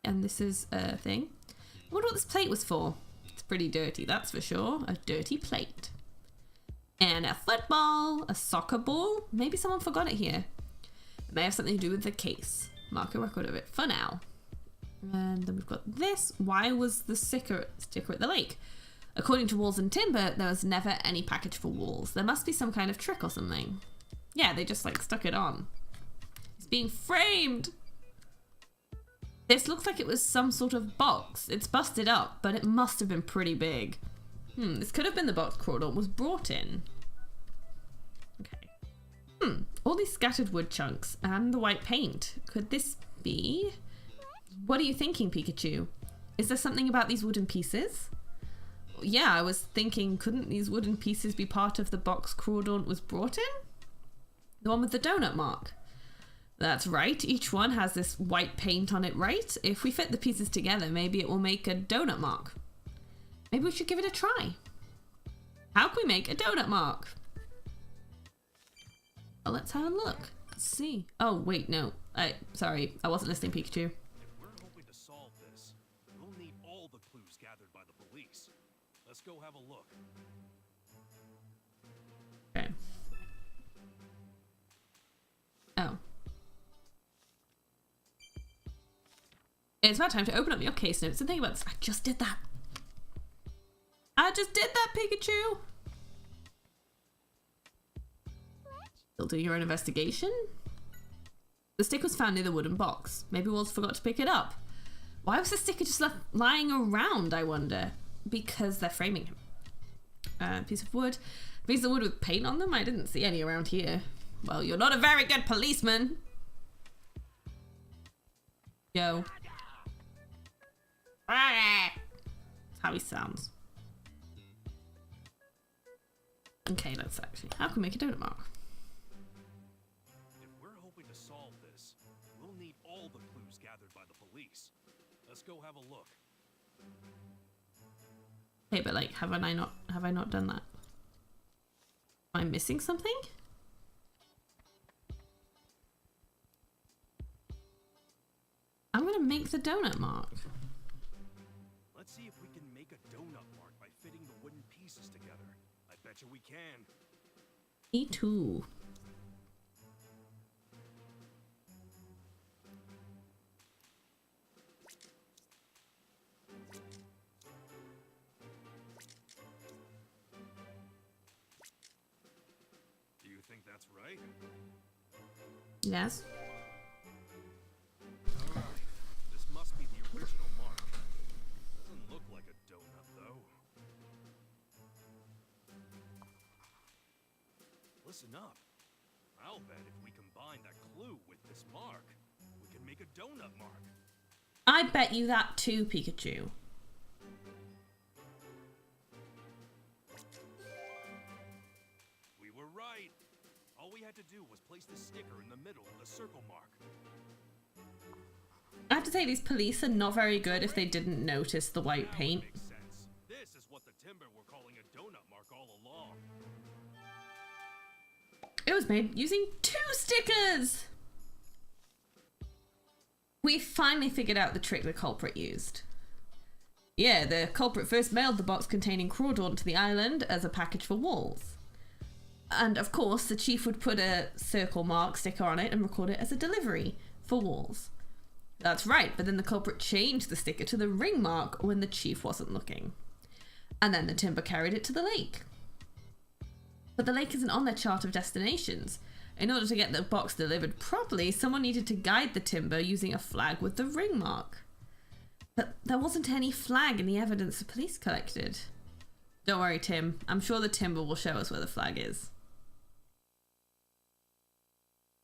And this is a thing. I wonder what this plate was for. It's pretty dirty, that's for sure. A dirty plate. And a football, a soccer ball. Maybe someone forgot it here. It may have something to do with the case. Mark a record of it for now. And then we've got this. Why was the sticker at the lake? According to Walls and Timber, there was never any package for Walls. There must be some kind of trick or something. Yeah, they just like stuck it on. He's being framed. This looks like it was some sort of box. It's busted up, but it must have been pretty big. This could have been the box Crawdaunt was brought in. Okay. All these scattered wood chunks and the white paint. Could this be? What are you thinking, Pikachu? Is there something about these wooden pieces? Yeah, I was thinking, couldn't these wooden pieces be part of the box Crawdaunt was brought in? The one with the donut mark. That's right, each one has this white paint on it, right? If we fit the pieces together, maybe it will make a donut mark. Maybe we should give it a try. How can we make a donut mark? Well, let's have a look. Let's see. Oh, wait, no. Sorry, I wasn't listening, Pikachu. If we're hoping to solve this, we'll need all the clues gathered by the police. Let's go have a look. Okay. Oh. It's about time to open up your case notes and think about this. I just did that. I just did that, Pikachu. Still doing your own investigation? The stick was found near the wooden box. Maybe Walls forgot to pick it up. Why was the sticker just left lying around, I wonder? Because they're framing him. Piece of wood. Piece of wood with paint on them? I didn't see any around here. Well, you're not a very good policeman. Yo. That's how he sounds. Okay, let's actually... How can we make a donut mark? If we're hoping to solve this, we'll need all the clues gathered by the police. Let's go have a look. Okay, but like, have I not done that? Am I missing something? I'm gonna make the donut mark. Let's see if we can make a donut mark by fitting the wooden pieces together. I bet you we can. Me too. Do you think that's right? Yes. Alright, this must be the original mark. Doesn't look like a donut, though. Listen up. I'll bet if we combine that clue with this mark, we can make a donut mark. I bet you that too, Pikachu. We were right. All we had to do was place the sticker in the middle of the circle mark. I have to say, these police are not very good if they didn't notice the white paint. Makes sense. This is what the timber were calling a donut mark all along. It was made using 2 stickers! We finally figured out the trick the culprit used. Yeah, the culprit first mailed the box containing Crawdaunt to the island as a package for Walls. And of course, the chief would put a circle mark sticker on it and record it as a delivery for Walls. That's right, but then the culprit changed the sticker to the ring mark when the chief wasn't looking. And then the timber carried it to the lake. But the lake isn't on their chart of destinations. In order to get the box delivered properly, someone needed to guide the timber using a flag with the ring mark. But there wasn't any flag in the evidence the police collected. Don't worry, Tim. I'm sure the timber will show us where the flag is.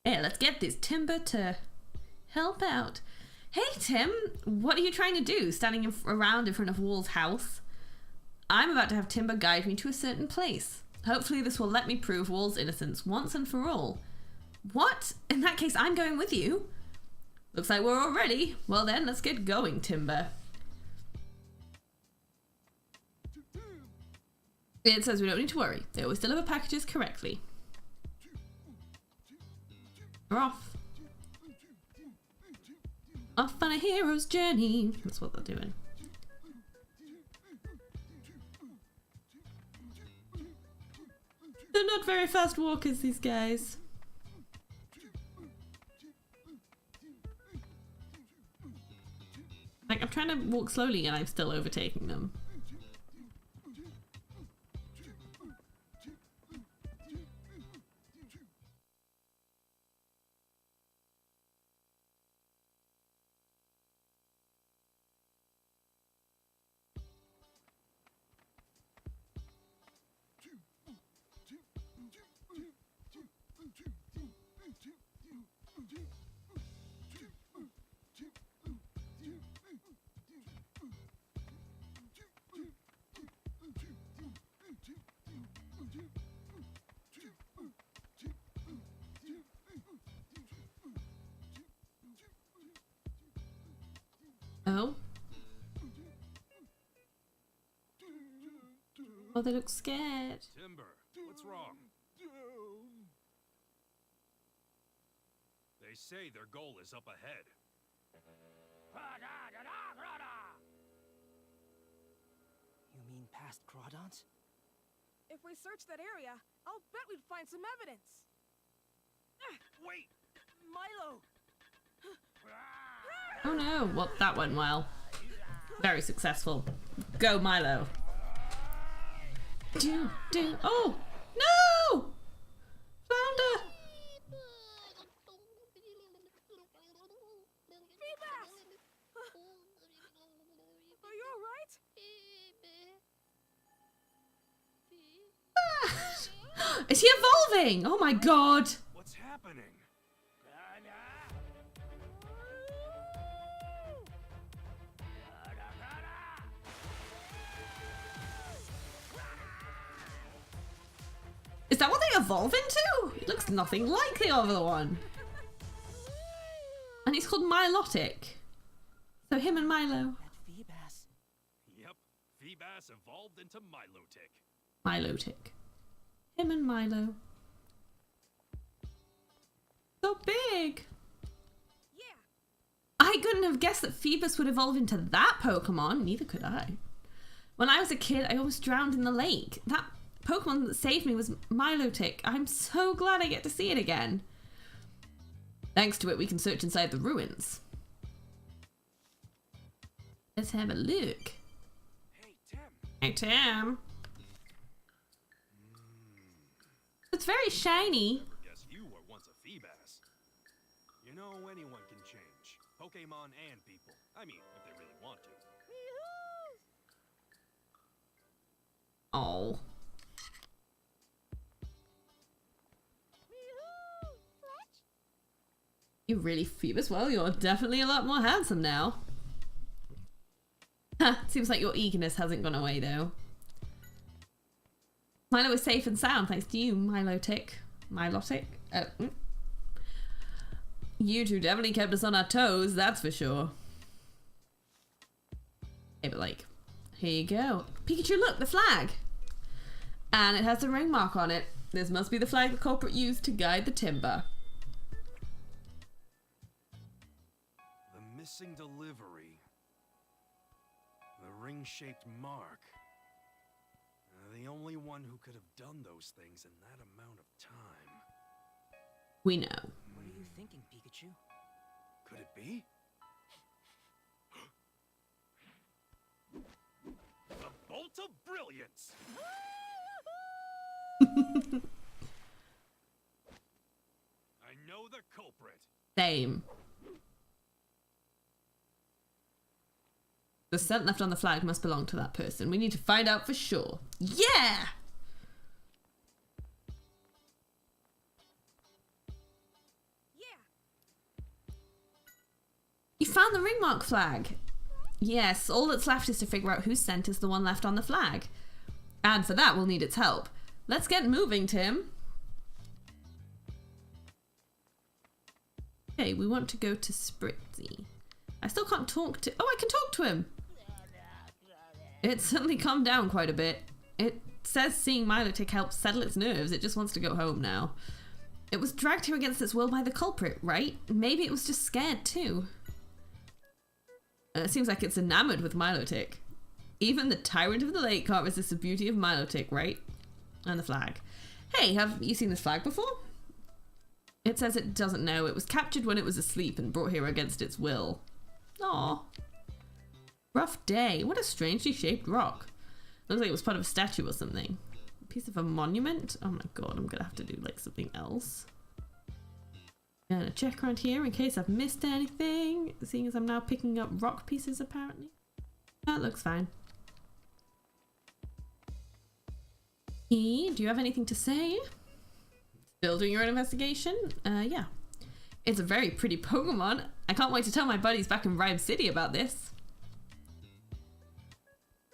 Yeah, let's get this timber to help out. Hey, Tim, what are you trying to do? Standing around in front of Wall's house? I'm about to have Timber guide me to a certain place. Hopefully this will let me prove Wall's innocence once and for all. What? In that case, I'm going with you. Looks like we're all ready. Well then, let's get going, Timber. It says we don't need to worry. They always deliver packages correctly. We're off. Off on a hero's journey. That's what they're doing. They're not very fast walkers, these guys. Like, I'm trying to walk slowly and I'm still overtaking them. Uh-oh. Oh, they look scared. Timber, what's wrong? They say their goal is up ahead. You mean past Crawdons? If we search that area, I'll bet we'd find some evidence. Wait! Milo! Oh no, well, that went well. Very successful. Go, Milo. Oh! No! Flounder! Feebas! Are you alright? Is he evolving? Oh my god! What's happening? Is that what they evolve into? He looks nothing like the other one. And he's called Milotic. So him and Milo. That Feebas. Yep, Feebas evolved into Milotic. Milotic. Him and Milo. So big. Yeah. I couldn't have guessed that Phoebus would evolve into that Pokemon. Neither could I. When I was a kid, I almost drowned in the lake. That Pokemon that saved me was Milotic. I'm so glad I get to see it again. Thanks to it, we can search inside the ruins. Let's have a look. Hey, Tim. Hey, Tim. It's very shiny. Guess you were once a Feebas. You know, anyone can change. Pokemon and people. I mean, if they really want to. Oh. You really Phoebus? Well, you're definitely a lot more handsome now. Seems like your eagerness hasn't gone away, though. Milo is safe and sound, thanks to you, Milotic. Milotic? You two definitely kept us on our toes, that's for sure. Okay, but like, here you go. Pikachu, look, the flag! And it has a ring mark on it. This must be the flag the culprit used to guide the timber. The missing delivery. The ring-shaped mark. The only one who could have done those things in that amount of time. We know. What are you thinking, Pikachu? Could it be? The bolt of brilliance! I know the culprit. Same. The scent left on the flag must belong to that person. We need to find out for sure. Yeah! You found the ring mark flag. Yes, all that's left is to figure out whose scent is the one left on the flag. And for that, we'll need its help. Let's get moving, Tim. Okay, we want to go to Spritzy. I still can't talk to... Oh, I can talk to him! It's suddenly calmed down quite a bit. It says seeing Milotic helps settle its nerves. It just wants to go home now. It was dragged here against its will by the culprit, right? Maybe it was just scared too. It seems like it's enamored with Milotic. Even the tyrant of the lake can't resist the beauty of Milotic, right? And the flag. Hey, have you seen this flag before? It says it doesn't know. It was captured when it was asleep and brought here against its will. Aww. Rough day. What a strangely shaped rock. Looks like it was part of a statue or something. A piece of a monument? Oh my god, I'm gonna have to do like something else. Gonna check around here in case I've missed anything. Seeing as I'm now picking up rock pieces apparently. That looks fine. Do you have anything to say? Still doing your own investigation? Yeah. It's a very pretty Pokemon. I can't wait to tell my buddies back in Rhyme City about this.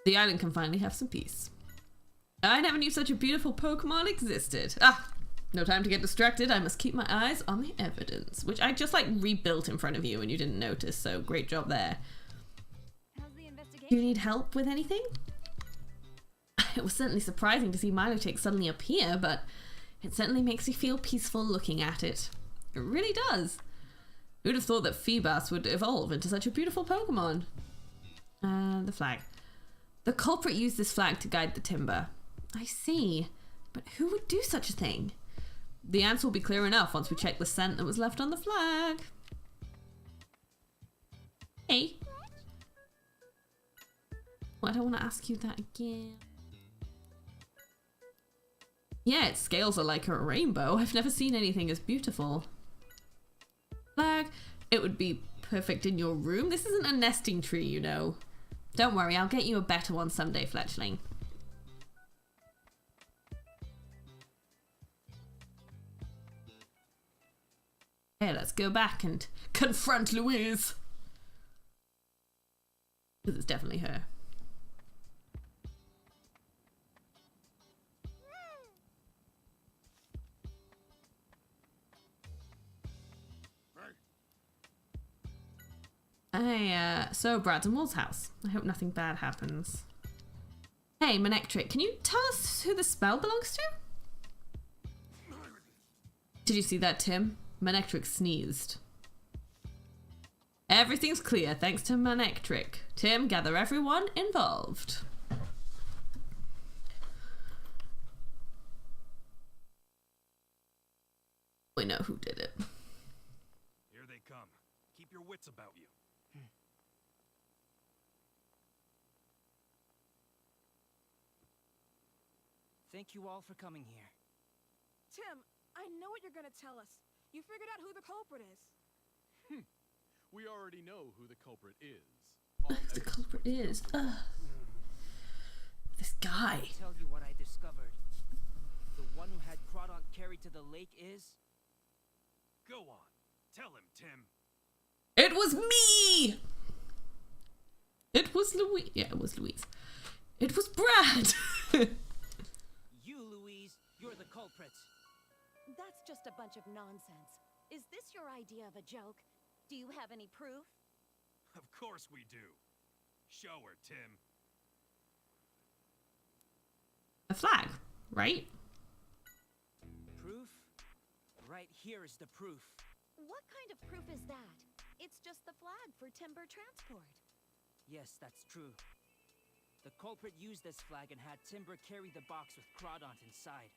The island can finally have some peace. I never knew such a beautiful Pokemon existed. Ah, no time to get distracted. I must keep my eyes on the evidence, which I just like rebuilt in front of you and you didn't notice, so great job there. Do you need help with anything? It was certainly surprising to see Milotic suddenly appear, but it certainly makes you feel peaceful looking at it. It really does. Who'd have thought that Feebas would evolve into such a beautiful Pokemon? The flag. The culprit used this flag to guide the timber. I see. But who would do such a thing? The answer will be clear enough once we check the scent that was left on the flag. Hey. Well, I don't want to ask you that again. Yeah, its scales are like a rainbow. I've never seen anything as beautiful. Flag. It would be perfect in your room. This isn't a nesting tree, you know. Don't worry, I'll get you a better one someday, Fletchling. Okay, let's go back and confront Louise. Because it's definitely her. So Brad's and Wolf's house. I hope nothing bad happens. Hey, Manectric, can you tell us who the spell belongs to? Did you see that, Tim? Manectric sneezed. Everything's clear thanks to Manectric. Tim, gather everyone involved. We know who did it. Here they come. Keep your wits about you. Thank you all for coming here. Tim, I know what you're gonna tell us. You figured out who the culprit is. We already know who the culprit is. The culprit is. This guy. I'll tell you what I discovered. The one who had Crawdaunt carried to the lake is... Go on. Tell him, Tim. It was me! It was Louise. Yeah, it was Louise. It was Brad! You, Louise, you're the culprit. That's just a bunch of nonsense. Is this your idea of a joke? Do you have any proof? Of course we do. Show her, Tim. A flag, right? Proof? Right here is the proof. What kind of proof is that? It's just the flag for timber transport. Yes, that's true. The culprit used this flag and had Timber carry the box with Crawdaunt inside.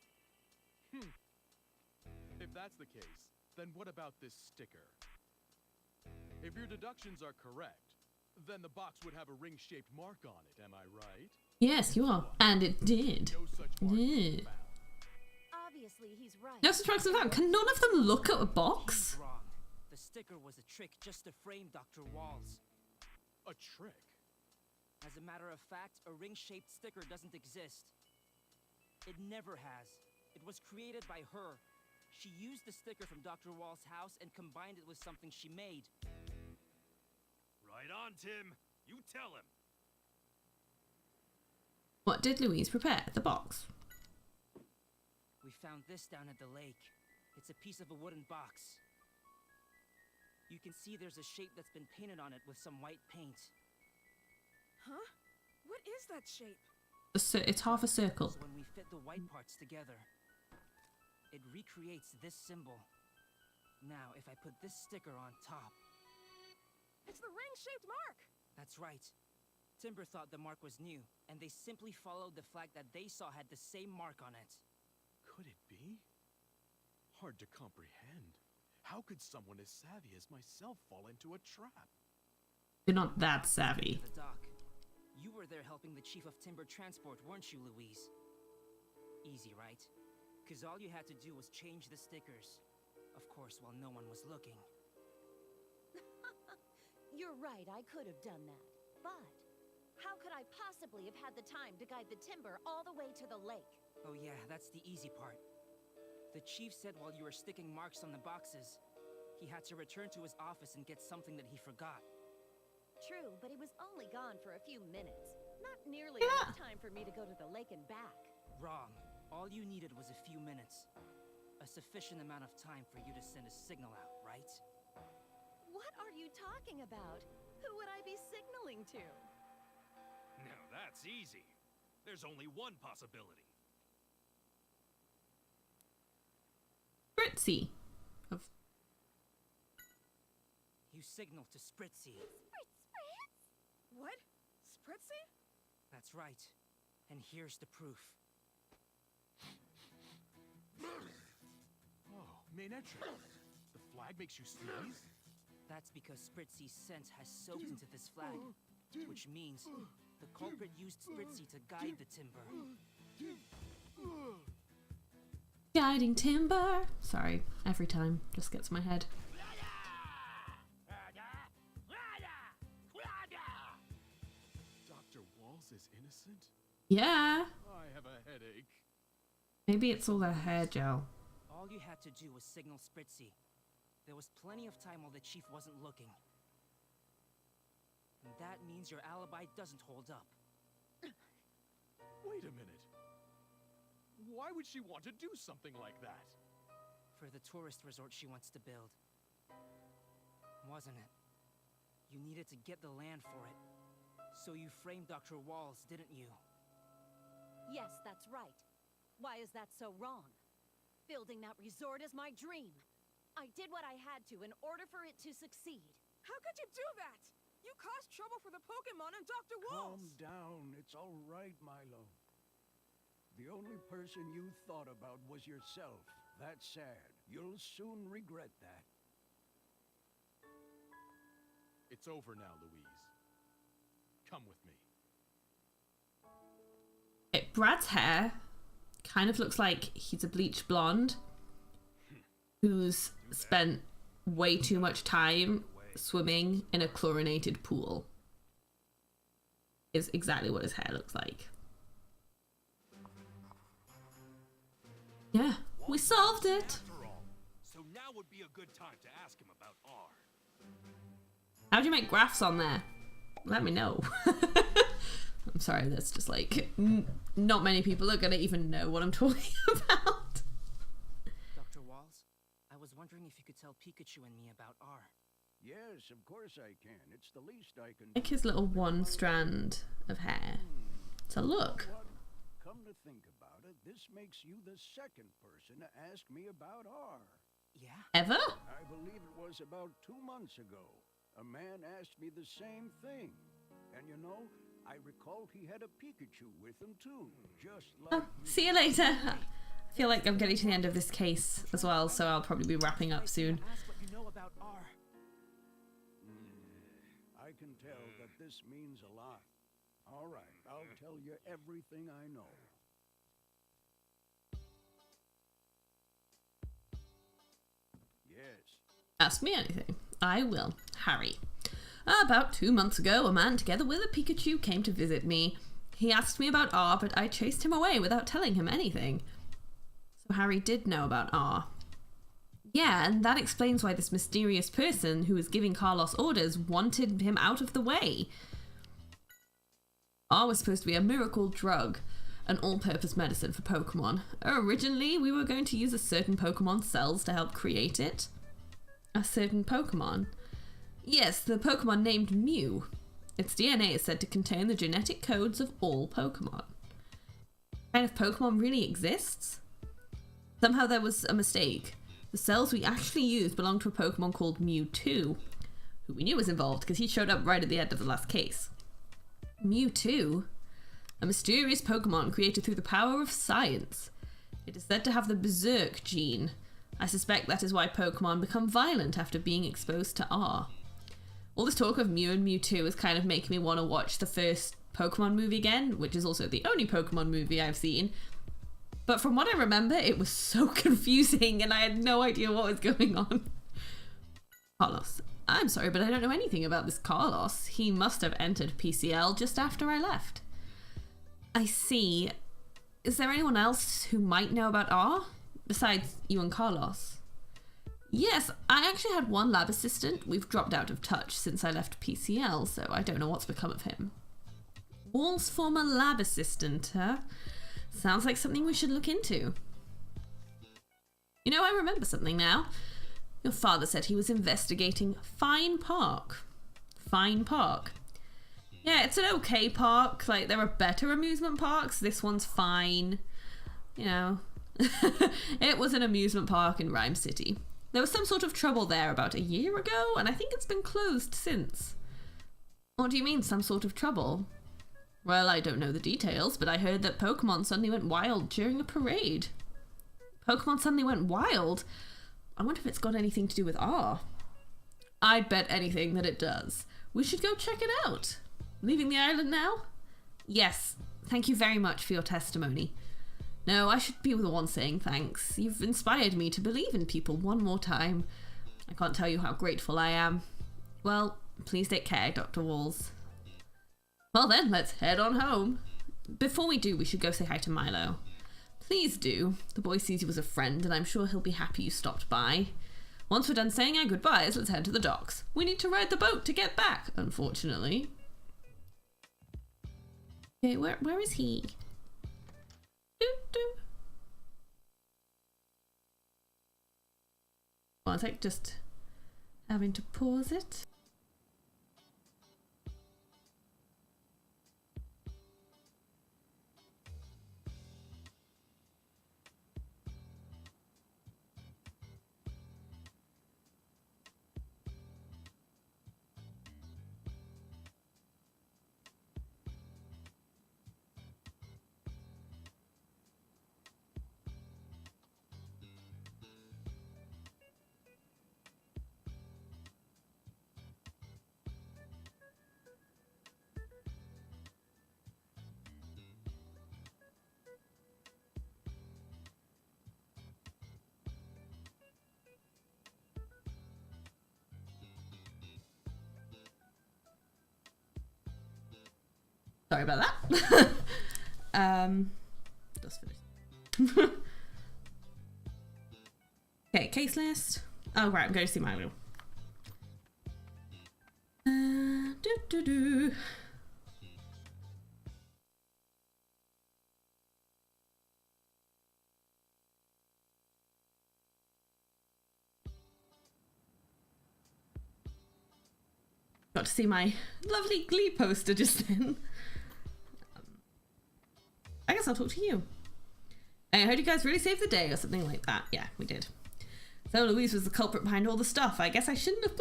If that's the case, then what about this sticker? If your deductions are correct, then the box would have a ring-shaped mark on it, am I right? Yes, you are. And it did. No such mark was found. Obviously, he's right. No such marks were found. Can none of them look at a box? He's wrong. The sticker was a trick just to frame Dr. Walls. A trick? As a matter of fact, a ring-shaped sticker doesn't exist. It never has. It was created by her. She used the sticker from Dr. Wall's house and combined it with something she made. Right on, Tim. You tell him. What did Louise prepare? The box. We found this down at the lake. It's a piece of a wooden box. You can see there's a shape that's been painted on it with some white paint. Huh? What is that shape? It's half a circle. So when we fit the white parts together, it recreates this symbol. Now, if I put this sticker on top... It's the ring-shaped mark! That's right. Timber thought the mark was new, and they simply followed the flag that they saw had the same mark on it. Could it be? Hard to comprehend. How could someone as savvy as myself fall into a trap? You're not that savvy. The dock. You were there helping the chief of Timber Transport, weren't you, Louise? Easy, right? Because all you had to do was change the stickers. Of course, while no one was looking. You're right, I could have done that. But how could I possibly have had the time to guide the timber all the way to the lake? Oh yeah, that's the easy part. The chief said while you were sticking marks on the boxes, he had to return to his office and get something that he forgot. True, but he was only gone for a few minutes. Not nearly enough time for me to go to the lake and back. Wrong. All you needed was a few minutes. A sufficient amount of time for you to send a signal out, right? What are you talking about? Who would I be signaling to? Now that's easy. There's only one possibility. Spritzy. Of You signaled to Spritzy. What? Spritzy? That's right. And here's the proof. Oh, main entrance. The flag makes you sneeze? That's because Spritzy's scent has soaked into this flag, which means the culprit used Spritzy to guide the timber. guiding timber. Sorry, every time. Just gets my head. Dr. Walls is innocent? Yeah. I have a headache. Maybe it's all the hair gel. All you had to do was signal Spritzy. There was plenty of time while the chief wasn't looking. And that means your alibi doesn't hold up. Wait a minute. Why would she want to do something like that? For the tourist resort she wants to build. Wasn't it? You needed to get the land for it. So you framed Dr. Walls, didn't you? Yes, that's right. Why is that so wrong? Building that resort is my dream. I did what I had to in order for it to succeed. How could you do that? You caused trouble for the Pokemon and Dr. Walls! Calm down. It's all right, Milo. The only person you thought about was yourself. That's sad. You'll soon regret that. It's over now, Louise. Come with me. Brad's hair kind of looks like he's a bleached blonde who's spent way too much time swimming in a chlorinated pool. Is exactly what his hair looks like. Yeah, we solved it. After all, so now would be a good time to ask him about R. How do you make graphs on there? Let me know. I'm sorry, that's just like not many people are gonna even know what I'm talking about. Dr. Walls, I was wondering if you could tell Pikachu and me about R. Yes, of course I can. It's the least I can Like his little one strand of hair. It's a look. What? Come to think about it, this makes you the second person to ask me about R. Yeah? Ever? I believe it was about 2 months ago. A man asked me the same thing. And you know, I recall he had a Pikachu with him too. Just like Oh, see you later. I feel like I'm getting to the end of this case as well, so I'll probably be wrapping up soon. Ask what you know about R. I can tell that this means a lot. All right, I'll tell you everything I know. Yes. Ask me anything. I will. Harry. About 2 months ago, a man together with a Pikachu came to visit me. He asked me about R, but I chased him away without telling him anything. So Harry did know about R. Yeah, and that explains why this mysterious person who was giving Carlos orders wanted him out of the way. R was supposed to be a miracle drug, an all-purpose medicine for Pokemon. Originally, we were going to use a certain Pokemon cells to help create it. A certain Pokemon? Yes, the Pokemon named Mew. Its DNA is said to contain the genetic codes of all Pokemon. What kind of Pokemon really exists? Somehow there was a mistake. The cells we actually used belonged to a Pokemon called Mewtwo, who we knew was involved because he showed up right at the end of the last case. Mewtwo? A mysterious Pokemon created through the power of science. It is said to have the Berserk gene. I suspect that is why Pokemon become violent after being exposed to R. All this talk of Mew and Mewtwo is kind of making me want to watch the first Pokemon movie again, which is also the only Pokemon movie I've seen. But from what I remember, it was so confusing and I had no idea what was going on. Carlos. I'm sorry, but I don't know anything about this Carlos. He must have entered PCL just after I left. I see. Is there anyone else who might know about R? Besides you and Carlos? Yes, I actually had one lab assistant. We've dropped out of touch since I left PCL, so I don't know what's become of him. Wall's former lab assistant, huh? Sounds like something we should look into. You know, I remember something now. Your father said he was investigating Fine Park. Fine Park. Yeah, it's an okay park. Like, there are better amusement parks. This one's fine. You know. It was an amusement park in Rhyme City. There was some sort of trouble there about a year ago, and I think it's been closed since. What do you mean, some sort of trouble? Well, I don't know the details, but I heard that Pokemon suddenly went wild during a parade. Pokemon suddenly went wild? I wonder if it's got anything to do with R. I'd bet anything that it does. We should go check it out. Leaving the island now? Yes. Thank you very much for your testimony. No, I should be the one saying thanks. You've inspired me to believe in people one more time. I can't tell you how grateful I am. Well, please take care, Dr. Walls. Well then, let's head on home. Before we do, we should go say hi to Milo. Please do. The boy sees you as a friend, and I'm sure he'll be happy you stopped by. Once we're done saying our goodbyes, let's head to the docks. We need to ride the boat to get back, unfortunately. Okay, where is he? One sec, just having to pause it. Sorry about that. Just finished. Okay, case list. Oh right, I'm going to see Milo. Got to see my lovely Glee poster just then. I guess I'll talk to you. I heard you guys really saved the day or something like that. Yeah, we did. So Louise was the culprit behind all the stuff. I guess I shouldn't have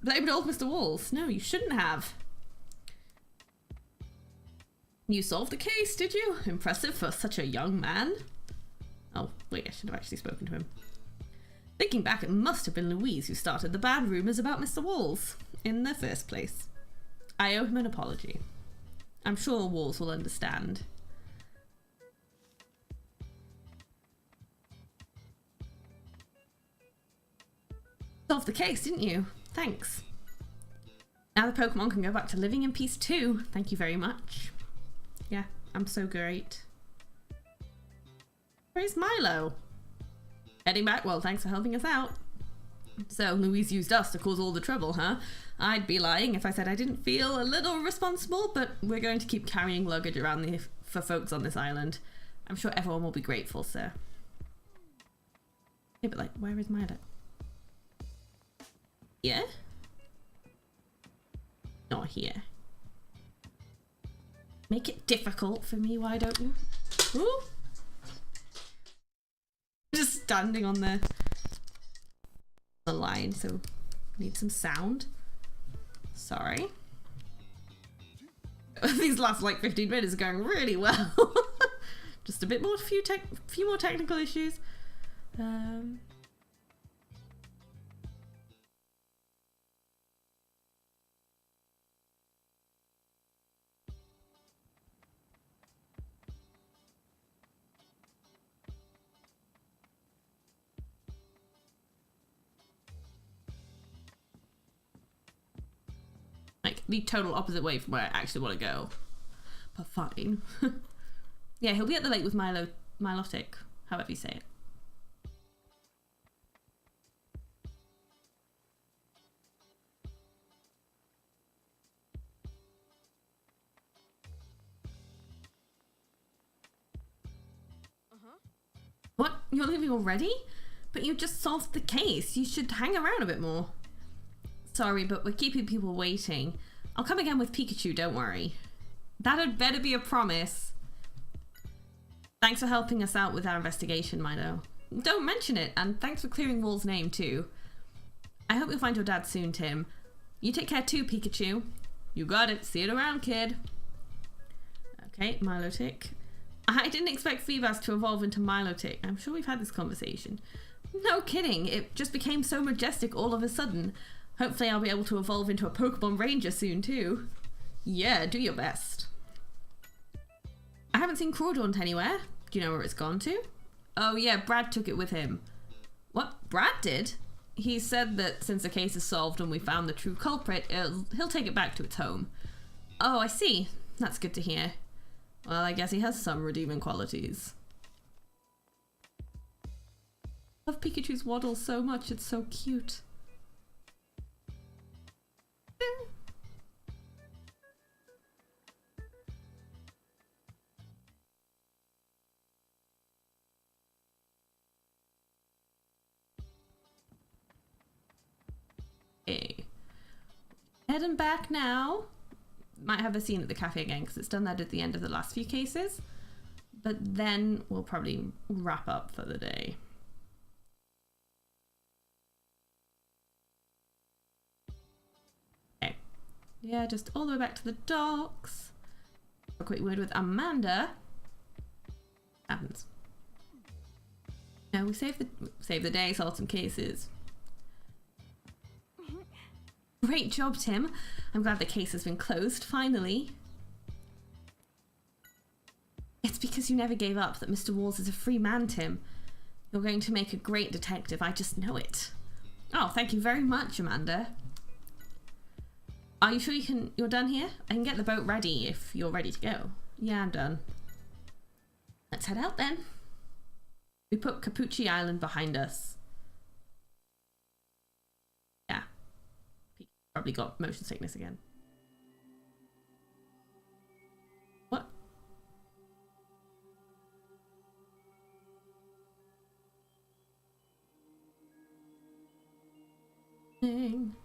blamed old Mr. Walls. No, you shouldn't have. You solved the case, did you? Impressive for such a young man. Oh, wait, I should have actually spoken to him. Thinking back, it must have been Louise who started the bad rumours about Mr. Walls in the first place. I owe him an apology. I'm sure Walls will understand. Solved the case, didn't you? Thanks. Now the Pokemon can go back to living in peace too. Thank you very much. Yeah, I'm so great. Where's Milo? Heading back? Well, thanks for helping us out. So, Louise used us to cause all the trouble, huh? I'd be lying if I said I didn't feel a little responsible, but we're going to keep carrying luggage around for folks on this island. I'm sure everyone will be grateful, sir. Yeah, but like, where is Milo? Here? Not here. Make it difficult for me, why don't you? Ooh. Just standing on the line, so need some sound. Sorry. These last like 15 minutes are going really well. Just a bit more, few more technical issues. Like the total opposite way from where I actually want to go. But fine. Yeah, he'll be at the lake with Milotic, however you say it. What? You're leaving already? But you just solved the case. You should hang around a bit more. Sorry, but we're keeping people waiting. I'll come again with Pikachu, don't worry. That had better be a promise. Thanks for helping us out with our investigation, Milo. Don't mention it, and thanks for clearing Wall's name too. I hope you'll find your dad soon, Tim. You take care too, Pikachu. You got it. See you around, kid. Okay, Milotic. I didn't expect Feebas to evolve into Milotic. I'm sure we've had this conversation. No kidding, it just became so majestic all of a sudden. Hopefully I'll be able to evolve into a Pokemon Ranger soon too. Yeah, do your best. I haven't seen Crawdaunt anywhere. Do you know where it's gone to? Oh yeah, Brad took it with him. What? Brad did? He said that since the case is solved and we found the true culprit, he'll take it back to its home. Oh, I see. That's good to hear. Well, I guess he has some redeeming qualities. I love Pikachu's waddle so much, it's so cute. Okay. Heading back now. Might have a scene at the cafe again because it's done that at the end of the last few cases. But then we'll probably wrap up for the day. Okay. Yeah, just all the way back to the docks. A quick word with Amanda. Happens. No, we save the day, solve some cases. Great job, Tim. I'm glad the case has been closed, finally. It's because you never gave up that Mr. Walls is a free man, Tim. You're going to make a great detective, I just know it. Oh, thank you very much, Amanda. Are you sure you're done here? I can get the boat ready if you're ready to go. Yeah, I'm done. Let's head out then. We put Capucci Island behind us. Yeah. Probably got motion sickness again. What? Dang.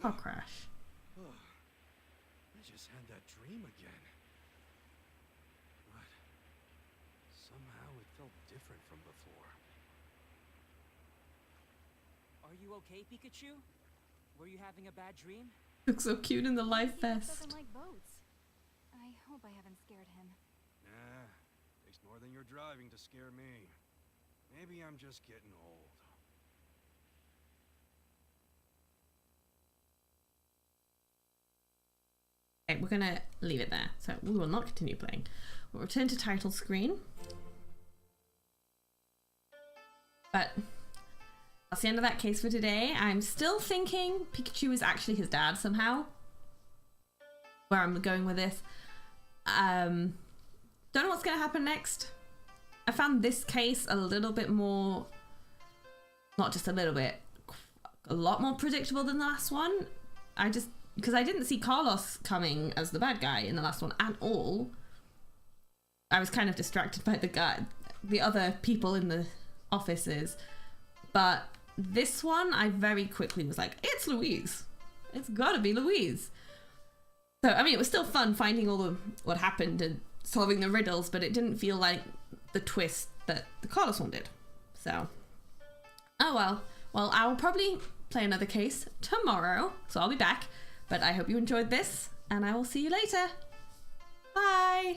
I'll crash. I just had that dream again. But somehow it felt different from before. Are you okay, Pikachu? Were you having a bad dream? Looks so cute in the life He vest. doesn't like boats. I hope I haven't scared him. Nah, takes more than your driving to scare me. Maybe I'm just getting old. Okay, we're gonna leave it there. So we will not continue playing. We'll return to title screen. But that's the end of that case for today. I'm still thinking Pikachu is actually his dad somehow. Where I'm going with this. Don't know what's gonna happen next. I found this case a little bit more, not just a little bit, a lot more predictable than the last one. Because I didn't see Carlos coming as the bad guy in the last one at all. I was kind of distracted by the other people in the offices. But this one, I very quickly was like, it's Louise. It's gotta be Louise. So, I mean, it was still fun finding what happened and solving the riddles, but it didn't feel like the twist that the Carlos one did. So, oh well. Well, I will probably play another case tomorrow, so I'll be back. But I hope you enjoyed this, and I will see you later. Bye!